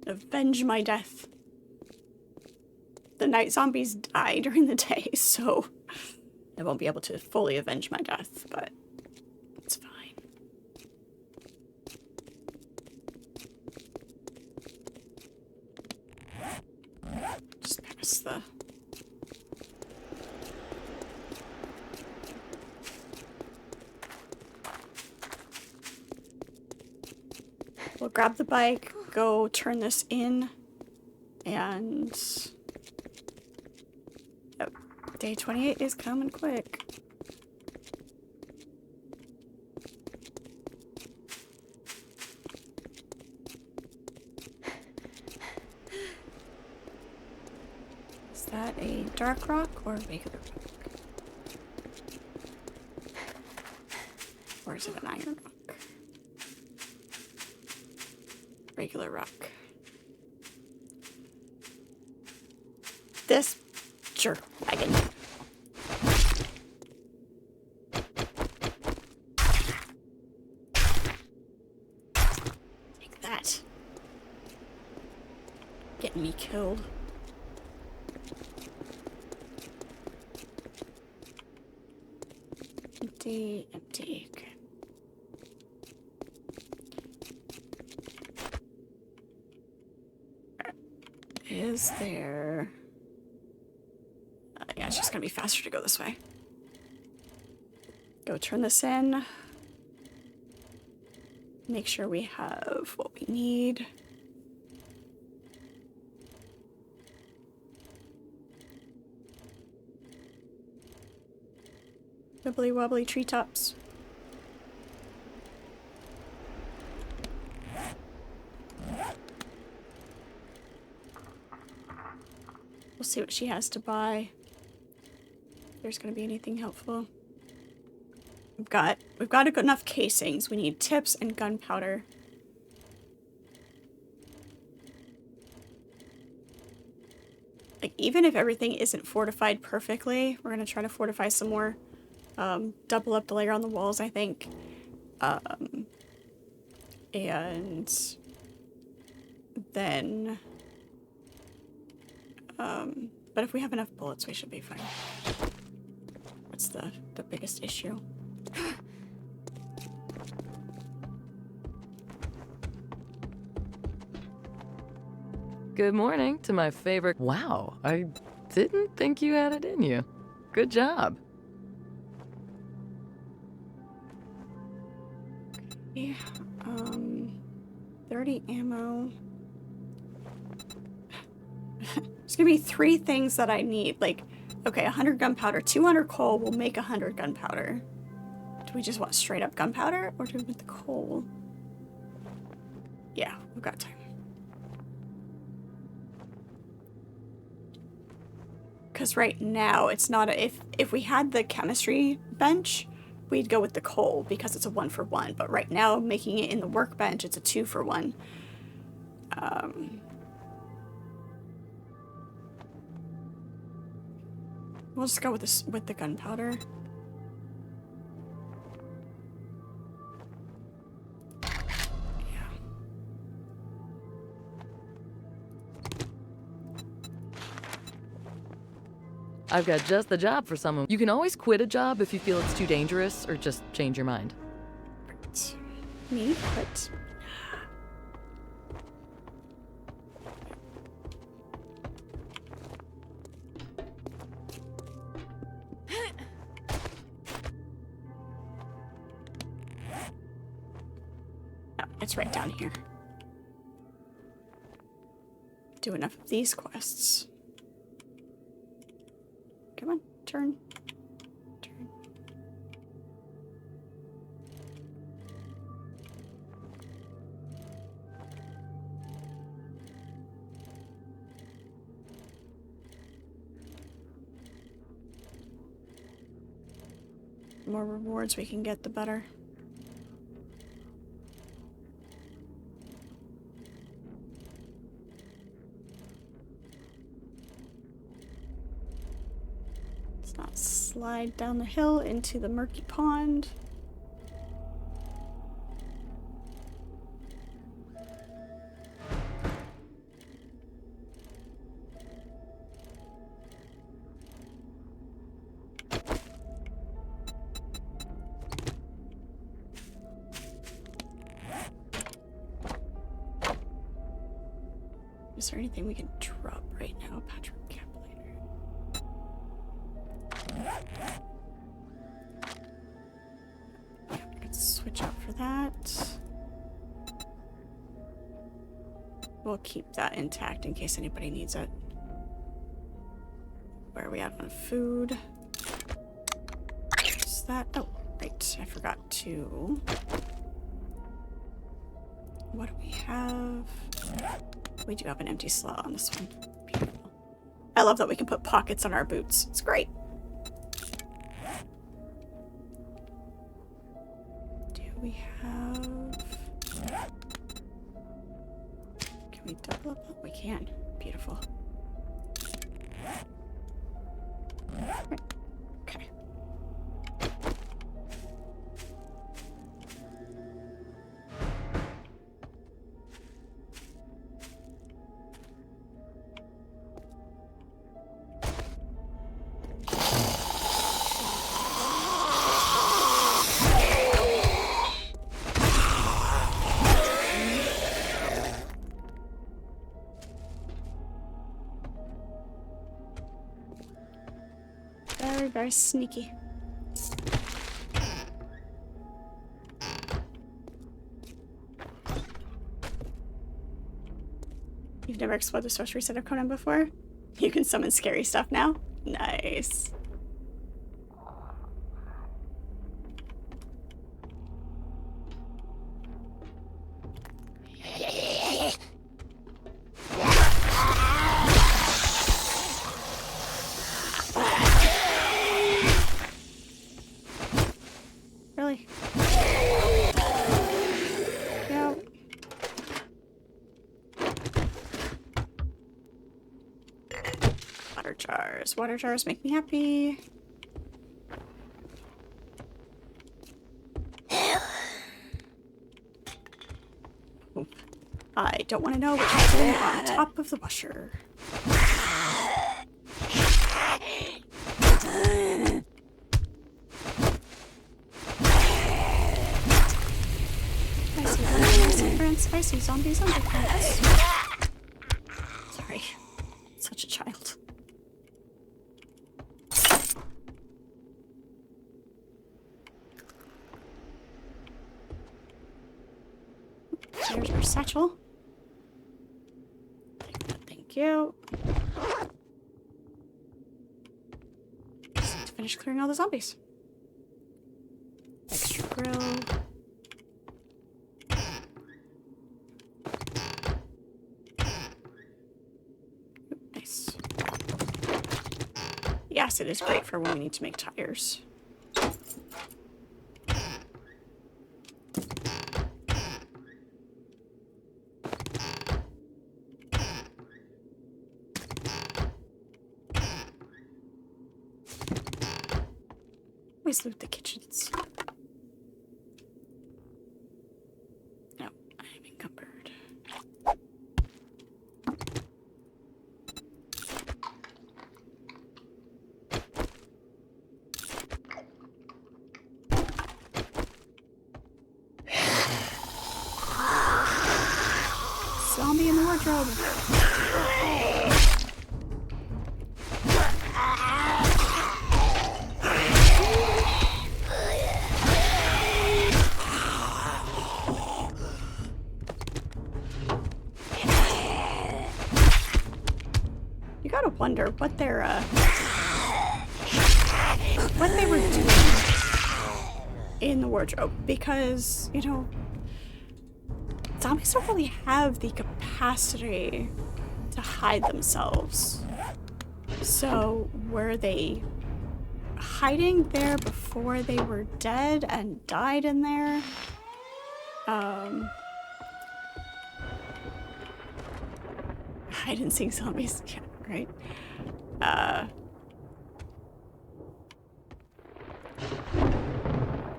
Avenge my death. The night zombies die during the day, so I won't be able to fully avenge my death, but it's fine. Just pass the... We'll grab the bike, go turn this in, and... Yep, day 28 is coming quick. Is that a dark rock or a regular rock? Or is it an iron rock? Regular rock. This jerk wagon. Take that. Getting me killed. Empty, empty. Okay. Is there... yeah, it's just gonna be faster to go this way. Go turn this in. Make sure we have what we need. Wibbly wobbly treetops. We'll see what she has to buy. If there's gonna be anything helpful. We've got enough casings. We need tips and gunpowder. Like, even if everything isn't fortified perfectly, we're going to try to fortify some more. Double up the layer on the walls, I think. And then... but if we have enough bullets, we should be fine. What's the biggest issue?
Good morning to my favorite. Wow, I didn't think you had it in you. Good job.
Yeah, 30 ammo. There's gonna be 3 things that I need. Like, okay, 100 gunpowder, 200 coal will make 100 gunpowder. Do we just want straight up gunpowder, or do we want the coal? Yeah, we've got time. Because right now, it's not a... If we had the chemistry bench, we'd go with the coal because it's a 1-for-1. But right now, making it in the workbench, it's a 2-for-1. We'll just go with this with the gunpowder. Yeah.
I've got just the job for someone. You can always quit a job if you feel it's too dangerous or just change your mind.
Me quit. Oh, it's right down here. Do enough of these quests. Come on, turn. Turn. The more rewards we can get, the better. Let's not slide down the hill into the murky pond. Is there anything we can drop right now, Patrick? I could switch out for that. We'll keep that intact in case anybody needs it. Where are we at on food? Is that? Oh, right. I forgot to. What do we have? We do have an empty slot on this one. Beautiful. I love that we can put pockets on our boots. It's great. Do we have... Can we double up? Oh, we can. Beautiful. Right. Okay. Very, very sneaky. You've never explored the sorcery set of Conan before? You can summon scary stuff now? Nice. Really? Yep. jars. Water jars make me happy. Ooh. I don't want to know what's sitting on top of the washer. I see zombies under plants. Sorry. Such a child. There's our satchel. Thank you. Just need to finish clearing all the zombies. Extra grill. Nice. The acid is great for when we need to make tires. Always loot the kitchens. No, I'm encumbered. Zombie in the wardrobe. You gotta wonder what what they were doing in the wardrobe, because, you know, zombies don't really have the capacity to hide themselves. So were they hiding there before they were dead and died in there? Hide and seek zombies, yeah, right?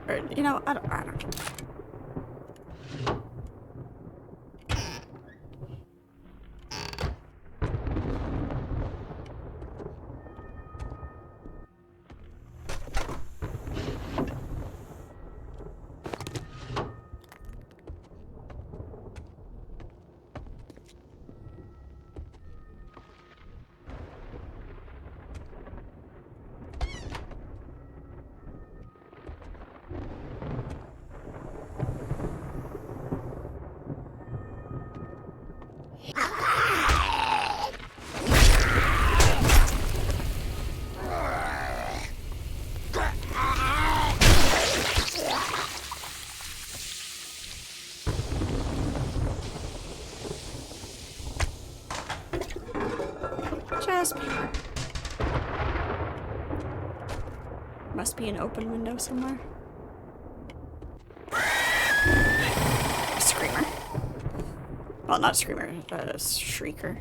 Or, you know, I don't know. Just paper. Must be an open window somewhere. A screamer. Well, not a screamer, a shrieker.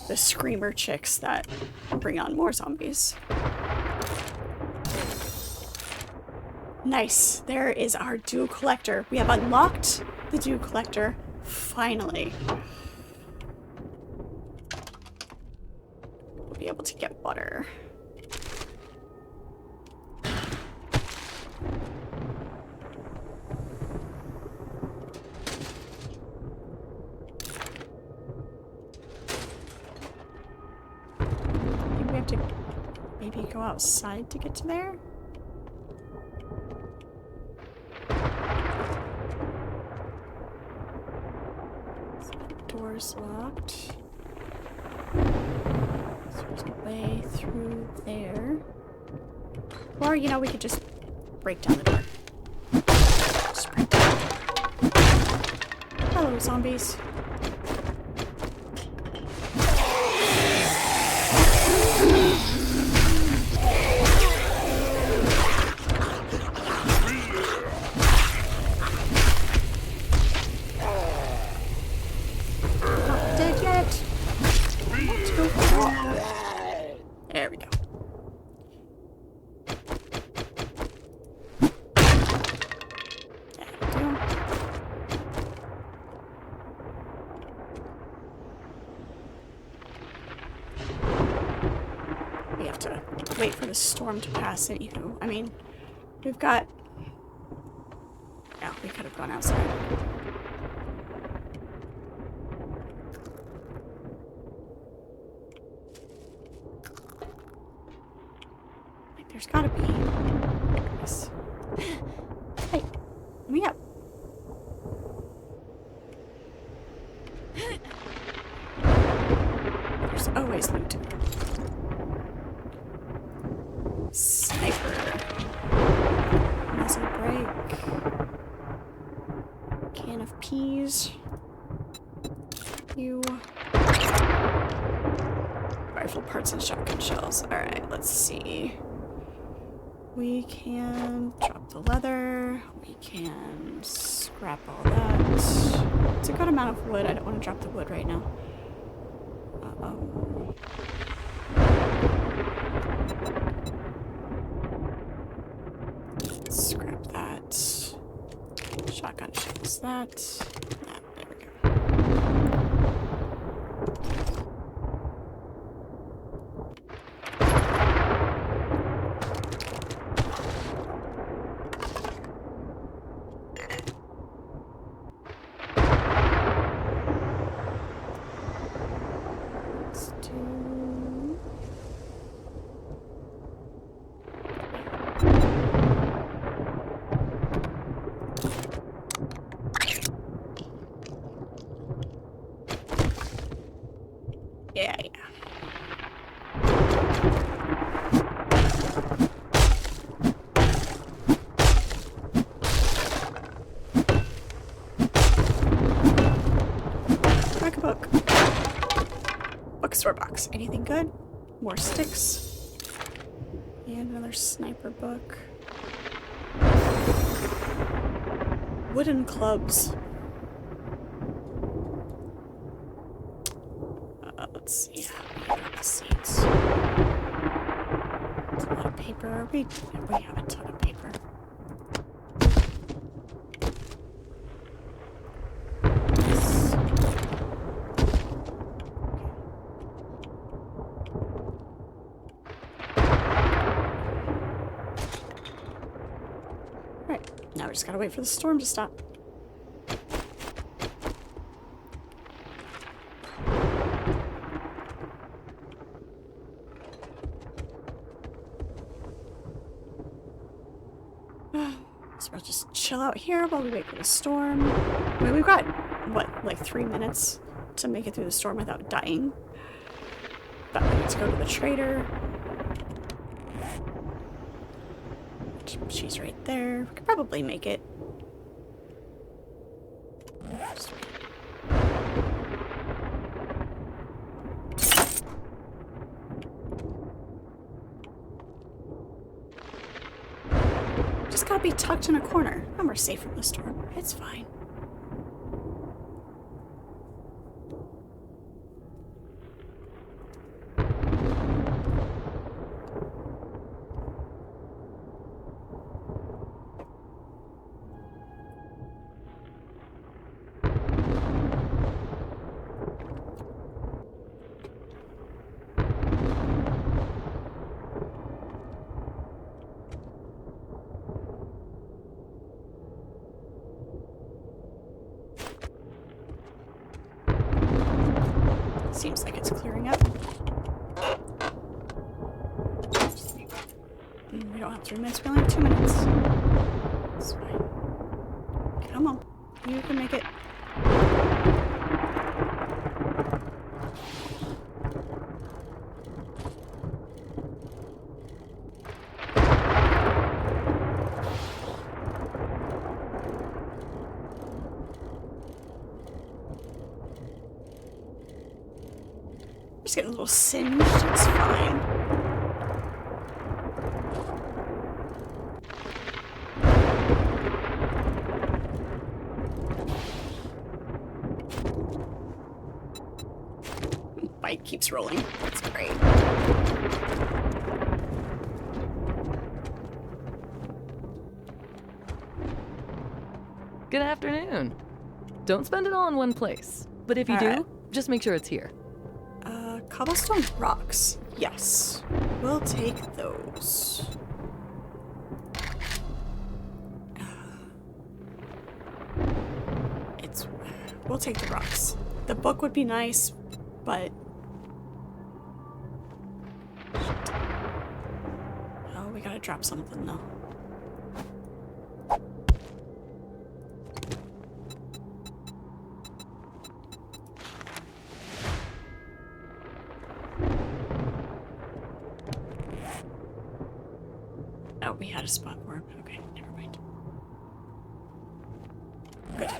The screamer chicks that bring on more zombies. Nice. There is our dew collector. We have unlocked the dew collector. Finally. We'll be able to get water. I think we have to maybe go outside to get to there. Door's locked. So there's a way through there. Or, you know, we could just break down the door. Just break down. Hello, zombies. Do. We have to wait for the storm to pass anywho. I mean, we've got... Yeah, we could have gone outside. Like, there's gotta be... Yes. Hey, let me up. There's always loot. Sniper. Muzzle brake. Can of peas. You. Rifle parts and shotgun shells. Alright, let's see. We can drop the leather. We can scrap all that. It's a good amount of wood. I don't want to drop the wood right now. Scrap that. Shotgun shells that. There we go. Let's do... Yeah. Back a book. Bookstore box. Anything good? More sticks. And another sniper book. Wooden clubs. Let's see. The seats. It's a lot of paper. We have a ton of paper. Yes. Right. Now we just gotta wait for the storm to stop. So we'll just chill out here while we wait for the storm. I mean, we've got, what, like 3 minutes to make it through the storm without dying. But we need to go to the trader. She's right there. We could probably make it. Just gotta be tucked in a corner. And we're safe from the storm. It's fine. Seems like it's clearing up. We don't have 3 minutes, we only have 2 minutes. It's fine. Come on. You can make it. Just getting a little singed, it's fine. Bike keeps rolling. That's great.
Good afternoon. Don't spend it all in one place. But if you
All
do,
right.
just make sure it's here.
Cobblestone rocks. Yes. We'll take those. We'll take the rocks. The book would be nice, but... Oh, we gotta drop something, though. Oh, we had a spot for him. Okay, never mind. Good.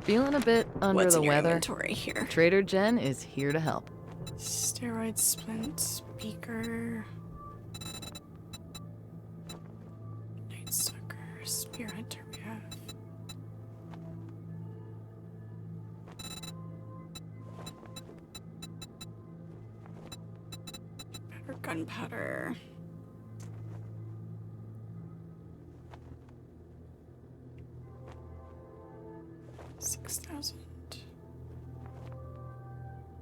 Feeling a bit under
What's
the
in your
weather?
inventory here?
Trader Jen is here to help.
Steroid splint speaker. Night sucker. Spear hunter we have. Gunpowder. $6,000.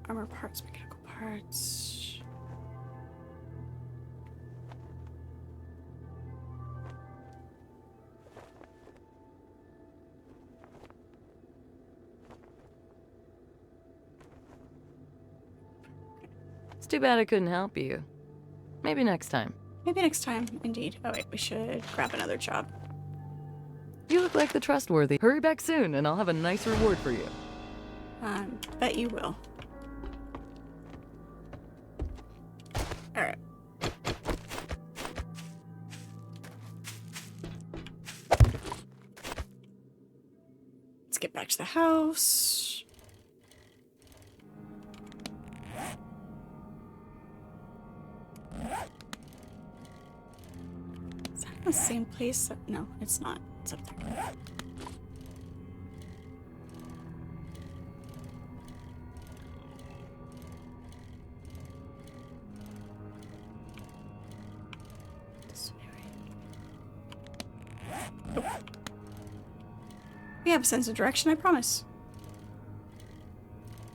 Armor parts, mechanical parts.
It's too bad I couldn't help you. Maybe next time.
Maybe next time, indeed. Oh wait, we should grab another job.
You look like the trustworthy. Hurry back soon, and I'll have a nice reward for you.
Bet you will. Alright. Let's get back to the house. Is that in the same place? No, it's not. It's up there. This way, right? Nope. We have a sense of direction, I promise.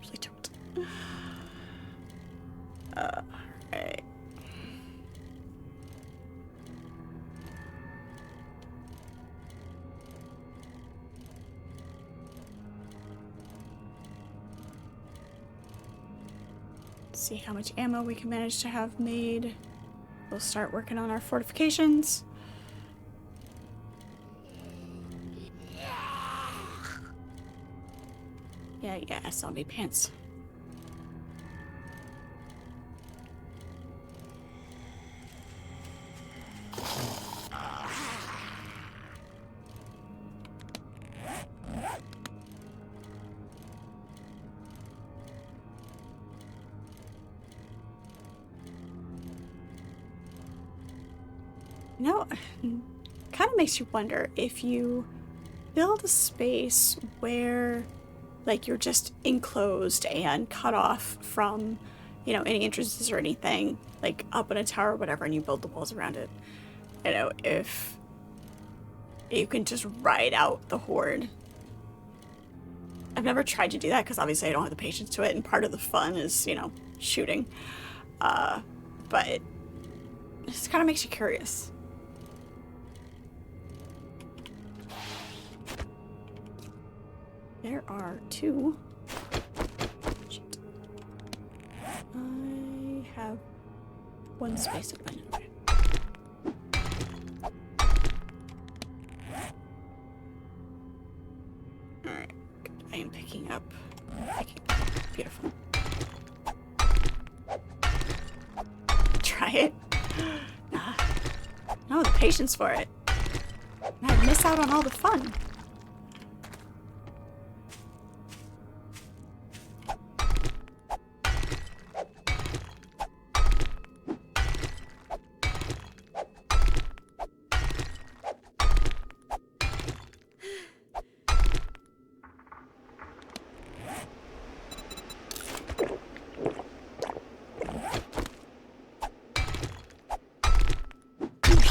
Really don't. Alright. See how much ammo we can manage to have made. We'll start working on our fortifications. Yeah, zombie pants. You know, kind of makes you wonder if you build a space where, like, you're just enclosed and cut off from, you know, any entrances or anything, like up in a tower or whatever, and you build the walls around it. You know, if you can just ride out the horde. I've never tried to do that because obviously I don't have the patience to it, and part of the fun is, you know, shooting. But it just kind of makes you curious. There are two. Shit. I have one space in my okay. Alright, good. I am picking up. Beautiful. Try it. Nah. No, the patience for it. And I'd miss out on all the fun.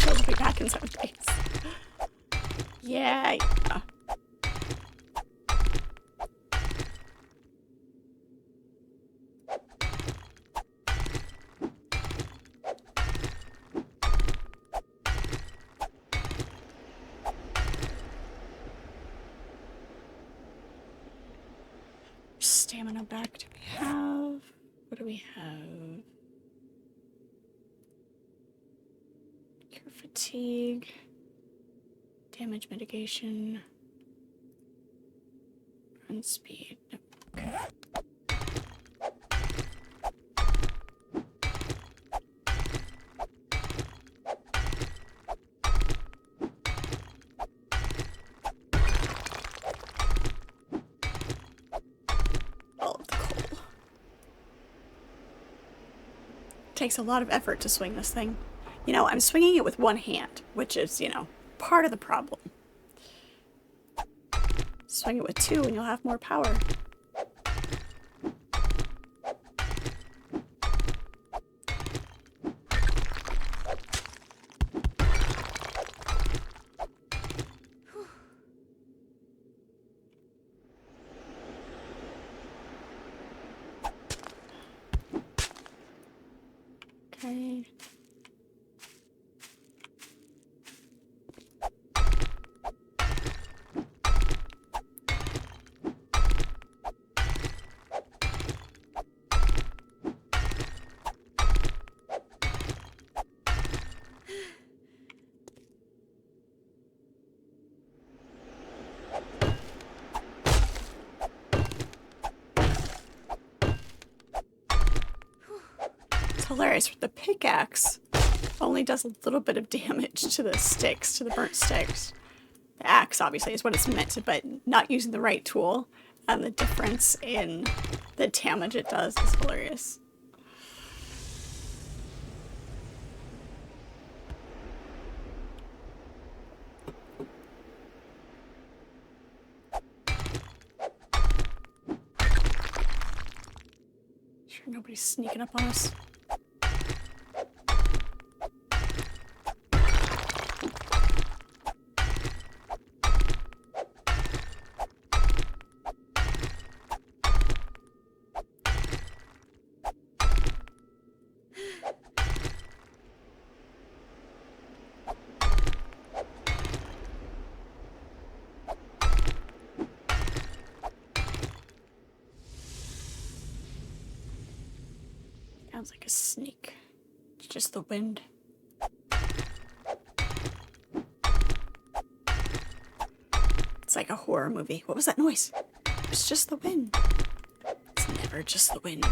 She'll be back in 7 days. Yeah. Stamina back do we have? What do we have? Cure fatigue. Damage mitigation. Run speed. Okay. All of the coal. Takes a lot of effort to swing this thing. You know, I'm swinging it with one hand, which is, you know, part of the problem. Swing it with two and you'll have more power. Okay. It's hilarious. The pickaxe only does a little bit of damage to the sticks, to the burnt sticks. The axe, obviously, is what it's meant to, but not using the right tool, and the difference in the damage it does is hilarious. Sure nobody's sneaking up on us. Sounds like a snake. It's just the wind. It's like a horror movie. What was that noise? It's just the wind. It's never just the wind.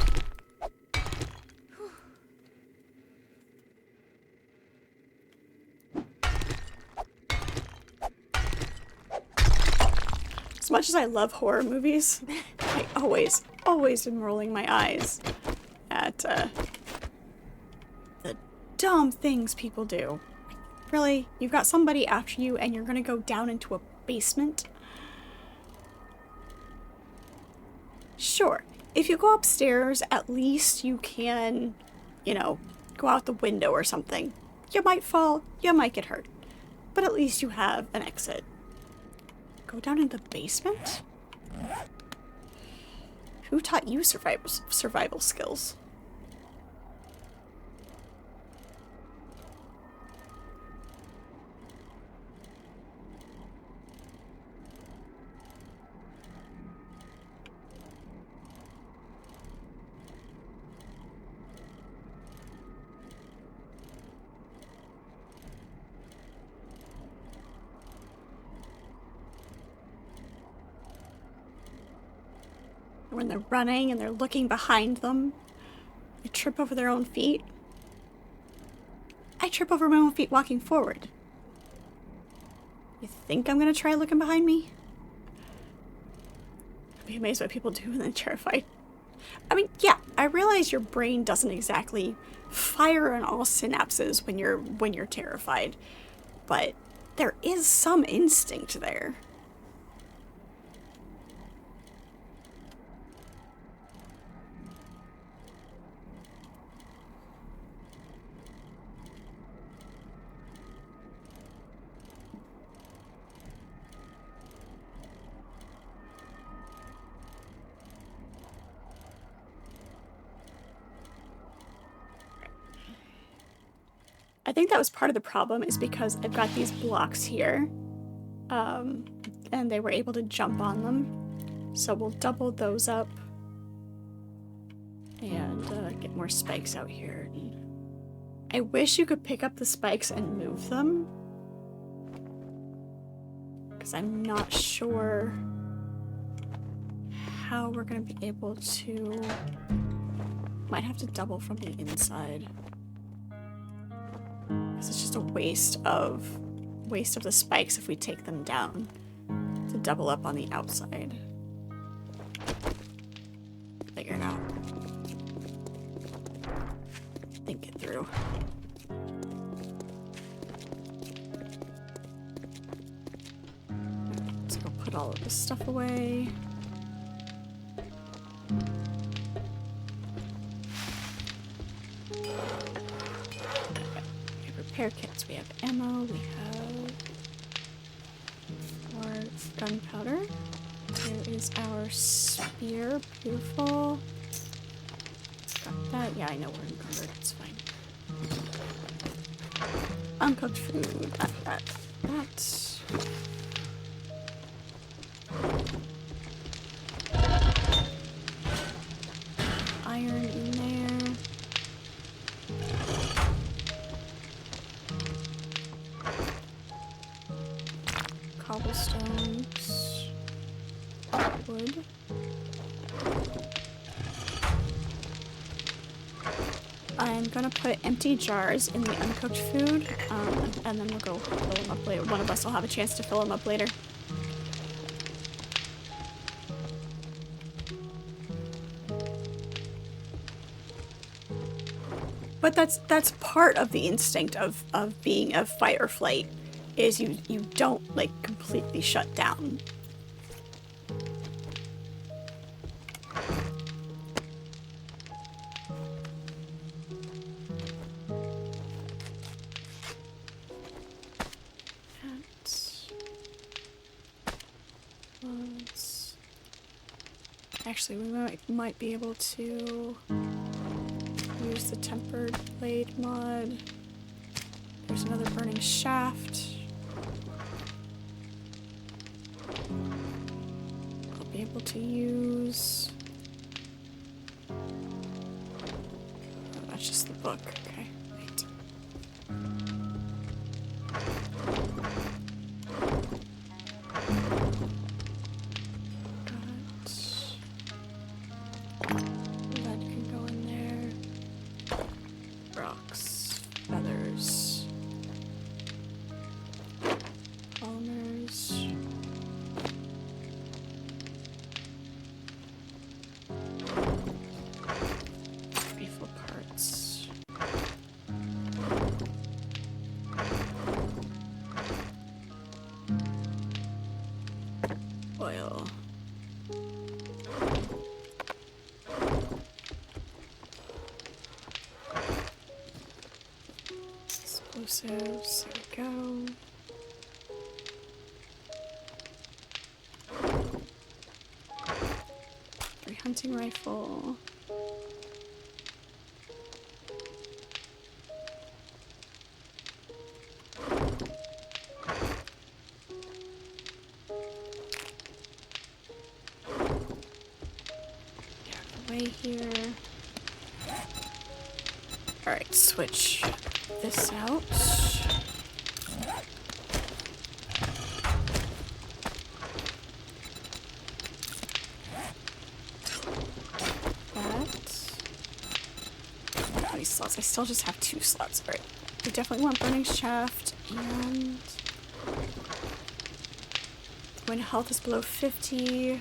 As much as I love horror movies, I always am rolling my eyes at the dumb things people do. Really? You've got somebody after you and you're gonna go down into a basement? Sure. If you go upstairs, at least you can, you know, go out the window or something. You might fall, you might get hurt, but at least you have an exit. Go down in the basement? Who taught you survival skills? When they're running and they're looking behind them, they trip over their own feet. I trip over my own feet walking forward. You think I'm gonna try looking behind me? I'd be amazed what people do when they're terrified. I mean, yeah, I realize your brain doesn't exactly fire on all synapses when you're terrified, but there is some instinct there. I think that was part of the problem, is because I've got these blocks here, and they were able to jump on them. So we'll double those up and get more spikes out here. I wish you could pick up the spikes and move them, because I'm not sure how we're going to be able to... Might have to double from the inside. Because it's just a waste of the spikes if we take them down to double up on the outside. Figure it out. Think it through. Let's go put all of this stuff away. Repair kits. We have ammo, we have more gunpowder. There is our spear. Beautiful. Got that. Yeah, I know we're encumbered. It's fine. Uncooked food. That. Iron in there. Cobblestones, wood. I'm gonna put empty jars in the uncooked food, and then we'll go fill them up later. One of us will have a chance to fill them up later. But that's part of the instinct of being a fight or flight, is you don't like completely shut down. Actually, we might be able to use the tempered blade mod. There's another burning shaft. I'll be able to use... Oh, that's just the book. Okay, wait. Lead can go in there. Rocks, feathers, polymers. Refill parts. Oil. Explosives, there we go. Hunting rifle. Get away here. Alright, switch this out. Slots. I still just have 2 slots. Alright. We definitely want burning shaft, and when health is below 50%,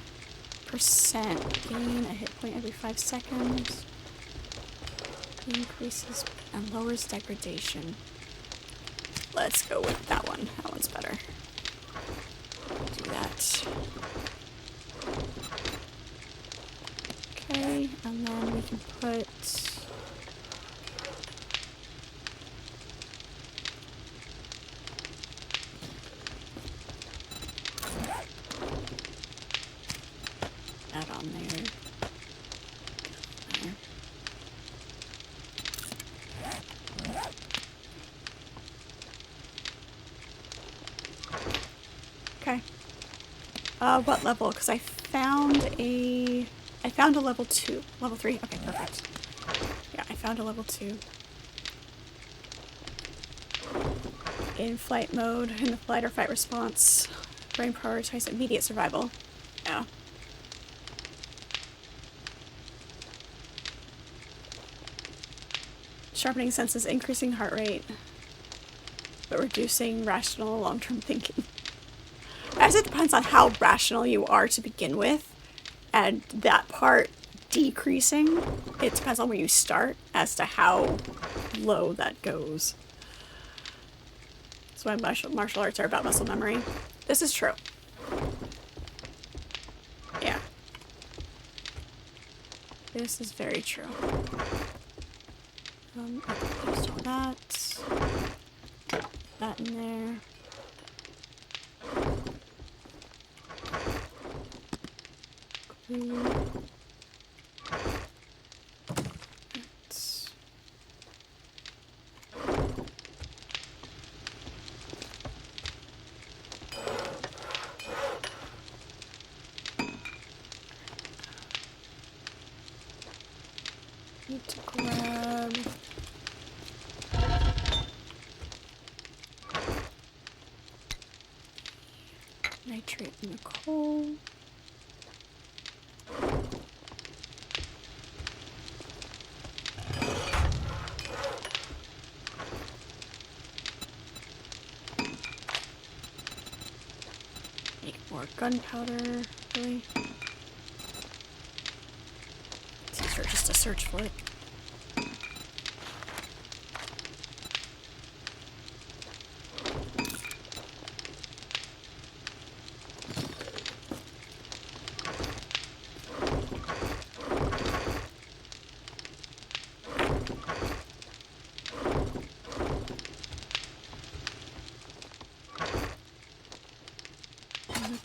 gain a hit point every 5 seconds. Increases and lowers degradation. Let's go with that one. That one's better. Do that. Okay, and then we can put that on there. What level? Because I found a level 2. Level 3? Okay, perfect. Yeah, I found a level 2. In flight mode, in the flight or fight response. Brain prioritize immediate survival. Yeah. Sharpening senses, increasing heart rate, but reducing rational long-term thinking. I guess it depends on how rational you are to begin with, and that part decreasing, it depends on where you start as to how low that goes. That's why martial arts are about muscle memory. This is true. Yeah. This is very true. I can paste all that. That in there. Glue. Need to grab nitrate in the coal. Make more gunpowder, really. It's easier just to search for it.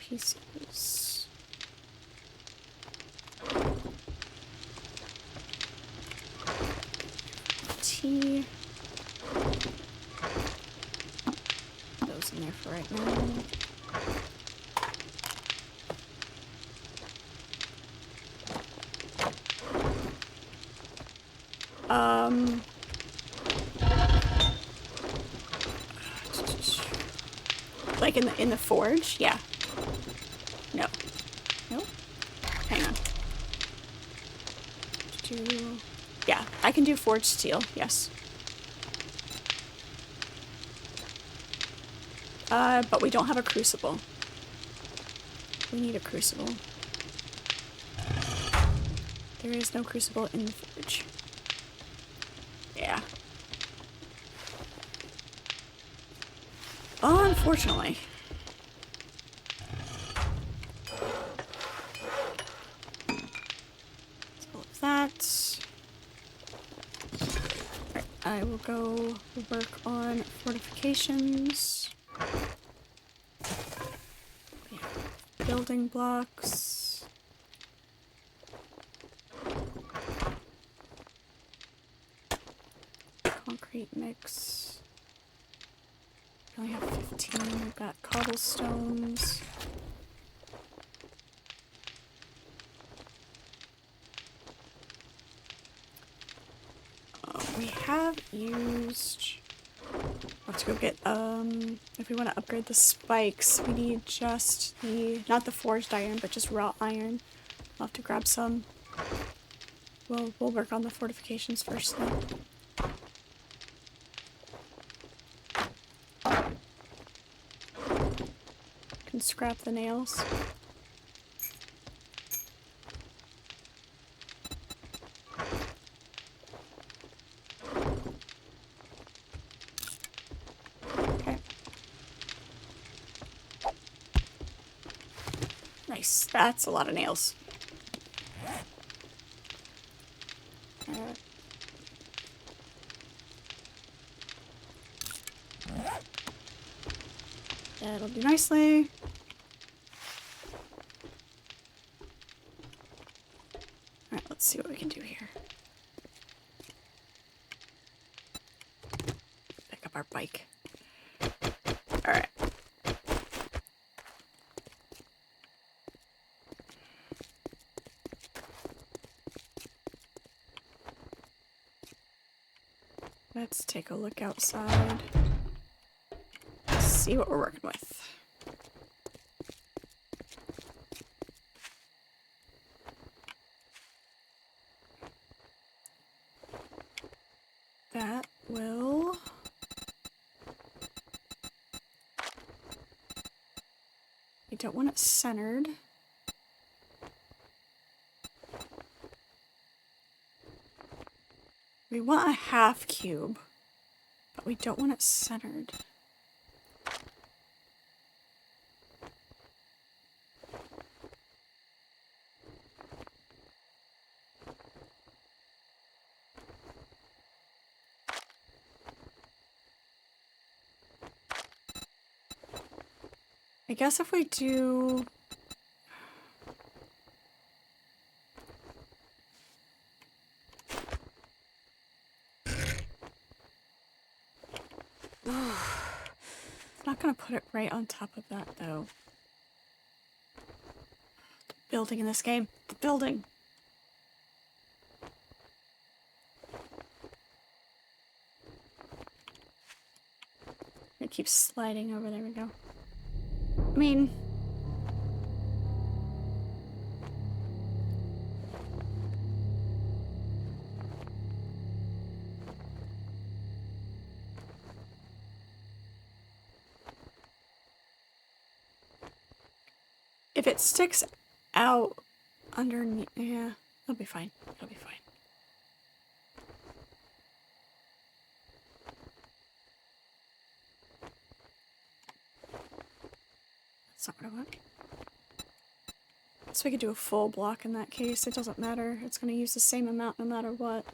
Pieces. Tea. Those in there for right now. Like in the forge? Yeah. No. No? Hang on. Yeah, I can do forged steel, yes. But we don't have a crucible. We need a crucible. There is no crucible in the forge. Yeah. Unfortunately. That. Right, I will go work on fortifications. Yeah. Building blocks. Concrete mix. We only have 15. We've got cobblestones. We have used... Let's go get, if we want to upgrade the spikes, we need just the, not the forged iron, but just raw iron. I'll have to grab some. We'll work on the fortifications first, though. Can scrap the nails. Nice. That's a lot of nails. That'll do nicely. Alright, let's see what we can do here. Pick up our bike. Alright. Let's take a look outside. See what we're working with. That will... You don't want it centered. We want a half cube, but we don't want it centered. I guess if we do... It's not gonna put it right on top of that, though. The building in this game. The building! It keeps sliding over. There we go. I mean... If it sticks out underneath... Yeah, it'll be fine. It'll be fine. That's not what I want. So we could do a full block in that case. It doesn't matter. It's going to use the same amount no matter what.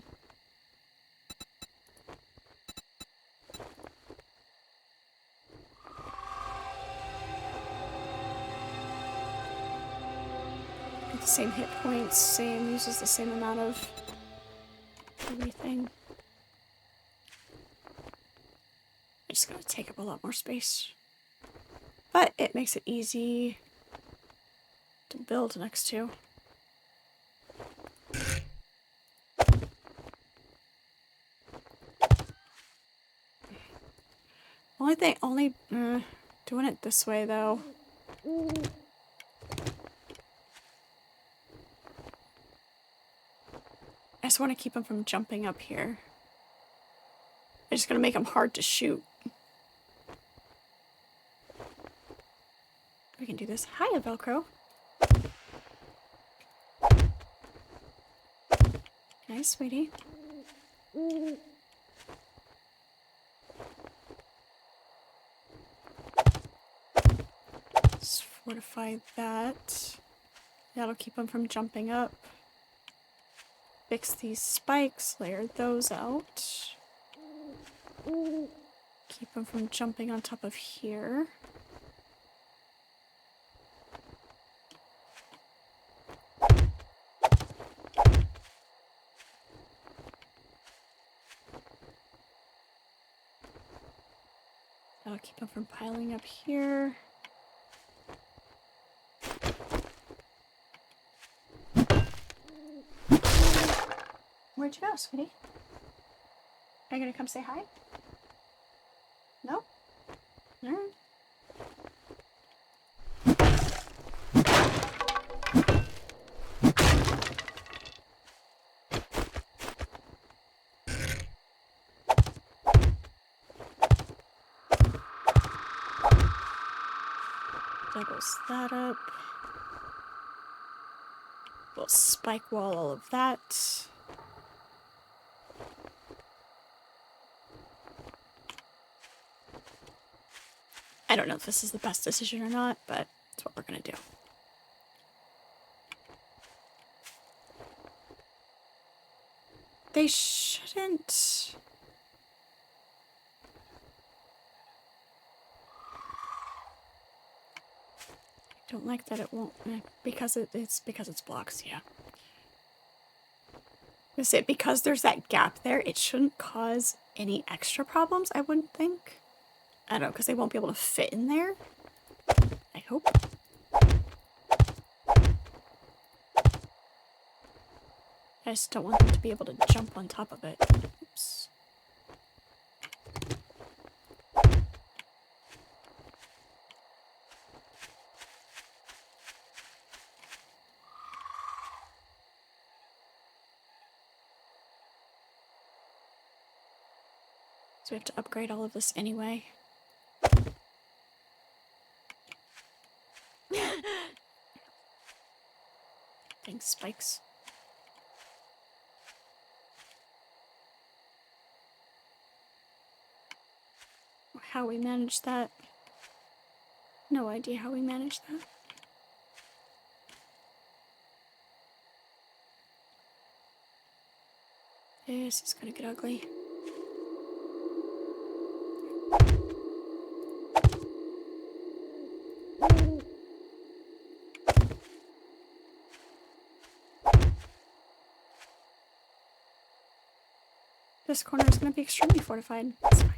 The same hit points, same, uses the same amount of everything. It's going to take up a lot more space. But it makes it easy to build next to. Doing it this way though. I just want to keep them from jumping up here. It's just going to make them hard to shoot. We can do this. Hiya, Velcro. Nice, sweetie. Let's fortify that. That'll keep them from jumping up. Fix these spikes, layer those out. Keep them from jumping on top of here. That'll keep them from piling up here. Where'd you go, sweetie? Are you gonna come say hi? No? Alright. Doubles that up. We'll spike wall all of that. I don't know if this is the best decision or not, but it's what we're gonna do. They shouldn't... I don't like that it won't... Because it's blocks, yeah. I say because there's that gap there, it shouldn't cause any extra problems, I wouldn't think. I don't know, because they won't be able to fit in there. I hope. I just don't want them to be able to jump on top of it. Oops. So we have to upgrade all of this anyway. Thanks, spikes. How we manage that. No idea how we manage that. This is gonna get ugly. This corner is gonna be extremely fortified. That's fine.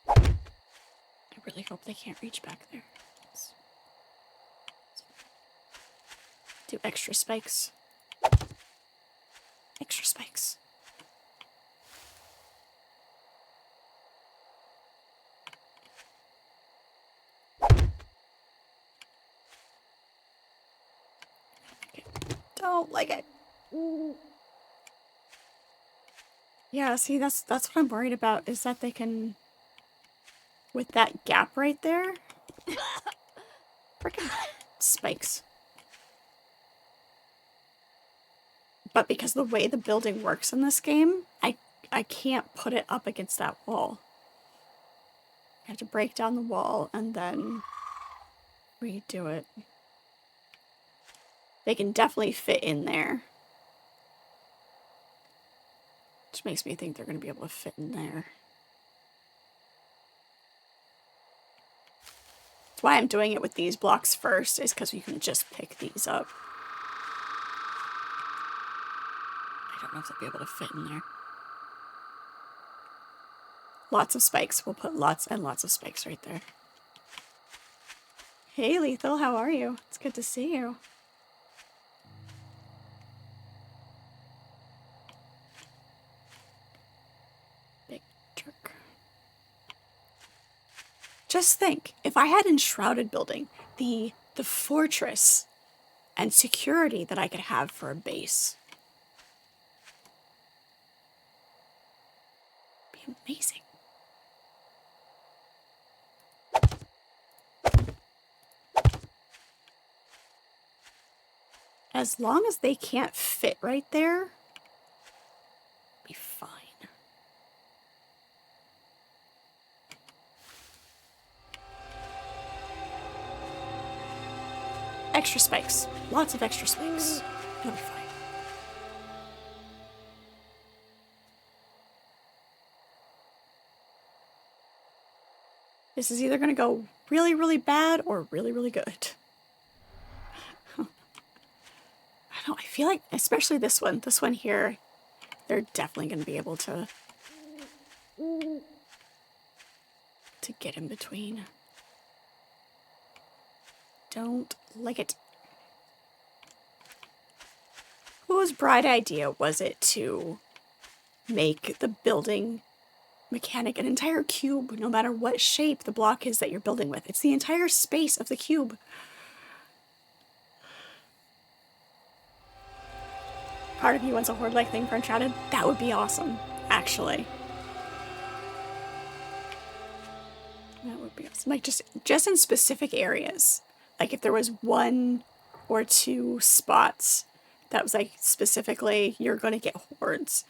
I really hope they can't reach back there. Do extra spikes. Extra spikes. Okay. Don't like it. Yeah, see, that's what I'm worried about, is that they can, with that gap right there, freaking spikes. But because the way the building works in this game, I can't put it up against that wall. I have to break down the wall and then redo it. They can definitely fit in there. Which makes me think they're going to be able to fit in there. That's why I'm doing it with these blocks first, is because you can just pick these up. I don't know if they'll be able to fit in there. Lots of spikes. We'll put lots and lots of spikes right there. Hey, Lethal, how are you? It's good to see you. Big jerk. Just think, if I had Enshrouded building, the fortress and security that I could have for a base. Be amazing. As long as they can't fit right there, be fine. Extra spikes. Lots of extra spikes. It'll be fine. This is either going to go really, really bad or really, really good. I don't know, I feel like, especially this one here, they're definitely going to be able to get in between. Don't like it. Whose bright idea was it to make the building mechanic an entire cube, no matter what shape the block is that you're building with? It's the entire space of the cube. Part of you wants a horde-like thing for Uncharted? That would be awesome, actually. That would be awesome. Like, just in specific areas. Like, if there was 1 or 2 spots that was, like, specifically, you're going to get hordes.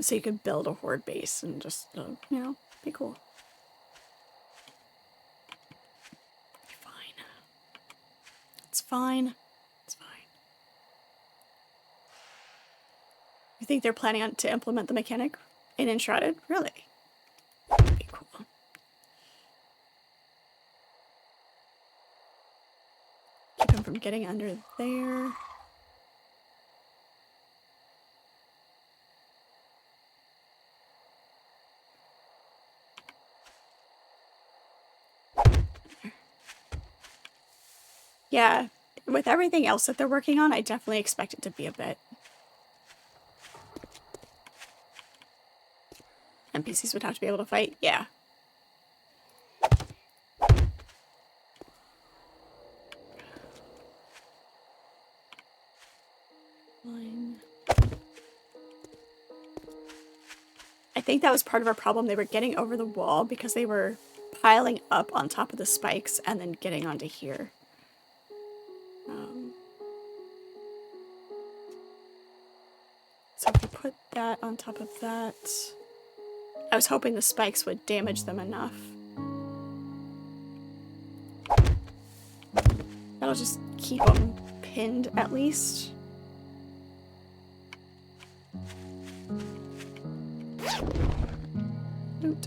So you could build a horde base and just, you know, be cool. Be fine. It's fine. It's fine. You think they're planning to implement the mechanic in Enshrouded? Really? That'd be cool. Keep him from getting under there. Yeah, with everything else that they're working on, I definitely expect it to be a bit. NPCs would have to be able to fight? Yeah. think that was part of our problem. They were getting over the wall because they were piling up on top of the spikes and then getting onto here. So if we put that on top of that, I was hoping the spikes would damage them enough. That'll just keep them pinned at least. Oot.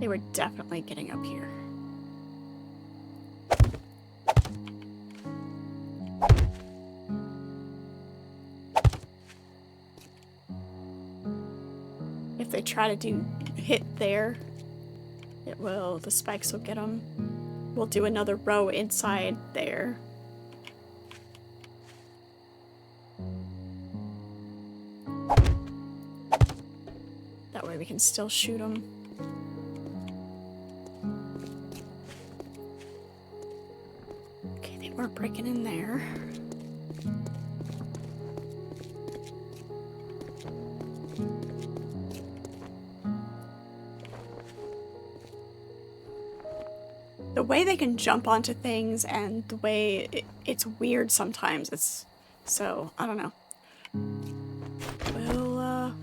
They were definitely getting up here. If they try to hit there, the spikes will get them. We'll do another row inside there. That way we can still shoot them. Okay, they weren't breaking in there. The way they can jump onto things and the way it's weird sometimes. So I don't know.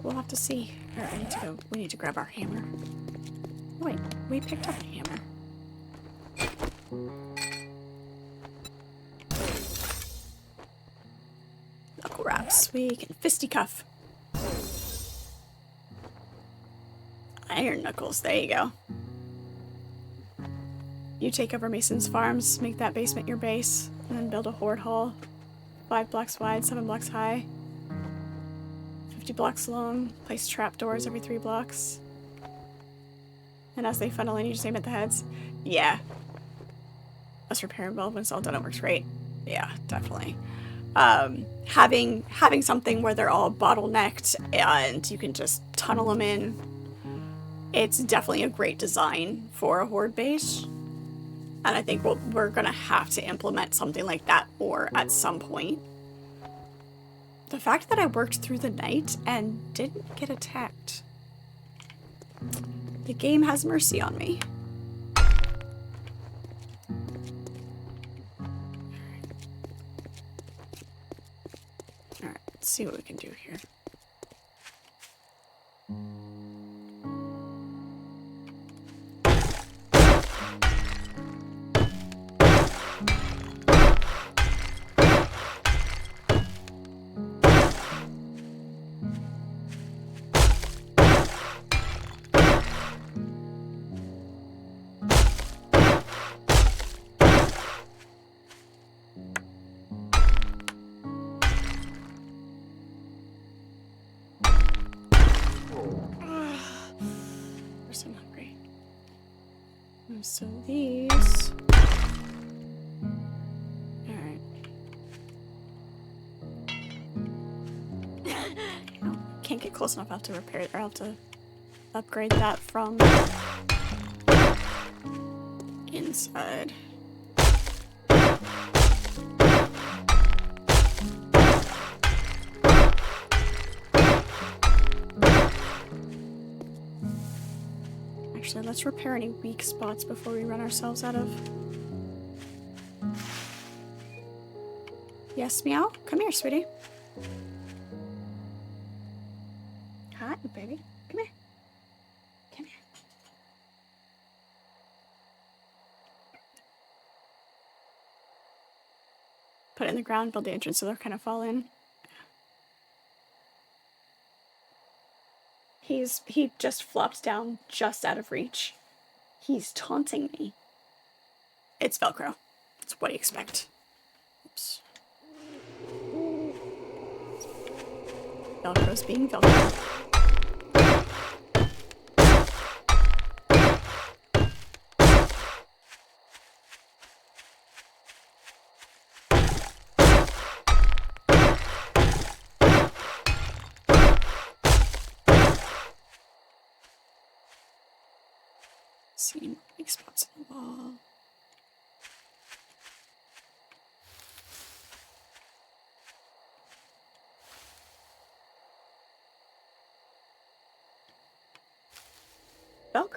We'll have to see. Alright, I need to go. We need to grab our hammer. Oh, wait, we picked up a hammer. Knuckle wraps. We can fisticuff. Iron knuckles. There you go. You take over Mason's farms, make that basement your base, and then build a horde hall. 5 blocks wide, 7 blocks high. 50 blocks long. Place trapdoors every 3 blocks. And as they funnel in, you just aim at the heads. Yeah. Let's repair and build when it's all done, it works great. Yeah, definitely. Having something where they're all bottlenecked and you can just tunnel them in, it's definitely a great design for a horde base. And I think we're gonna have to implement something like that more at some point. The fact that I worked through the night and didn't get attacked. The game has mercy on me. Alright, let's see what we can do here. So these... Alright. Oh, can't get close enough. I'll have to repair it, or I'll have to upgrade that from inside. Actually, let's repair any weak spots before we run ourselves out of. Yes, Meow? Come here, sweetie. Hi, baby. Come here. Come here. Put it in the ground, build the entrance so they'll kind of fall in. He just flopped down just out of reach. He's taunting me. It's Velcro. That's what do you expect. Oops. Velcro's being Velcro. See weak spots in the wall.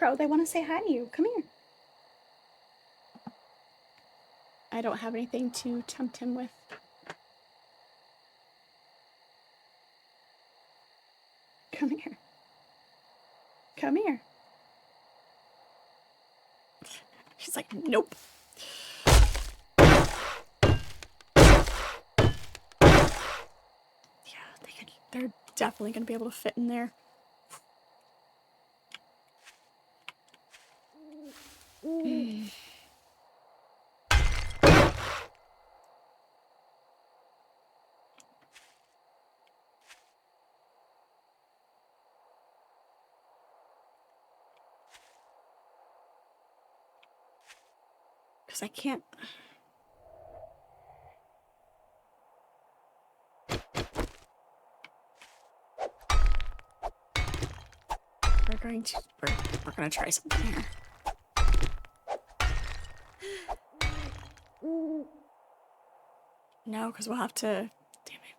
Scarecrow. They want to say hi to you. Come here. I don't have anything to tempt him with. Come here. Come here. She's like, nope. Yeah, they're definitely going to be able to fit in there. Because I can't... We're gonna try something here. No, because we'll have to... Damn it.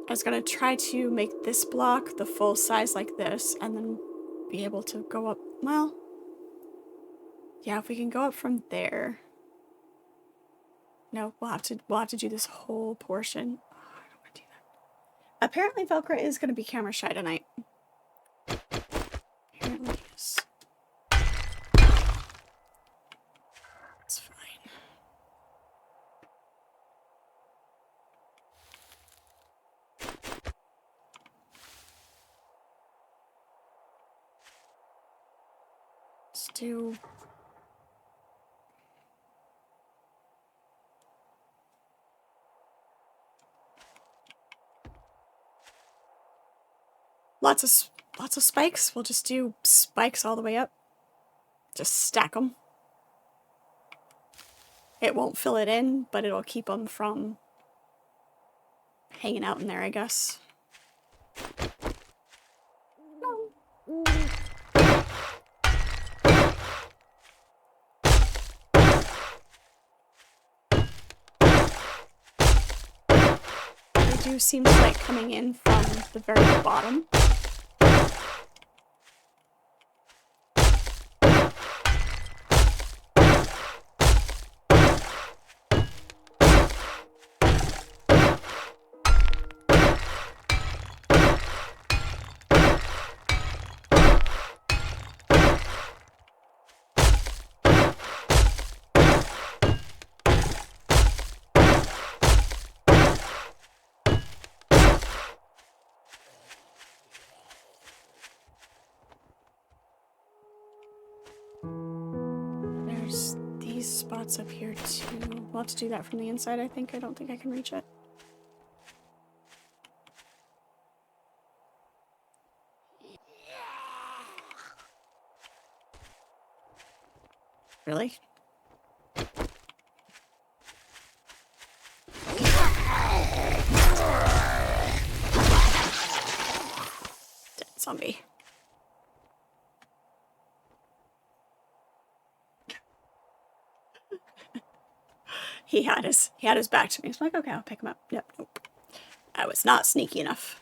I was gonna try to make this block the full size like this, and then be able to go up... Well... Yeah, if we can go up from there... No, we'll have to do this whole portion. Oh, I don't want to do that. Apparently Velcro is gonna be camera shy tonight. Apparently is. It's fine. Let's do... Lots of spikes. We'll just do spikes all the way up. Just stack them. It won't fill it in, but it'll keep them from hanging out in there, I guess. No. They do seem to like coming in from the very bottom. There's these spots up here too. We'll have to do that from the inside, I think. I don't think I can reach it. Really? Dead zombie. He had his back to me. He's like, okay, I'll pick him up. Nope. I was not sneaky enough.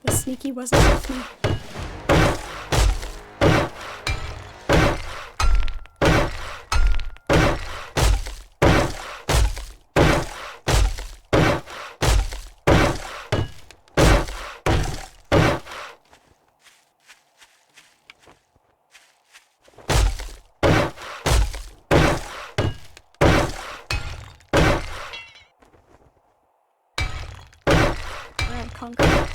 The sneaky wasn't with me. Concrete.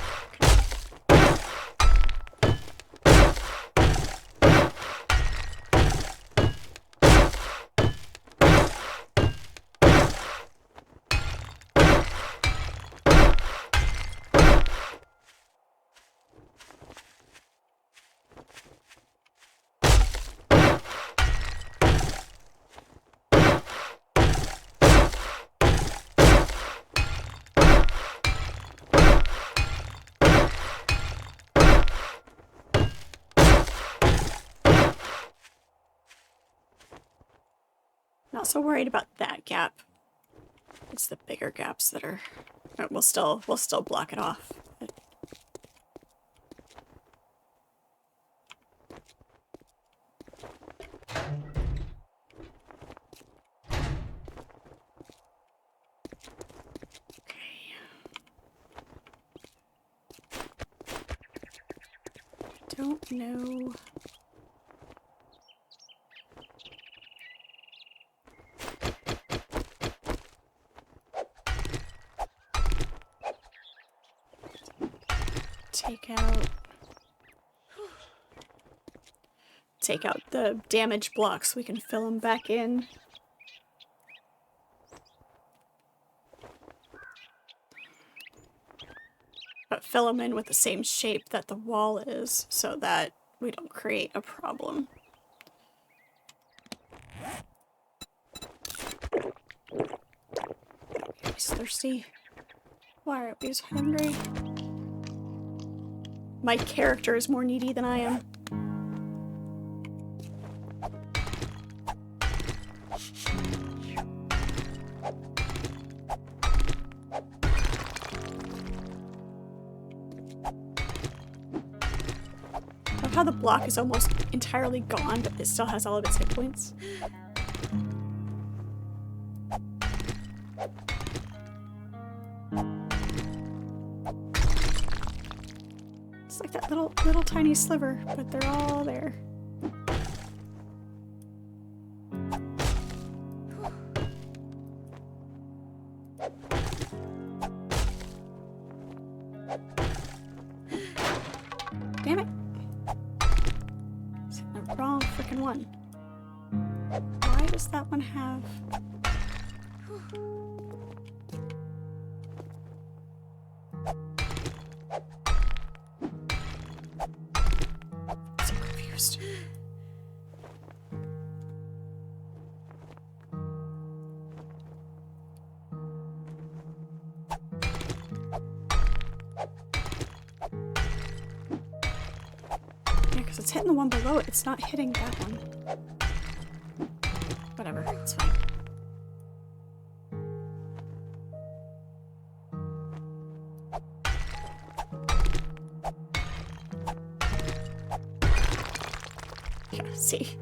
Not so worried about that gap. It's the bigger gaps that are... We'll still block it off. don't know. Take out the damaged blocks. We can fill them back in. But fill them in with the same shape that the wall is so that we don't create a problem. He's thirsty. Why are we so hungry? My character is more needy than I am. Love how the block is almost entirely gone, but it still has all of its hit points. It's like that little tiny sliver, but they're all there. Damn it. It's the wrong freaking one. Why does that one have... So confused. Yeah, because it's hitting the one below it. It's not hitting that one. Whatever, it's fine. Yeah, see.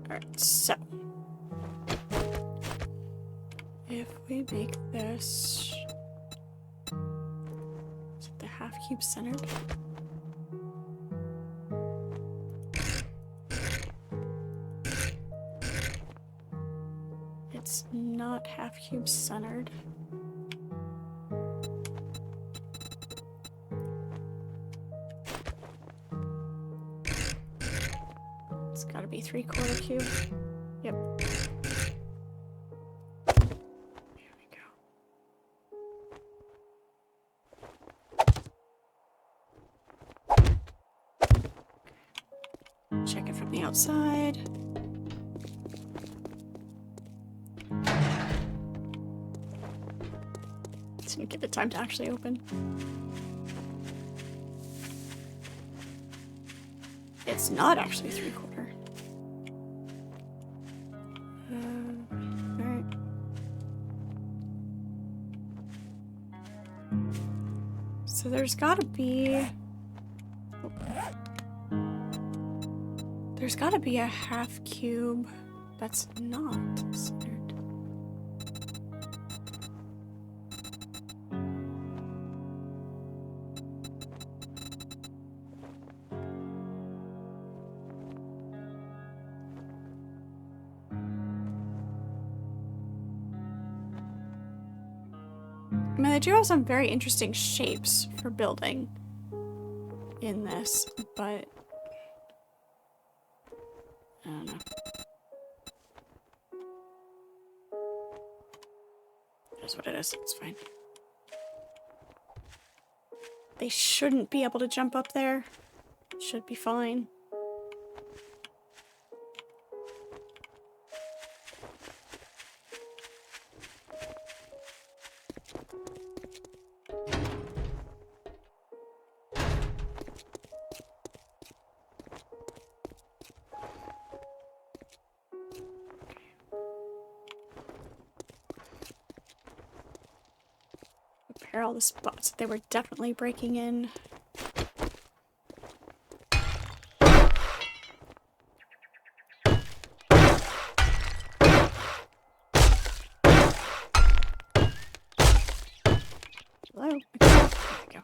Alright, so. If we make this... Is it the half cube centered? It's not half cube centered. It's gotta be 3/4 cube. Yep. Here we go. Check it from the outside. Didn't give it time to actually open. It's not actually 3/4. Alright. So there's gotta be... There's gotta be a half cube that's not centered. I mean, they do have some very interesting shapes for building in this, but I don't know. It is what it is. It's fine. They shouldn't be able to jump up there. Should be fine. Repair all the spots that they were definitely breaking in. Hello? Okay.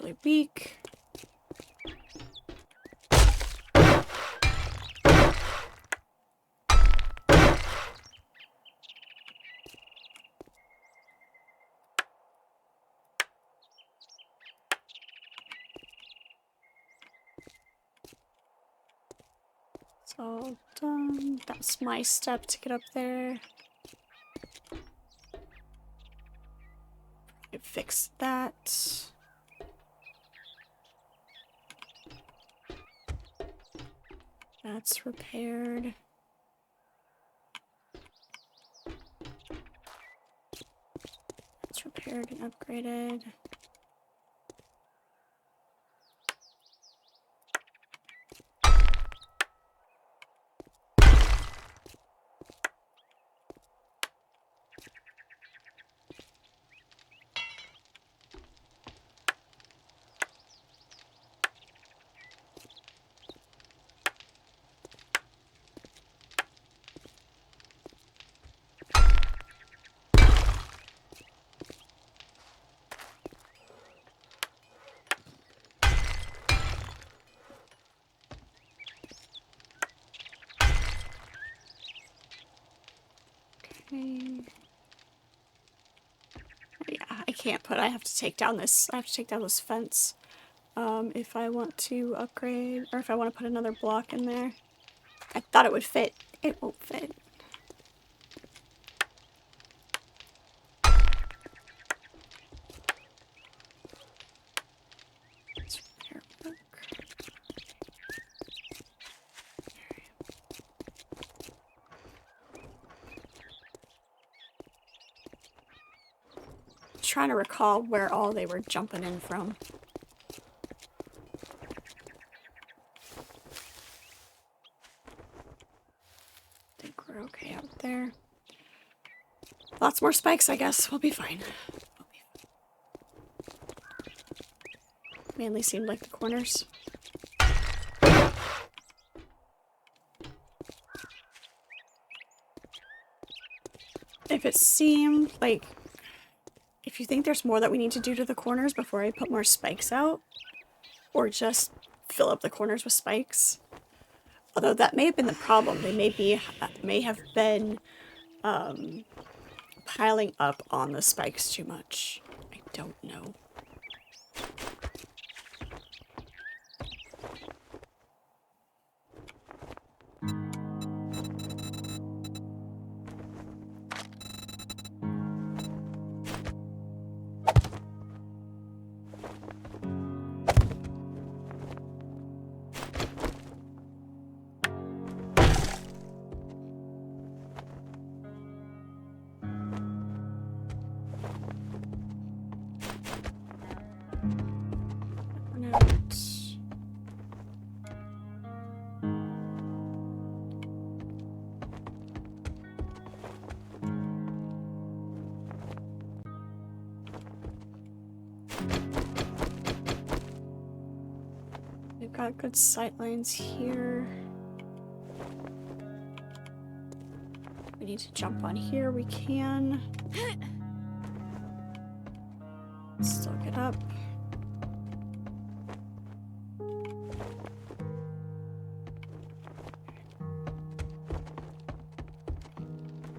incredibly weak. It's all done. That's my step to get up there. Fix that. That's repaired. That's repaired and upgraded. Okay. Yeah, I can't put. I have to take down this. I have to take down this fence. If I want to upgrade, or if I want to put another block in there. I thought it would fit. It won't fit. Let's repair work. Trying to recall where all they were jumping in from. I think we're okay out there. Lots more spikes, I guess. We'll be fine. Mainly seemed like the corners. If it seemed like... If you think there's more that we need to do to the corners before I put more spikes out, or just fill up the corners with spikes. Although that may have been the problem. They may have been piling up on the spikes too much. I don't know. We've got good sight lines here. We need to jump on here, we can. Still get up.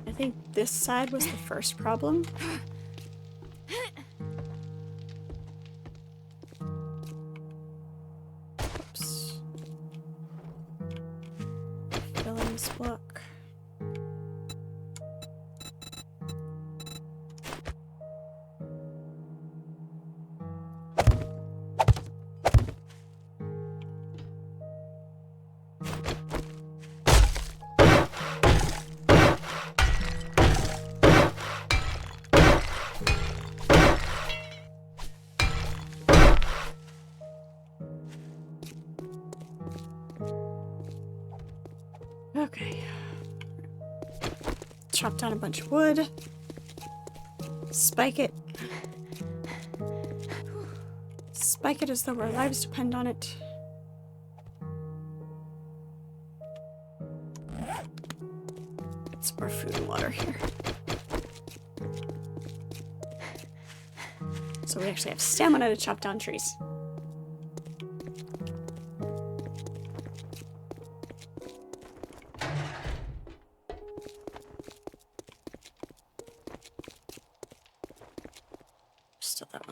I think this side was the first problem. Oops. Fill in this block. Okay. Chop down a bunch of wood. Spike it. Spike it as though our lives depend on it. Get some more food and water here. So we actually have stamina to chop down trees.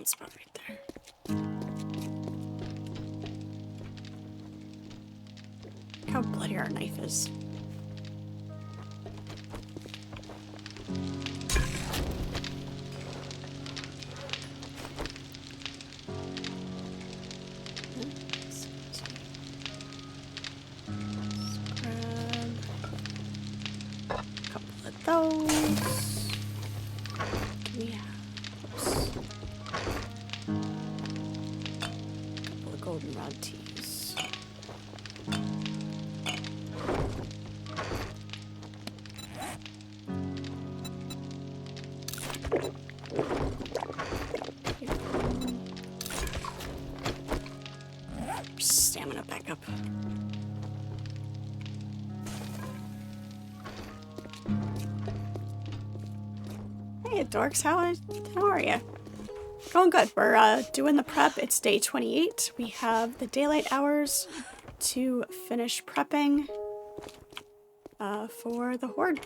one spot right there. Look how bloody our knife is. Those. Yeah. Oops. Couple of goldenrod teas. Stamina back up. Hey, dorks, how are you? Going good. We're doing the prep. It's day 28. We have the daylight hours to finish prepping for the horde.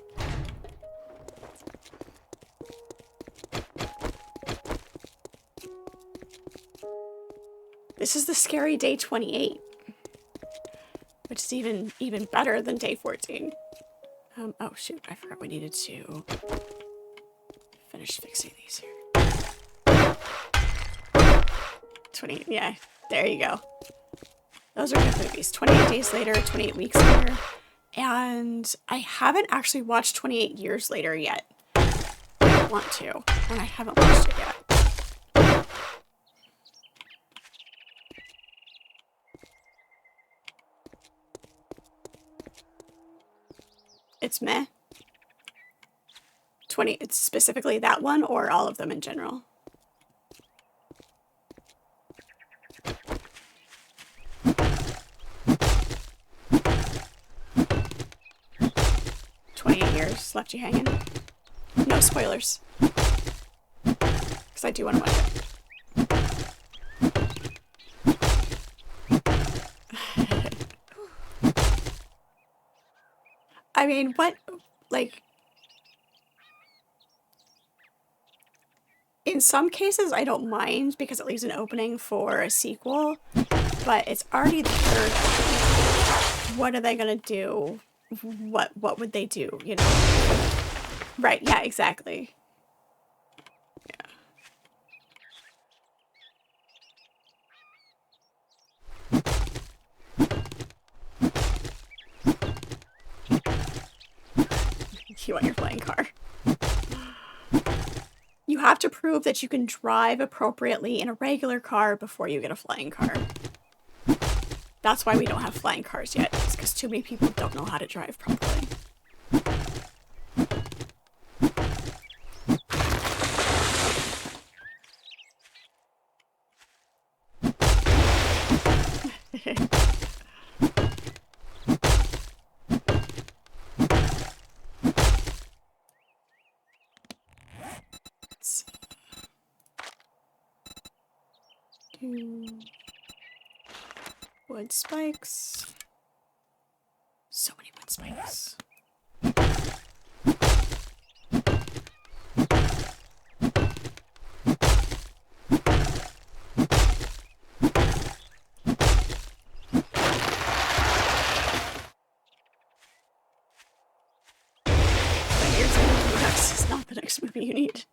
This is the scary day 28, which is even better than day 14. Oh shoot, I forgot we needed to finish fixing these here. 28, yeah, there you go. Those are good movies. 28 days later, 28 weeks later. And I haven't actually watched 28 years later yet. I want to, and I haven't watched it yet. It's meh. 20, it's specifically that one or all of them in general? Years left you hanging. No spoilers. Because I do want to watch it. I mean, what, like, in some cases I don't mind because it leaves an opening for a sequel, but it's already the third one. What are they gonna do? What would they do, you know? Right, yeah, exactly. You want your flying car. You have to prove that you can drive appropriately in a regular car before you get a flying car. That's why we don't have flying cars yet. It's because too many people don't know how to drive properly. Wood spikes. So many wood spikes. This is not the next movie you need.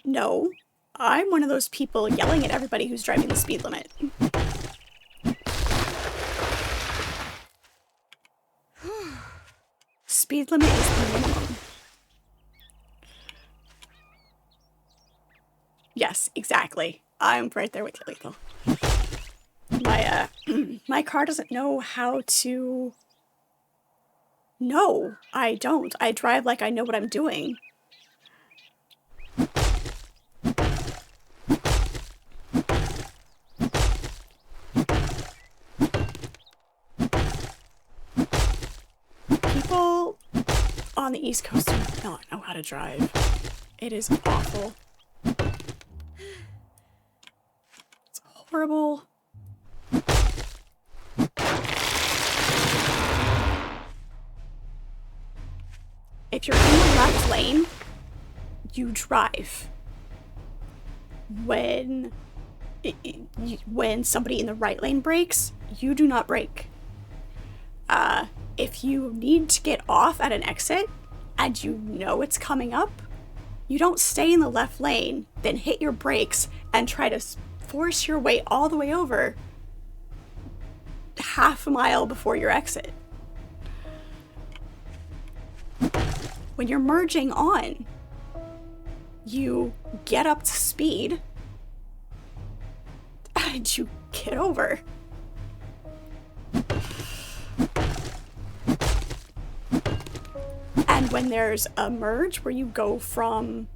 No. I'm one of those people yelling at everybody who's driving the speed limit. Speed limit is the minimum. Yes, exactly. I'm right there with you, Lethal. My car doesn't know how to... No, I don't. I drive like I know what I'm doing. People on the East Coast do not know how to drive. It is awful. It's horrible. If you're in the left lane, you drive. When somebody in the right lane brakes, you do not brake. If you need to get off at an exit and you know it's coming up, you don't stay in the left lane, then hit your brakes and try to force your way all the way over half a mile before your exit. When you're merging on, you get up to speed and you get over. And when there's a merge where you go from,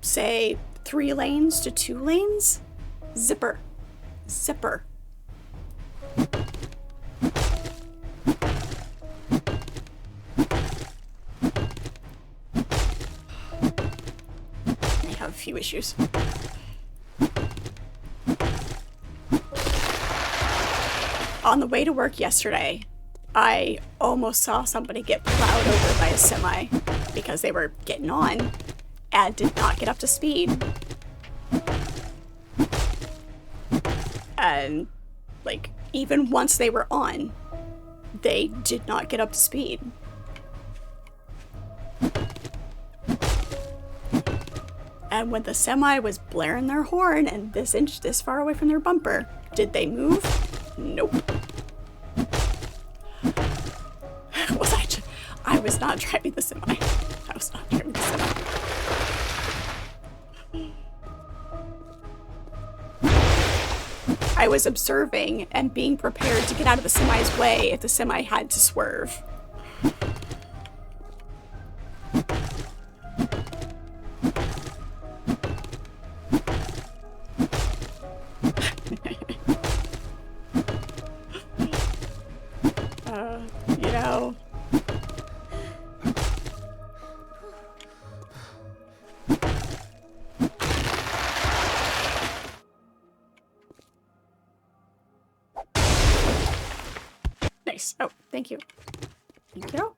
say, 3 lanes to 2 lanes, zipper. Zipper. I have a few issues. On the way to work yesterday, I almost saw somebody get plowed over by a semi because they were getting on and did not get up to speed. And, like, even once they were on, they did not get up to speed. And when the semi was blaring their horn and this far away from their bumper, did they move? Nope. I was not driving the semi. I was not driving the semi. I was observing and being prepared to get out of the semi's way if the semi had to swerve. You know. Nice. Oh, thank you. Thank you.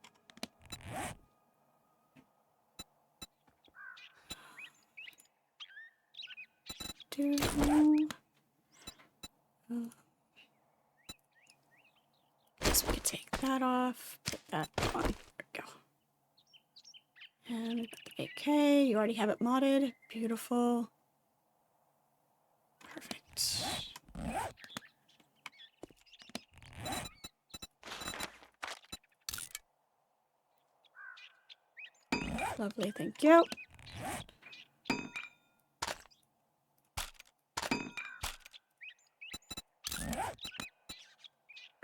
So we can take that off, put that on. There we go. And we put the 8K. You already have it modded. Beautiful. Perfect. Lovely, thank you.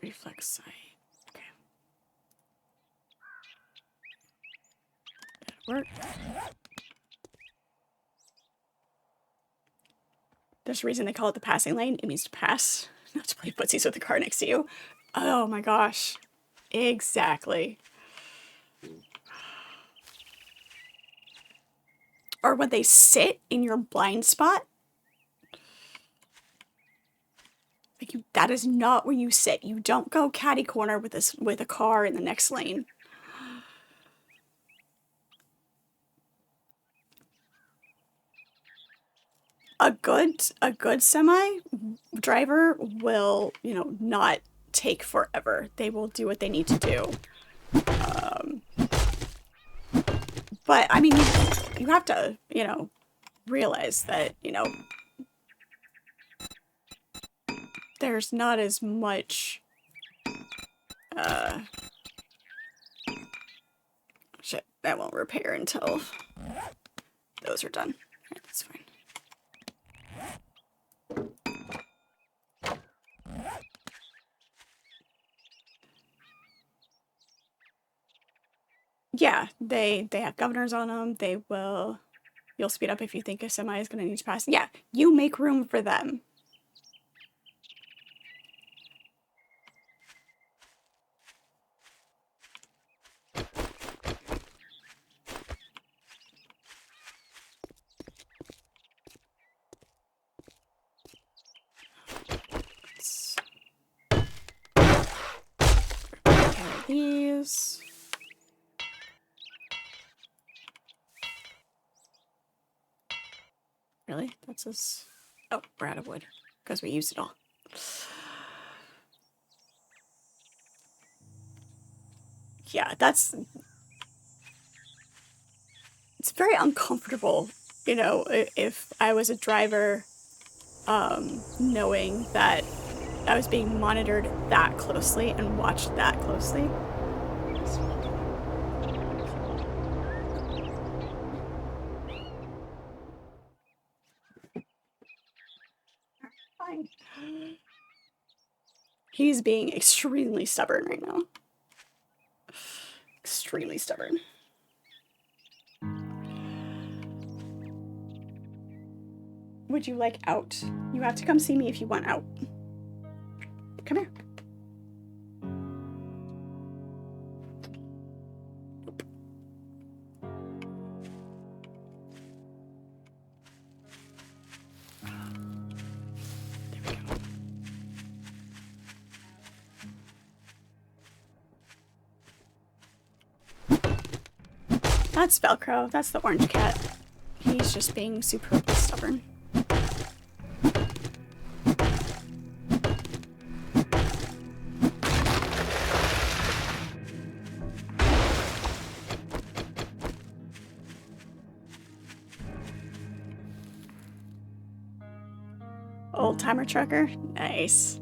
Reflex sight. Okay. That'll work. There's a reason they call it the passing lane. It means to pass, not to play footsies with the car next to you. Oh my gosh. Exactly. Or when they sit in your blind spot. Like that is not where you sit. You don't go catty corner with a car in the next lane. A good semi driver will, not take forever. They will do what they need to do. But I mean, you have to, realize that, there's not as much, shit, that won't repair until those are done. Alright, that's fine. Yeah, they have governors on them. You'll speed up if you think a semi is going to need to pass. Yeah, you make room for them. these. Really? That's us. Oh, we're out of wood because we used it all. Yeah, it's very uncomfortable, you know, if I was a driver, knowing that I was being monitored that closely and watched that closely. Fine. He's being extremely stubborn right now. Extremely stubborn. Would you like out? You have to come see me if you want out. Come here. There we go. That's Velcro. That's the orange cat. He's just being superbly stubborn. Old timer trucker. Nice.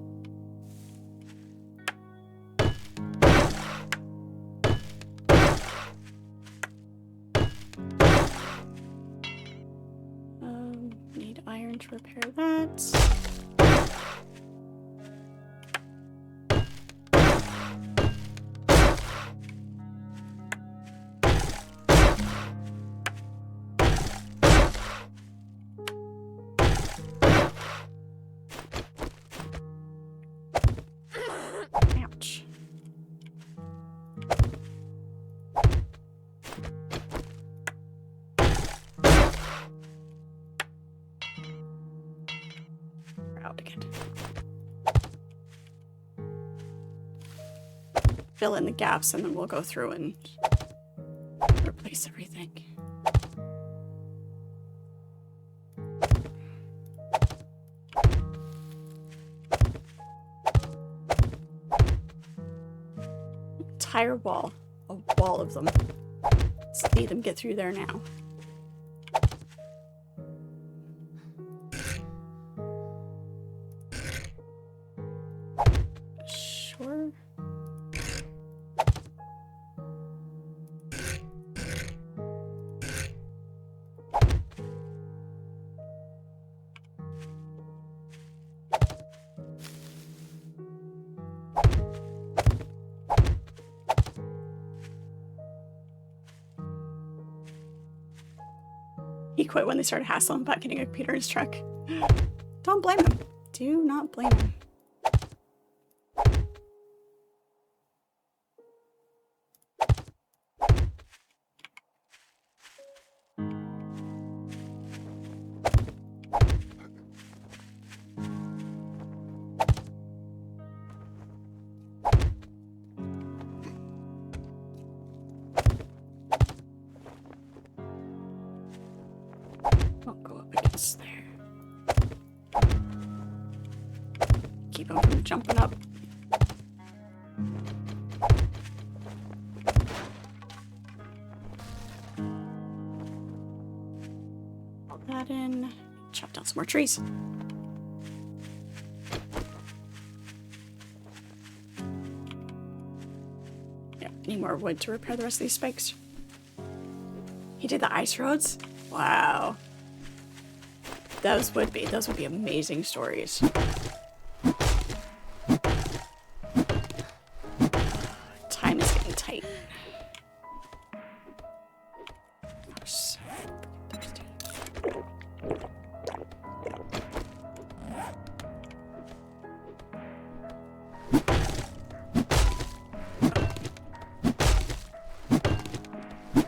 Need iron to repair that. Ouch. We're out again. Fill in the gaps and then we'll go through and replace everything. Entire wall. A wall of them. Let's see them get through there now. Sure. He quit when they started hassling about getting a computer in his truck. Don't blame him. Do not blame him. Won't go up against there. Keep him from jumping up. Put that in. Chop down some more trees. Yeah, need more wood to repair the rest of these spikes. He did the ice roads? Wow. Those would be amazing stories. Time is getting tight. I'm so thirsty.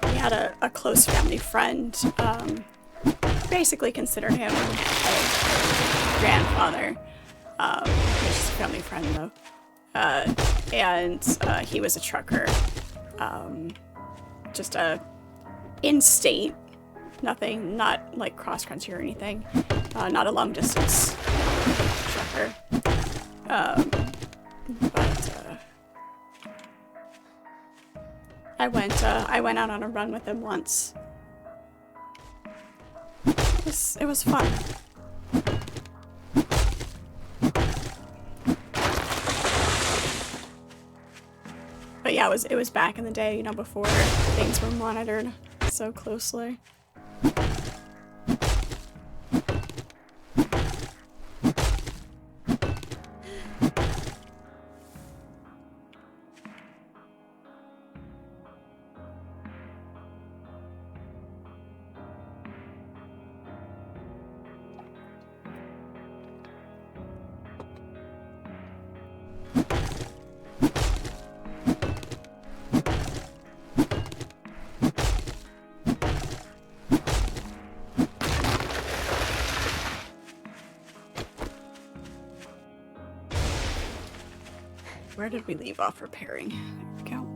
We had a close family friend, basically considered him a grandfather. He's just a family friend though. and he was a trucker. Just in-state, nothing, not like cross-country or anything. Not a long-distance trucker. But I went out on a run with him once. It was fun. But yeah, it was back in the day, you know, before things were monitored so closely. Where did we leave off repairing? There we go.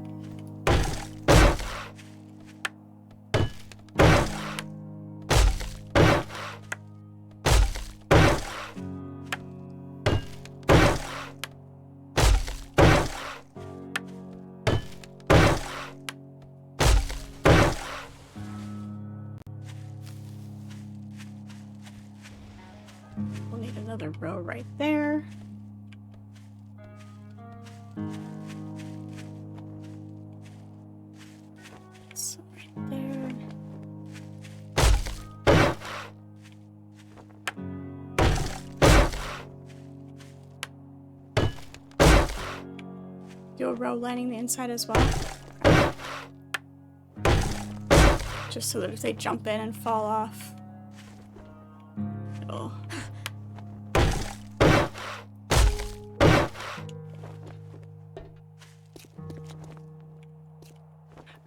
We'll need another row right there. So right there. Do a row lining the inside as well. Just so that if they jump in and fall off, it'll...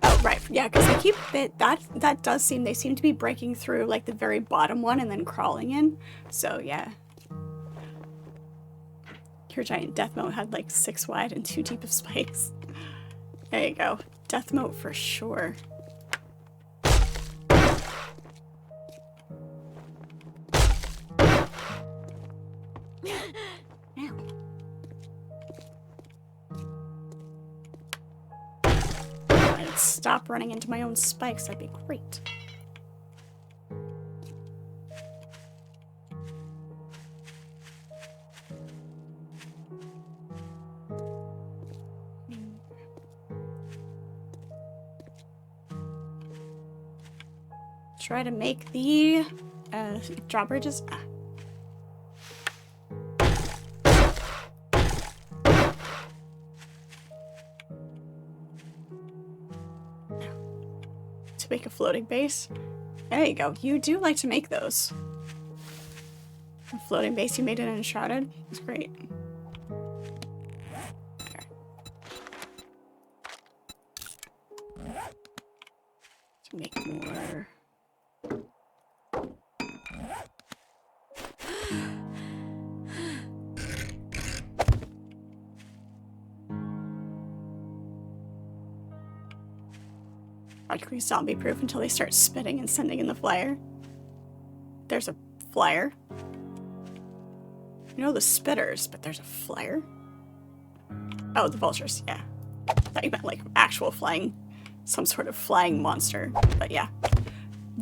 Oh, right, yeah, because they keep... That does seem... They seem to be breaking through, like, the very bottom one and then crawling in. So, yeah. Your giant death moat had, like, 6 wide and 2 deep of spikes. There you go. Death moat for sure. I'd stop running into my own spikes, that'd be great. Try to make the drawbridges. To make a floating base. There you go. You do like to make those. A floating base you made in Enshrouded. It's great. To make more. Practically zombie proof until they start spitting and sending in the flyer. There's a flyer. You know the spitters, but there's a flyer. Oh, the vultures, yeah. I thought you meant like actual flying, some sort of flying monster, but yeah.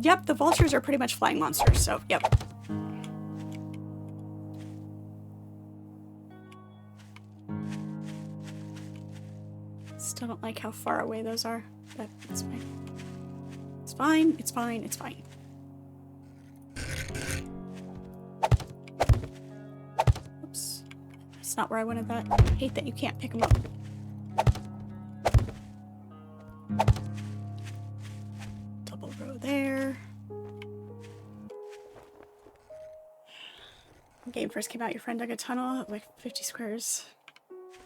Yep, the vultures are pretty much flying monsters, so yep. Still don't like how far away those are, but it's fine. It's fine, it's fine, it's fine. Oops. That's not where I wanted that. I hate that you can't pick them up. Double row there. When game first came out, your friend dug a tunnel like 50 squares.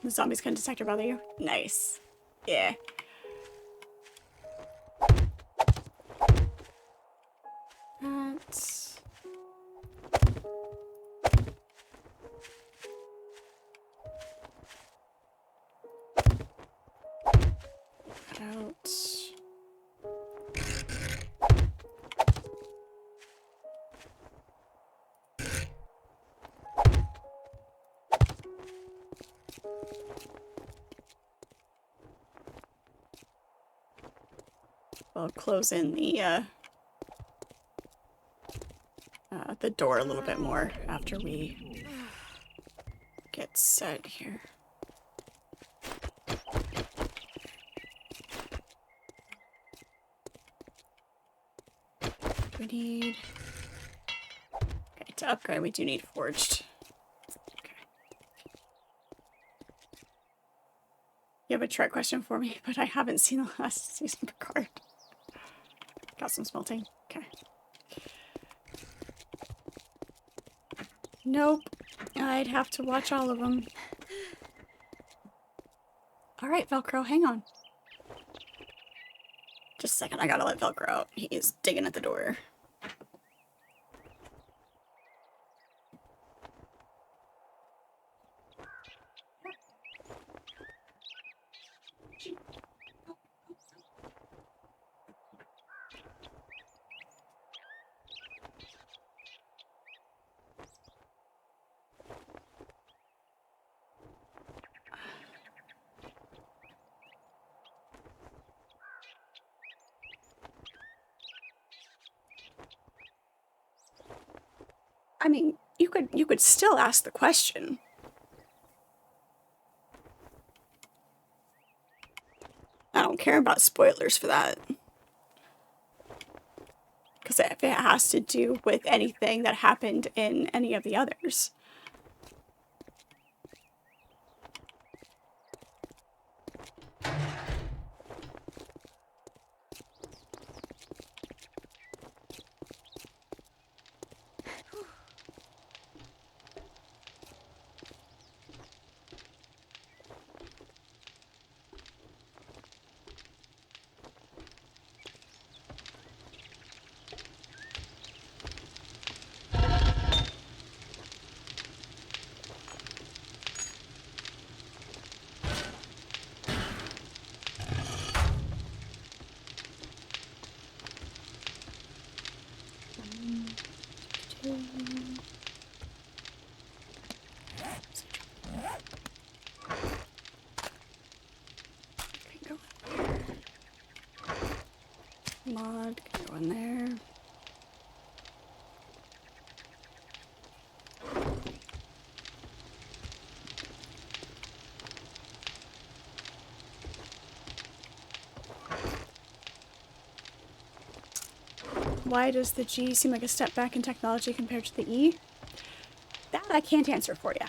The zombies couldn't detect or bother you. Nice. Yeah. That's... out. We'll close in the door a little bit more after we get set here. We need... Okay, to upgrade we do need forged. Okay. You have a trick question for me, but I haven't seen the last season of Picard. Got some smelting. Okay. Nope. I'd have to watch all of them. Alright, Velcro, hang on. Just a second, I gotta let Velcro out. He's digging at the door. I mean, you could still ask the question. I don't care about spoilers for that. Because if it has to do with anything that happened in any of the others. Mod can go in there. Why does the G seem like a step back in technology compared to the E? That I can't answer for you.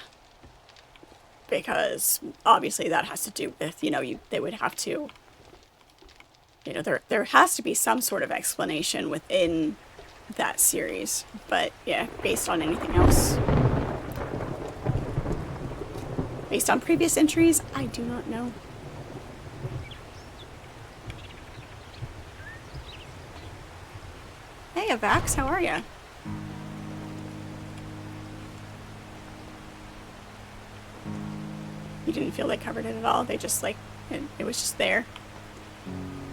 Because obviously that has to do with, they would have to, there has to be some sort of explanation within that series. But yeah, based on anything else, based on previous entries, I do not know. Hey, Avax, how are ya? You didn't feel they covered it at all. They just it was just there.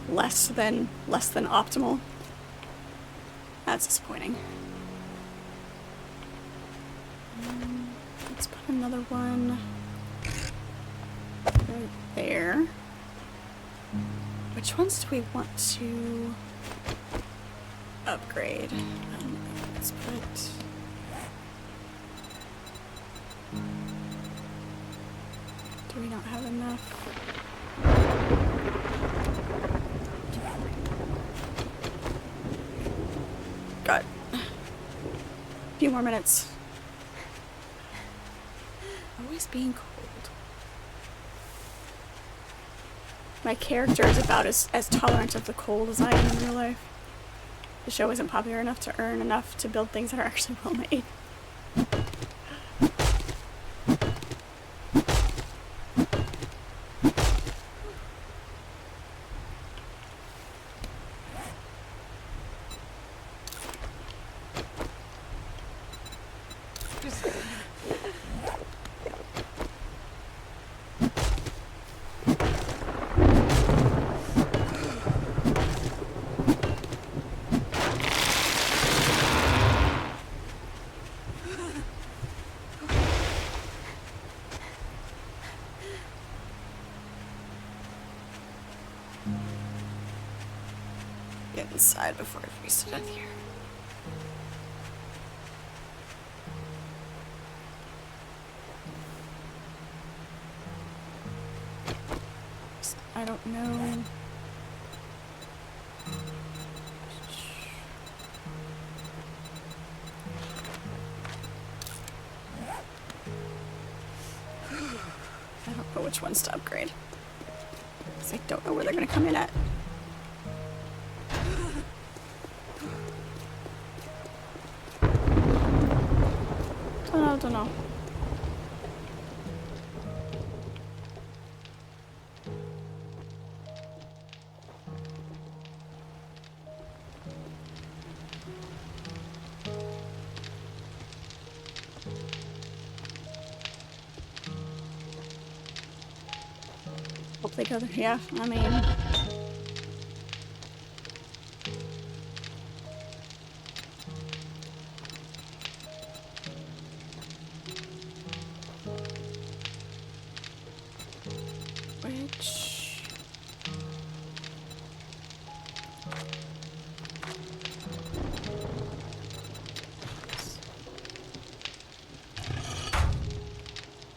Less than optimal. That's disappointing. Let's put another one right there. Which ones do we want to upgrade? Let's put... Do we not have enough? Got a few more minutes. Always being cold. My character is about as tolerant of the cold as I am in real life. The show isn't popular enough to earn enough to build things that are actually well made. inside before I freeze to death here. I don't know. I don't know which ones to upgrade. Because I don't know where they're going to come in at. Don't know. Hopefully go there. Yeah, I mean... Which...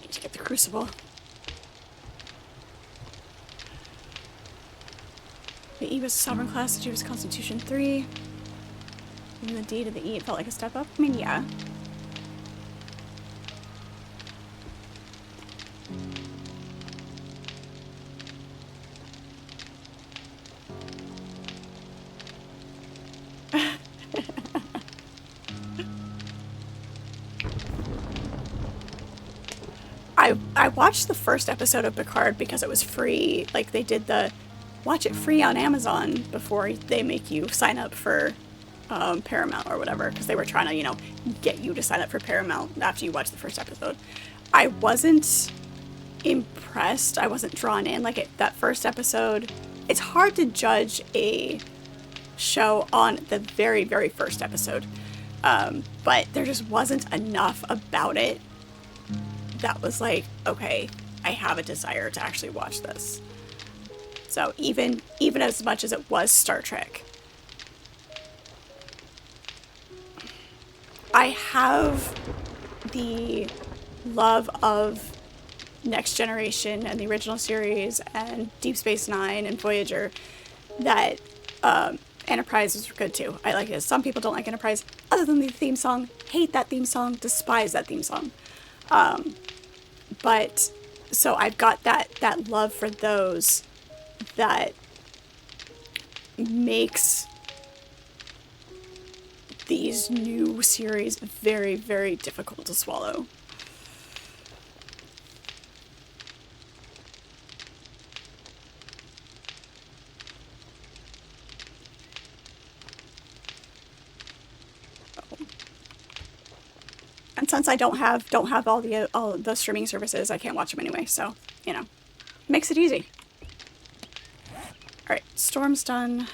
Need to get the crucible. The E was Sovereign class, the G was Constitution 3. From the D to the E, it felt like a step up. I mean, yeah. I watched the first episode of Picard because it was free. Like, they did the watch it free on Amazon before they make you sign up for Paramount or whatever, because they were trying to, you know, get you to sign up for Paramount after you watch the first episode. I wasn't impressed. I wasn't drawn in. Like, that first episode, it's hard to judge a show on the very, very first episode. But there just wasn't enough about it that was like, okay, I have a desire to actually watch this. So even as much as it was Star Trek, I have the love of Next Generation and the original series and Deep Space Nine and Voyager that Enterprise was good too. I like it. Some people don't like Enterprise other than the theme song. Hate that theme song. Despise that theme song. But so I've got that love for those that makes these new series very, very difficult to swallow. And since I don't have all the streaming services, I can't watch them anyway. So, you know, makes it easy. All right, storm's done.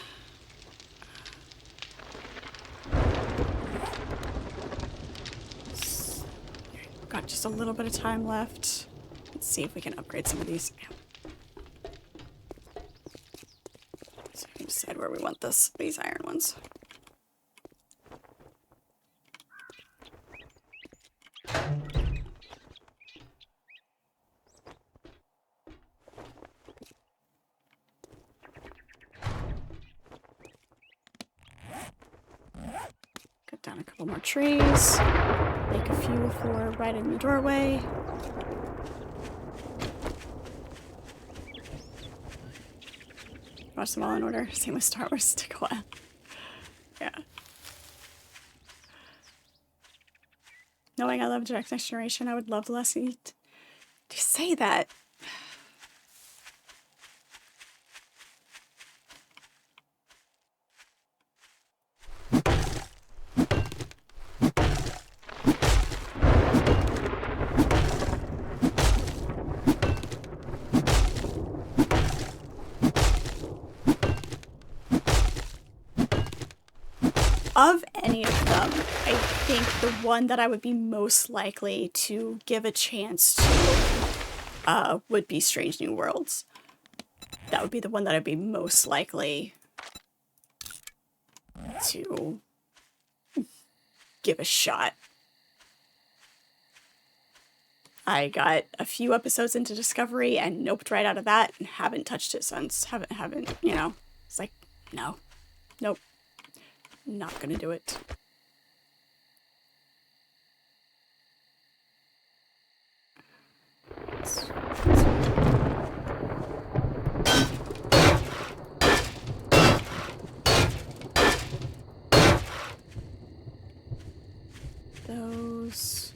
Got just a little bit of time left. Let's see if we can upgrade some of these. So we can decide where we want these iron ones. Cut down a couple more trees. Make a few for right in the doorway. Watch them all in order. Same with Star Wars. Take a while. Yeah. Knowing I love Next Generation, I would love Leslie to say that. Of any of them, I think the one that I would be most likely to give a chance to would be Strange New Worlds. That would be the one that I'd be most likely to give a shot. I got a few episodes into Discovery and noped right out of that and haven't touched it since. Haven't, you know. It's like, no. Nope. Not gonna do it. Those.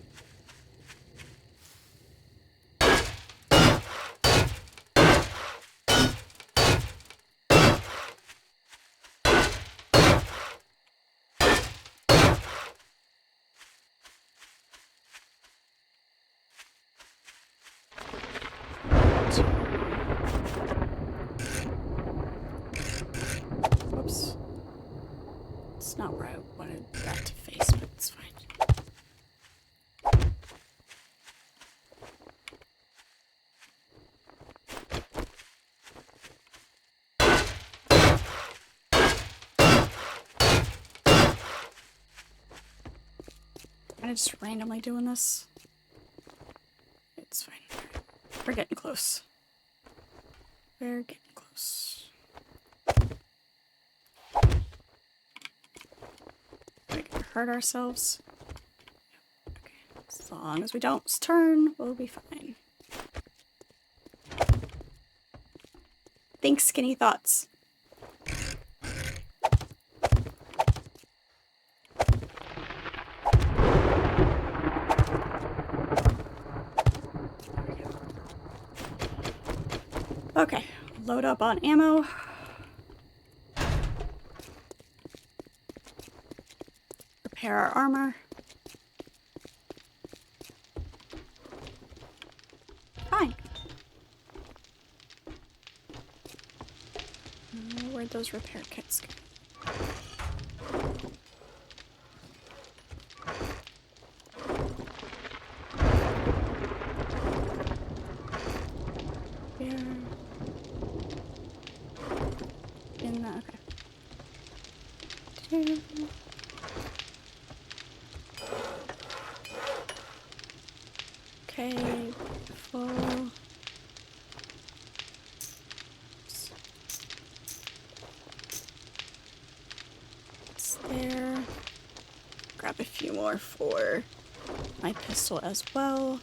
Whoops. It's not where I wanted that to face, but it's fine. Am I just randomly doing this? It's fine. We're getting close. We're getting close. We're gonna hurt ourselves. Okay. As long as we don't turn, we'll be fine. Think skinny thoughts. Okay, load up on ammo. Repair our armor. Fine. Where'd those repair kits go? Here. In the, okay. Two. Okay, full. It's there. Grab a few more for my pistol as well.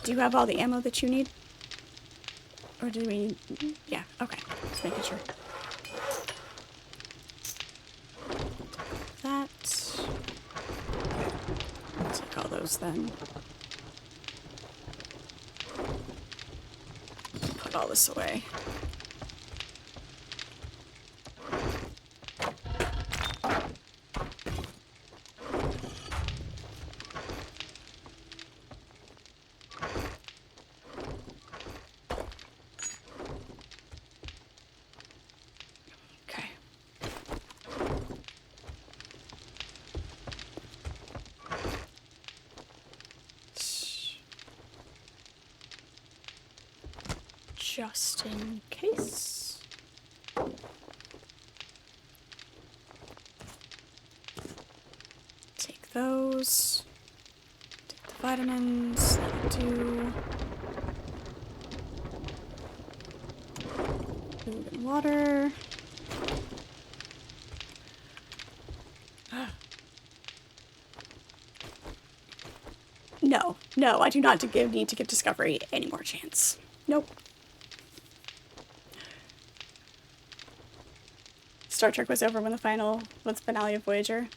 Do you have all the ammo that you need? Or do we... Yeah, okay. Just making sure. That. Take all those then. Put all this away. Okay. Just in case. Take those. Take the vitamins. That'll do. Food and water. No, I do not need to give Discovery any more chance. Nope. Star Trek was over when the finale of Voyager.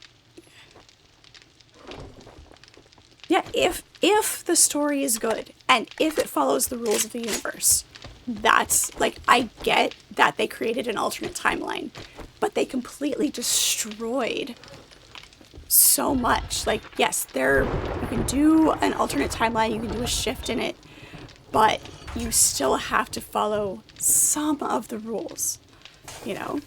Yeah, if the story is good and if it follows the rules of the universe, that's like, I get that they created an alternate timeline, but they completely destroyed so much. Like, yes, you can do an alternate timeline, you can do a shift in it, but you still have to follow some of the rules, you know?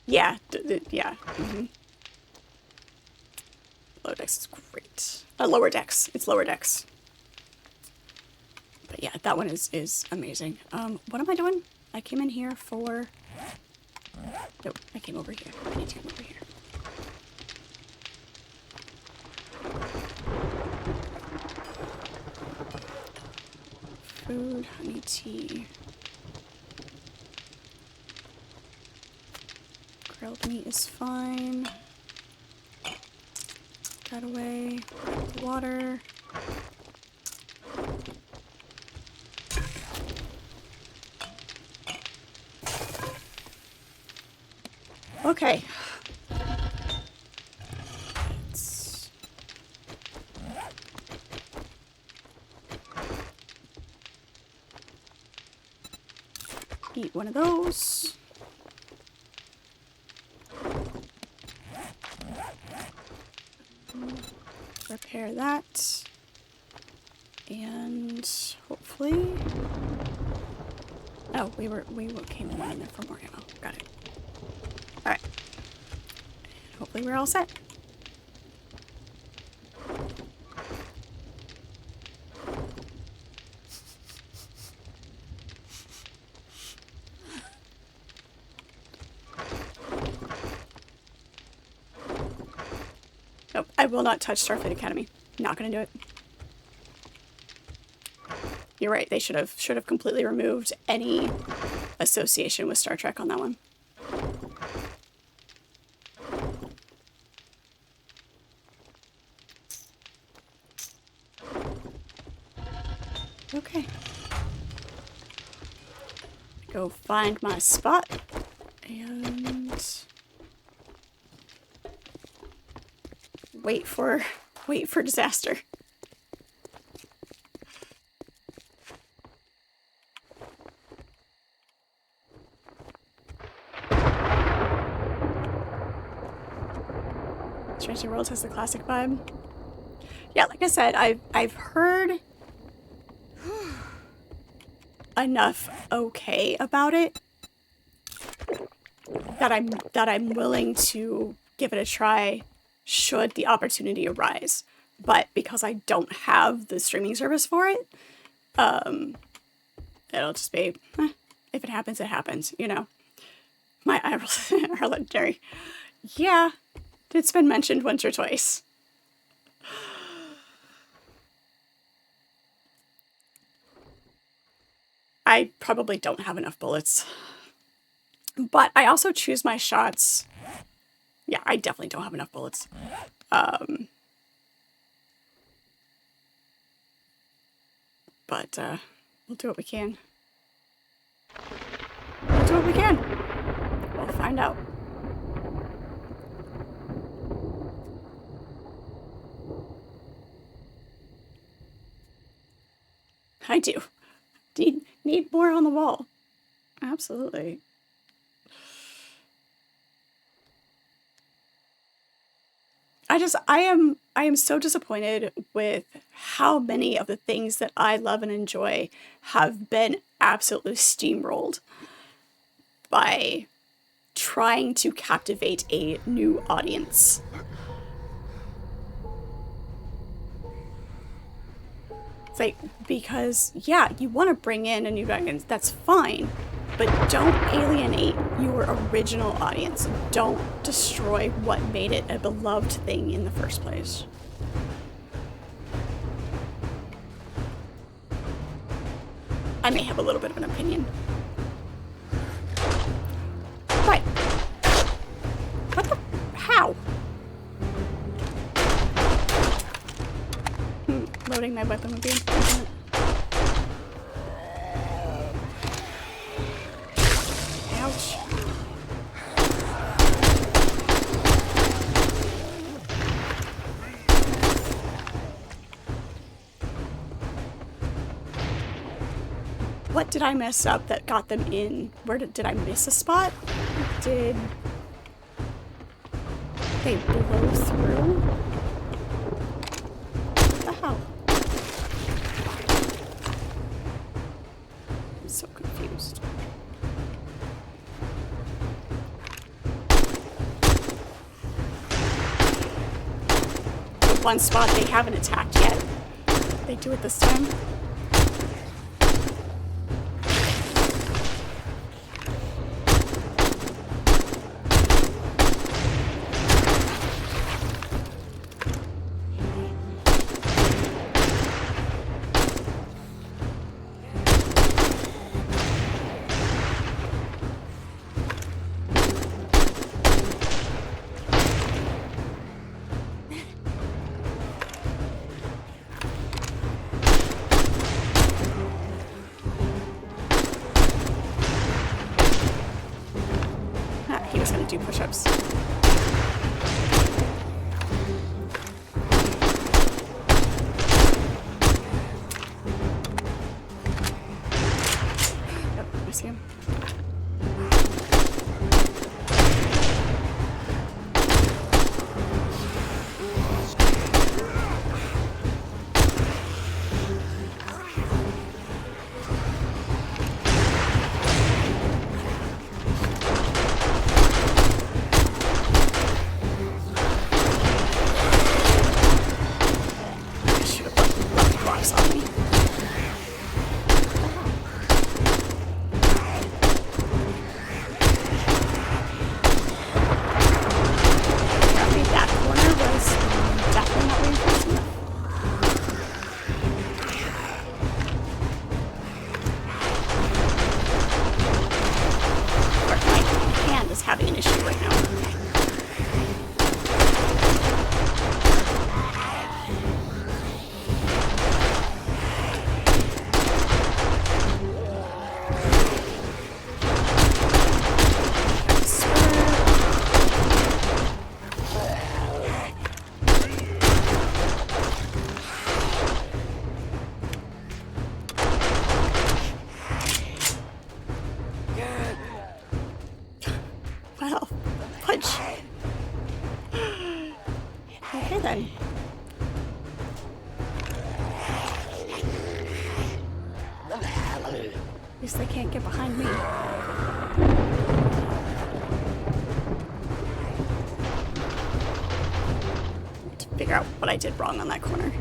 Yeah, yeah. decks is great. Lower decks. It's lower decks. But yeah, that one is amazing. What am I doing? I came in here for... Nope, I came over here. I need to come over here. Food, honey, tea. Grilled meat is fine. That away. Water. Okay. Let's... eat one of those. Repair that. And hopefully... Oh, we came in there for more ammo. Got it. Alright. Hopefully we're all set. Nope, I will not touch Starfleet Academy. Not gonna do it. You're right, they should have completely removed any association with Star Trek on that one. Okay. Go find my spot and wait for disaster. Strange New Worlds has the classic vibe. Yeah, like I said, I've heard enough okay about it that I'm willing to give it a try should the opportunity arise. But because I don't have the streaming service for it, it'll just be, if it happens, it happens, you know. My eye rolls are legendary. Yeah, it's been mentioned once or twice. I probably don't have enough bullets. But I also choose my shots. Yeah, I definitely don't have enough bullets. But we'll do what we can. We'll do what we can. We'll find out. I do. Need more on the wall. Absolutely. I am so disappointed with how many of the things that I love and enjoy have been absolutely steamrolled by trying to captivate a new audience. It's like, because, yeah, you want to bring in a new audience, that's fine, but don't alienate your original audience. Don't destroy what made it a beloved thing in the first place. I may have a little bit of an opinion. But, what the, how? Loading my weapon would be important. Ouch. What did I mess up that got them in? Where did I miss a spot? Did they blow through? What the hell? I'm so confused. one spot they haven't attacked yet. They do it this time. He was gonna do push-ups. Yep, I see him. On me. That corner was definitely not reinforcement. My hand is having an issue right now. Well, punch. Okay then. At least they can't get behind me. To figure out what I did wrong on that corner.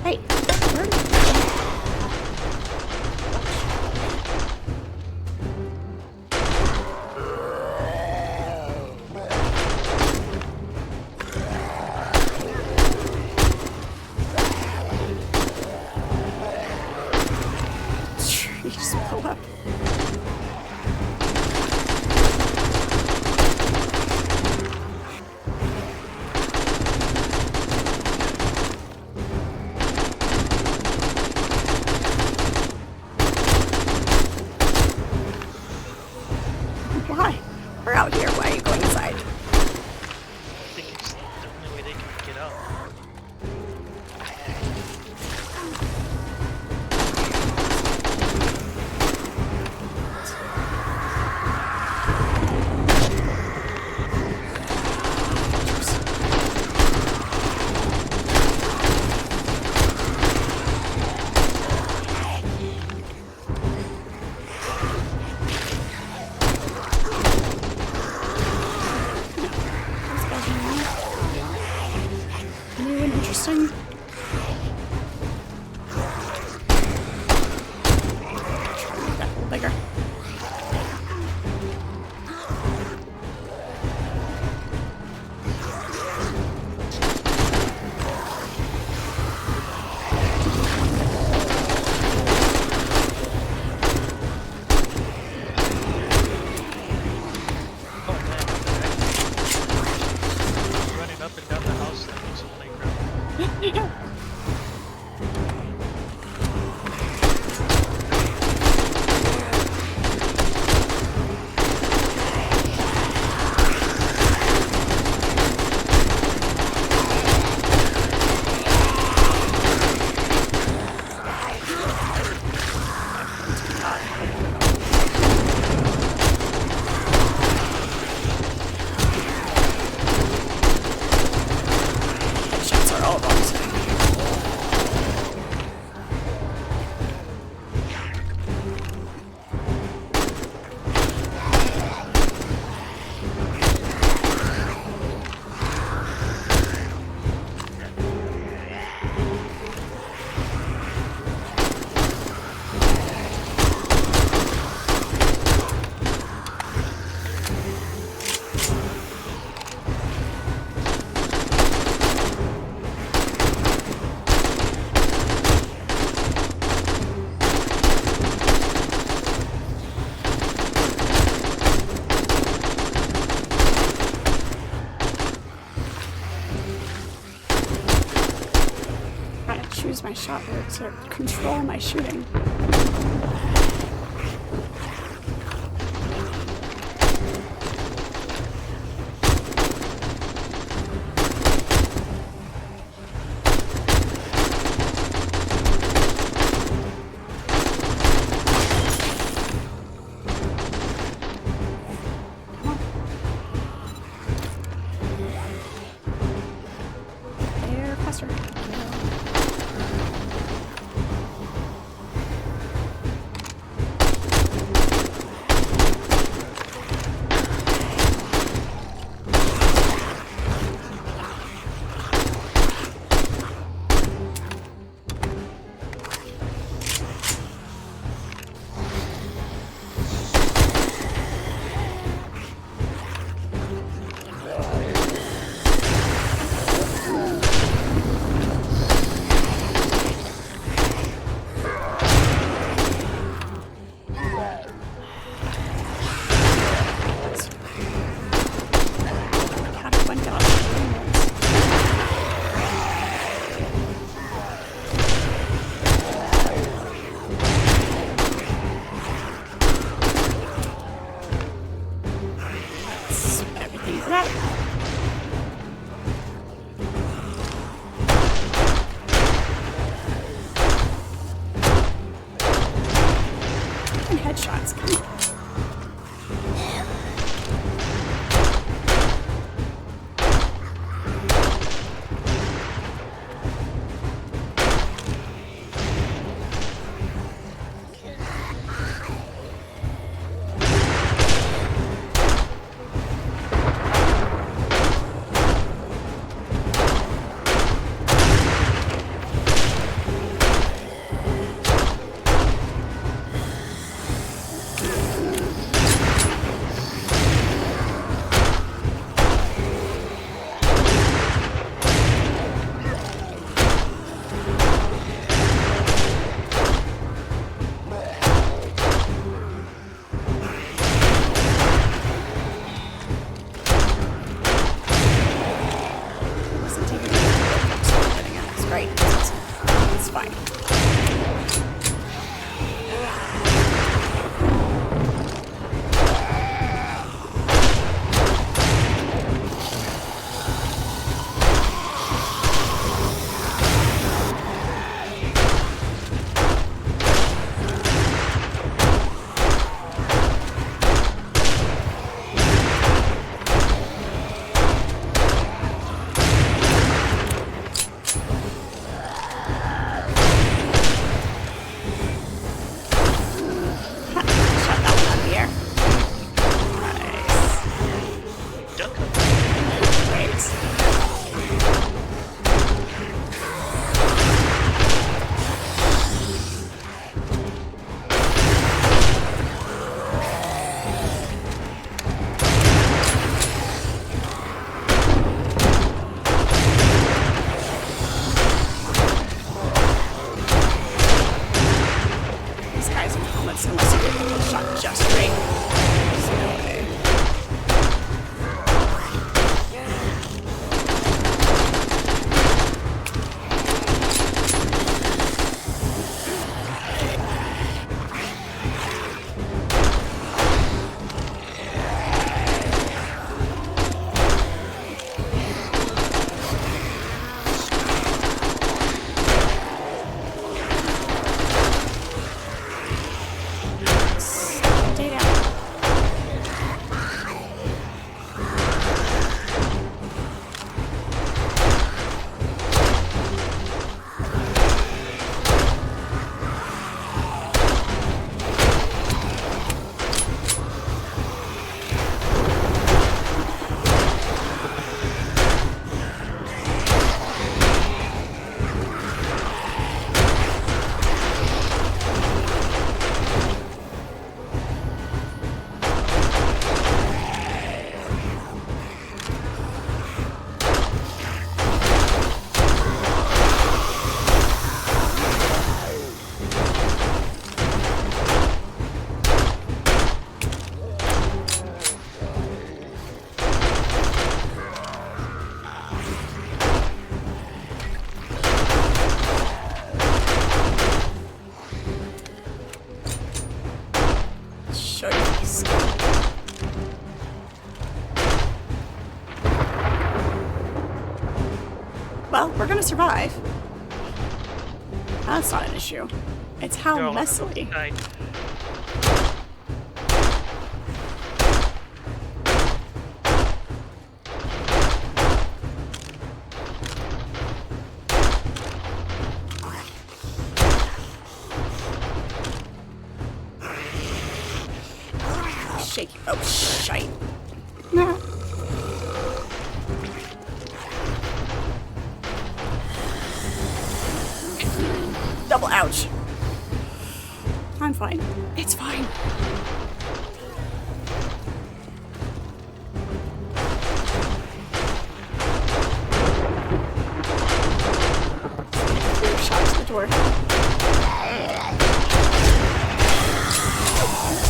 Hey, you just pull up. Why? We're out here. Why are you going inside?
I think it's the only way they can get out.
shot or to control my shooting. There, faster. We're gonna survive. That's not an issue. It's how
You're all on the
messily.
side.
Shaky. Oh, shite. Nah. Double ouch. I'm fine. It's fine. Shot to the door.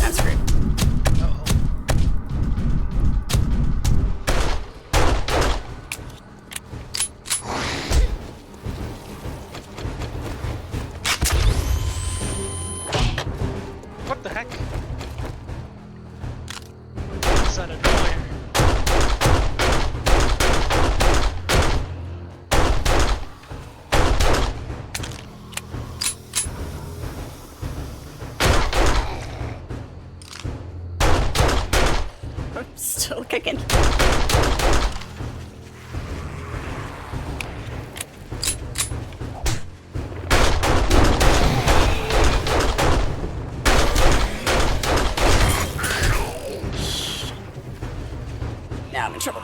I'm screwed.
Uh-oh. What the heck? Is that a nowhere?
I'm still kicking. Now I'm in trouble.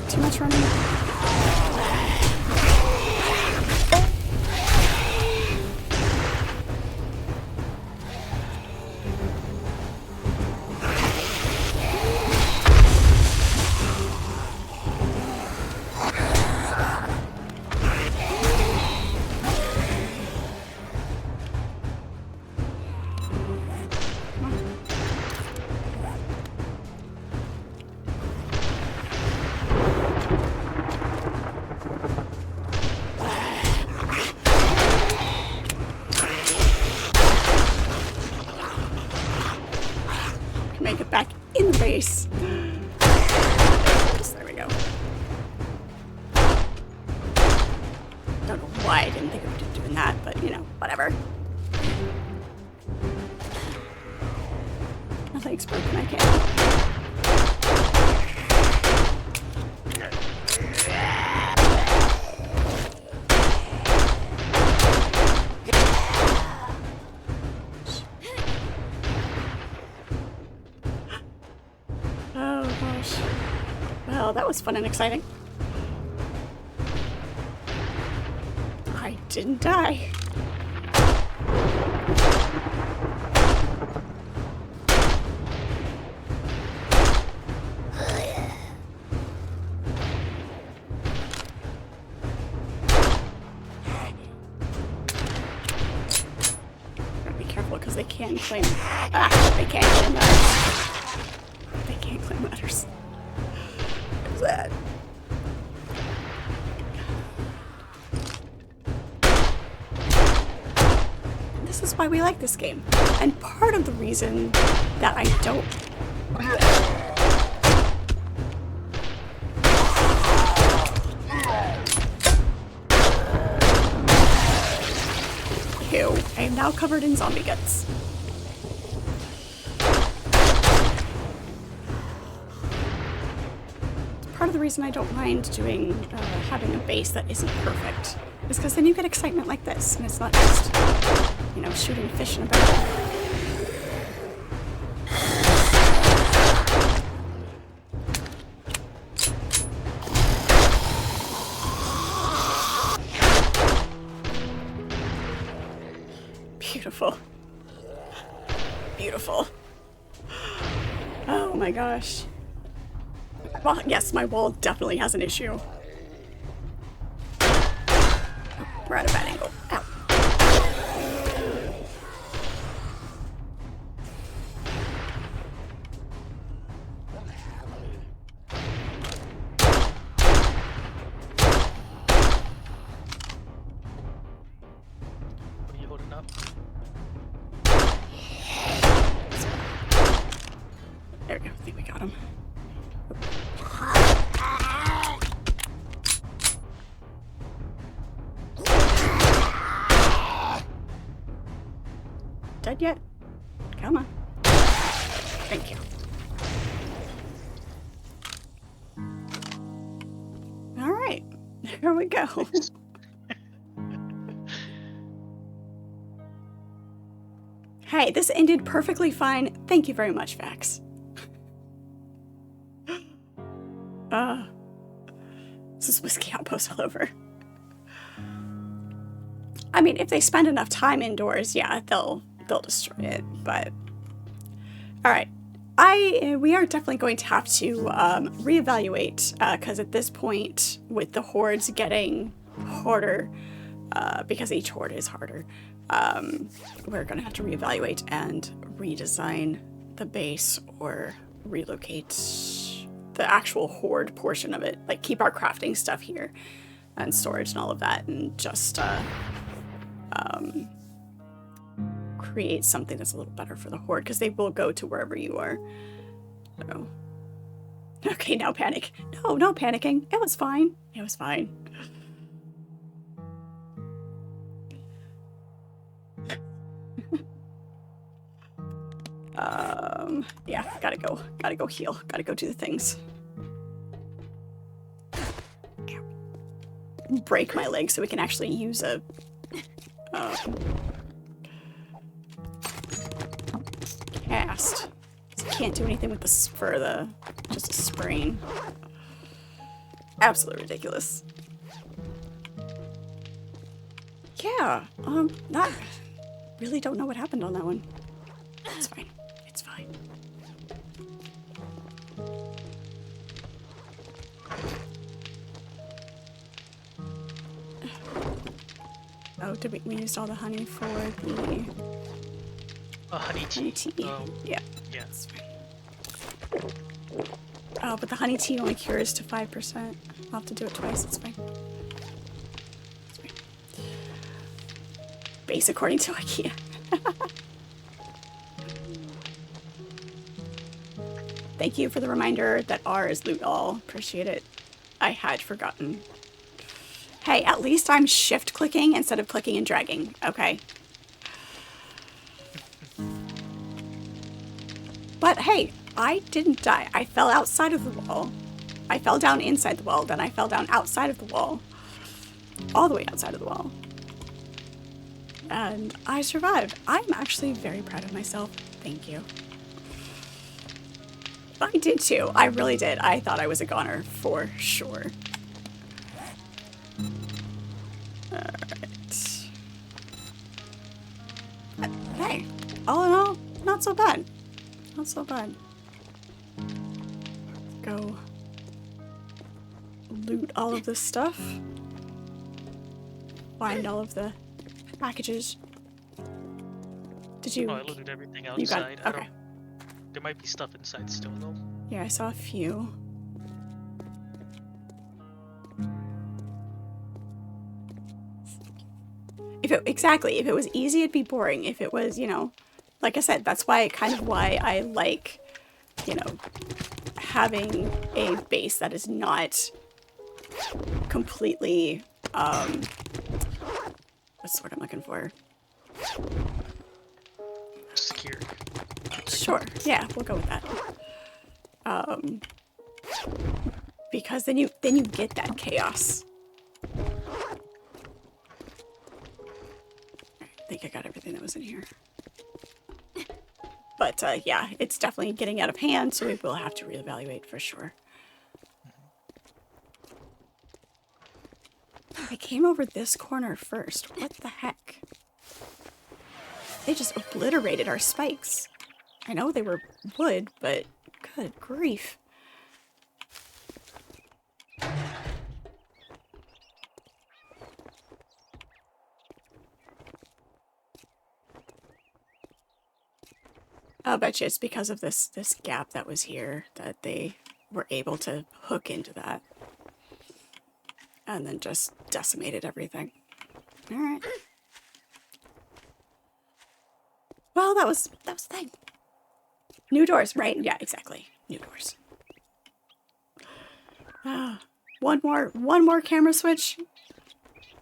Too much running. Make it back in the base. There we go. Don't know why I didn't think of doing that, but you know, whatever. Nothing's broken, I can't. Oh gosh. Well, that was fun and exciting. I didn't die. Gotta be careful because they can claim. They can't claim ladders. They can't claim ladders. What's that? This is why we like this game. And part of the reason that I don't. Ew, I am now covered in zombie guts. Part of the reason I don't mind doing having a base that isn't perfect is because then you get excitement like this, and it's not just, you know, shooting fish in a barrel. Beautiful. Beautiful. Oh my gosh. Well, yes, my wall definitely has an issue. We're at a bad angle. Ow. dead yet? Come on. Thank you. All right. Here we go.
Thanks.
Hey, this ended perfectly fine. Thank you very much, Vax. This is Whiskey Outpost all over. I mean, if they spend enough time indoors, yeah, they'll destroy it. But all right, we are definitely going to have to reevaluate because at this point, with the hordes getting harder, because each horde is harder, we're going to have to reevaluate and redesign the base or relocate the actual horde portion of it. Like keep our crafting stuff here and storage and all of that, and just create something that's a little better for the horde, because they will go to wherever you are. So, okay, now panic. No panicking. It was fine. It was fine. Yeah, gotta go heal. Gotta go do the things. Break my leg so we can actually use a cast. Can't do anything with this for just a sprain. Absolutely ridiculous. Yeah, not really don't know what happened on that one. It's fine. It's fine. Oh, did we used all the honey for the
Honey tea.
honey tea? Yeah.
Yeah.
That's fine. Oh, but the honey tea only cures to 5%. I'll have to do it twice. It's fine. It's fine. Base according to IKEA. Thank you for the reminder that R is loot all. Appreciate it. I had forgotten. Hey, at least I'm shift clicking instead of clicking and dragging. Okay. But hey, I didn't die. I fell outside of the wall. I fell down inside the wall, then I fell down outside of the wall. All the way outside of the wall. And I survived. I'm actually very proud of myself. Thank you. I did too. I really did. I thought I was a goner for sure. Alright. Hey, all in all, not so bad. Not so bad. Go loot all of this stuff. Find all of the packages. Did you?
Oh, I looted everything
You got
outside.
it. Okay.
There might be stuff inside still though.
Yeah, I saw a few. If it was easy, it'd be boring. If it was, like I said, that's why I like, having a base that is not completely, what's the word I'm looking for?
Secure.
Sure, yeah, we'll go with that. Because then you get that chaos. I think I got everything that was in here. But yeah, it's definitely getting out of hand, so we will have to reevaluate for sure. They came over this corner first. What the heck? They just obliterated our spikes. I know they were wood, but good grief. I'll bet you it's because of this gap that was here that they were able to hook into that. And then just decimated everything. Alright. Well, that was the thing. New doors, right? Yeah, exactly. New doors. One more camera switch.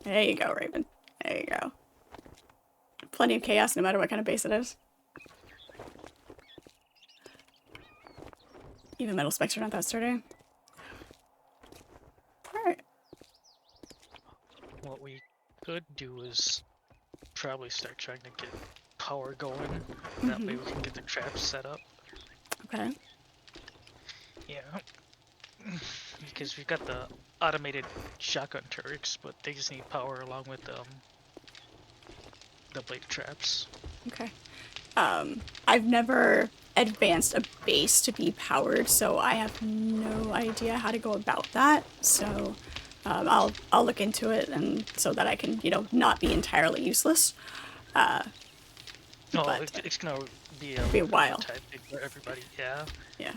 There you go, Raven. There you go. plenty of chaos no matter what kind of base it is. Even metal specs are not that sturdy. Alright.
What we could do is probably start trying to get power going. That way we can get the traps set up.
Okay.
Yeah. Because we've got the automated shotgun turrets, but they just need power along with the blade traps.
Okay. I've never advanced a base to be powered, so I have no idea how to go about that. So I'll look into it, and so that I can, you know, not be entirely useless.
No,
But,
it's gonna be
be a while.
type thing for everybody. Yeah.
Yeah.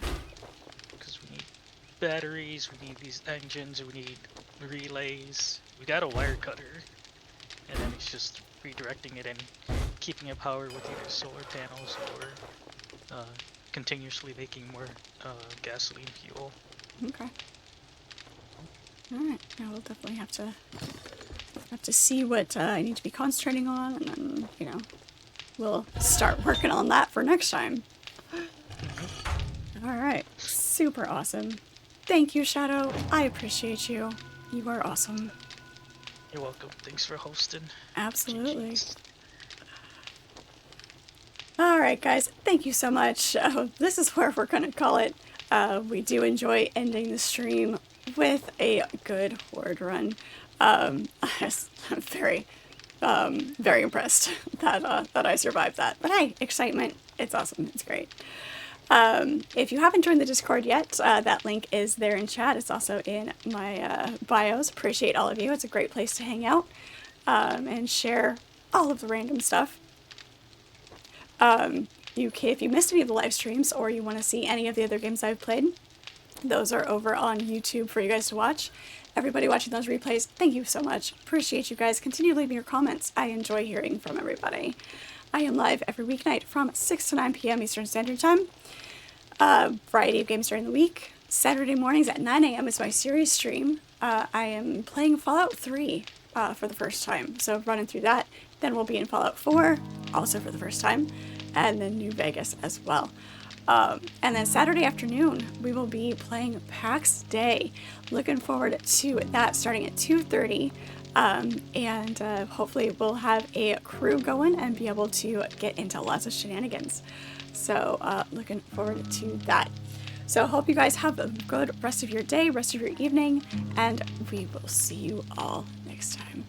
Because we need batteries, we need these engines, we need relays. We got a wire cutter, and then it's just redirecting it and keeping it powered with either solar panels or continuously making more gasoline fuel.
Okay. Alright. Now we'll definitely have to see what I need to be concentrating on, and then, you know, we'll start working on that for next time. Alright. Super awesome. Thank you, Shadow. I appreciate you. You are awesome.
You're welcome. Thanks for hosting.
Absolutely.
GGs.
Alright, guys. Thank you so much. This is where we're going to call it. We do enjoy ending the stream with a good horde run. I'm very impressed that I survived that. But hey, excitement. It's awesome. It's great. If you haven't joined the Discord yet, that link is there in chat. It's also in my bios. Appreciate all of you. It's a great place to hang out and share all of the random stuff. If you missed any of the live streams or you want to see any of the other games I've played, those are over on YouTube for you guys to watch. Everybody watching those replays, thank you so much. Appreciate you guys. Continue leaving your comments. I enjoy hearing from everybody. I am live every weeknight from 6 to 9 p.m. Eastern Standard Time. Variety of games during the week. Saturday mornings at 9 a.m. is my series stream. I am playing Fallout 3 for the first time, so running through that. Then we'll be in Fallout 4, also for the first time, and then New Vegas as well. And then Saturday afternoon, we will be playing PAX Day. Looking forward to that starting at 2:30. And hopefully we'll have a crew going and be able to get into lots of shenanigans. So looking forward to that. So hope you guys have a good rest of your day, rest of your evening, and we will see you all next time.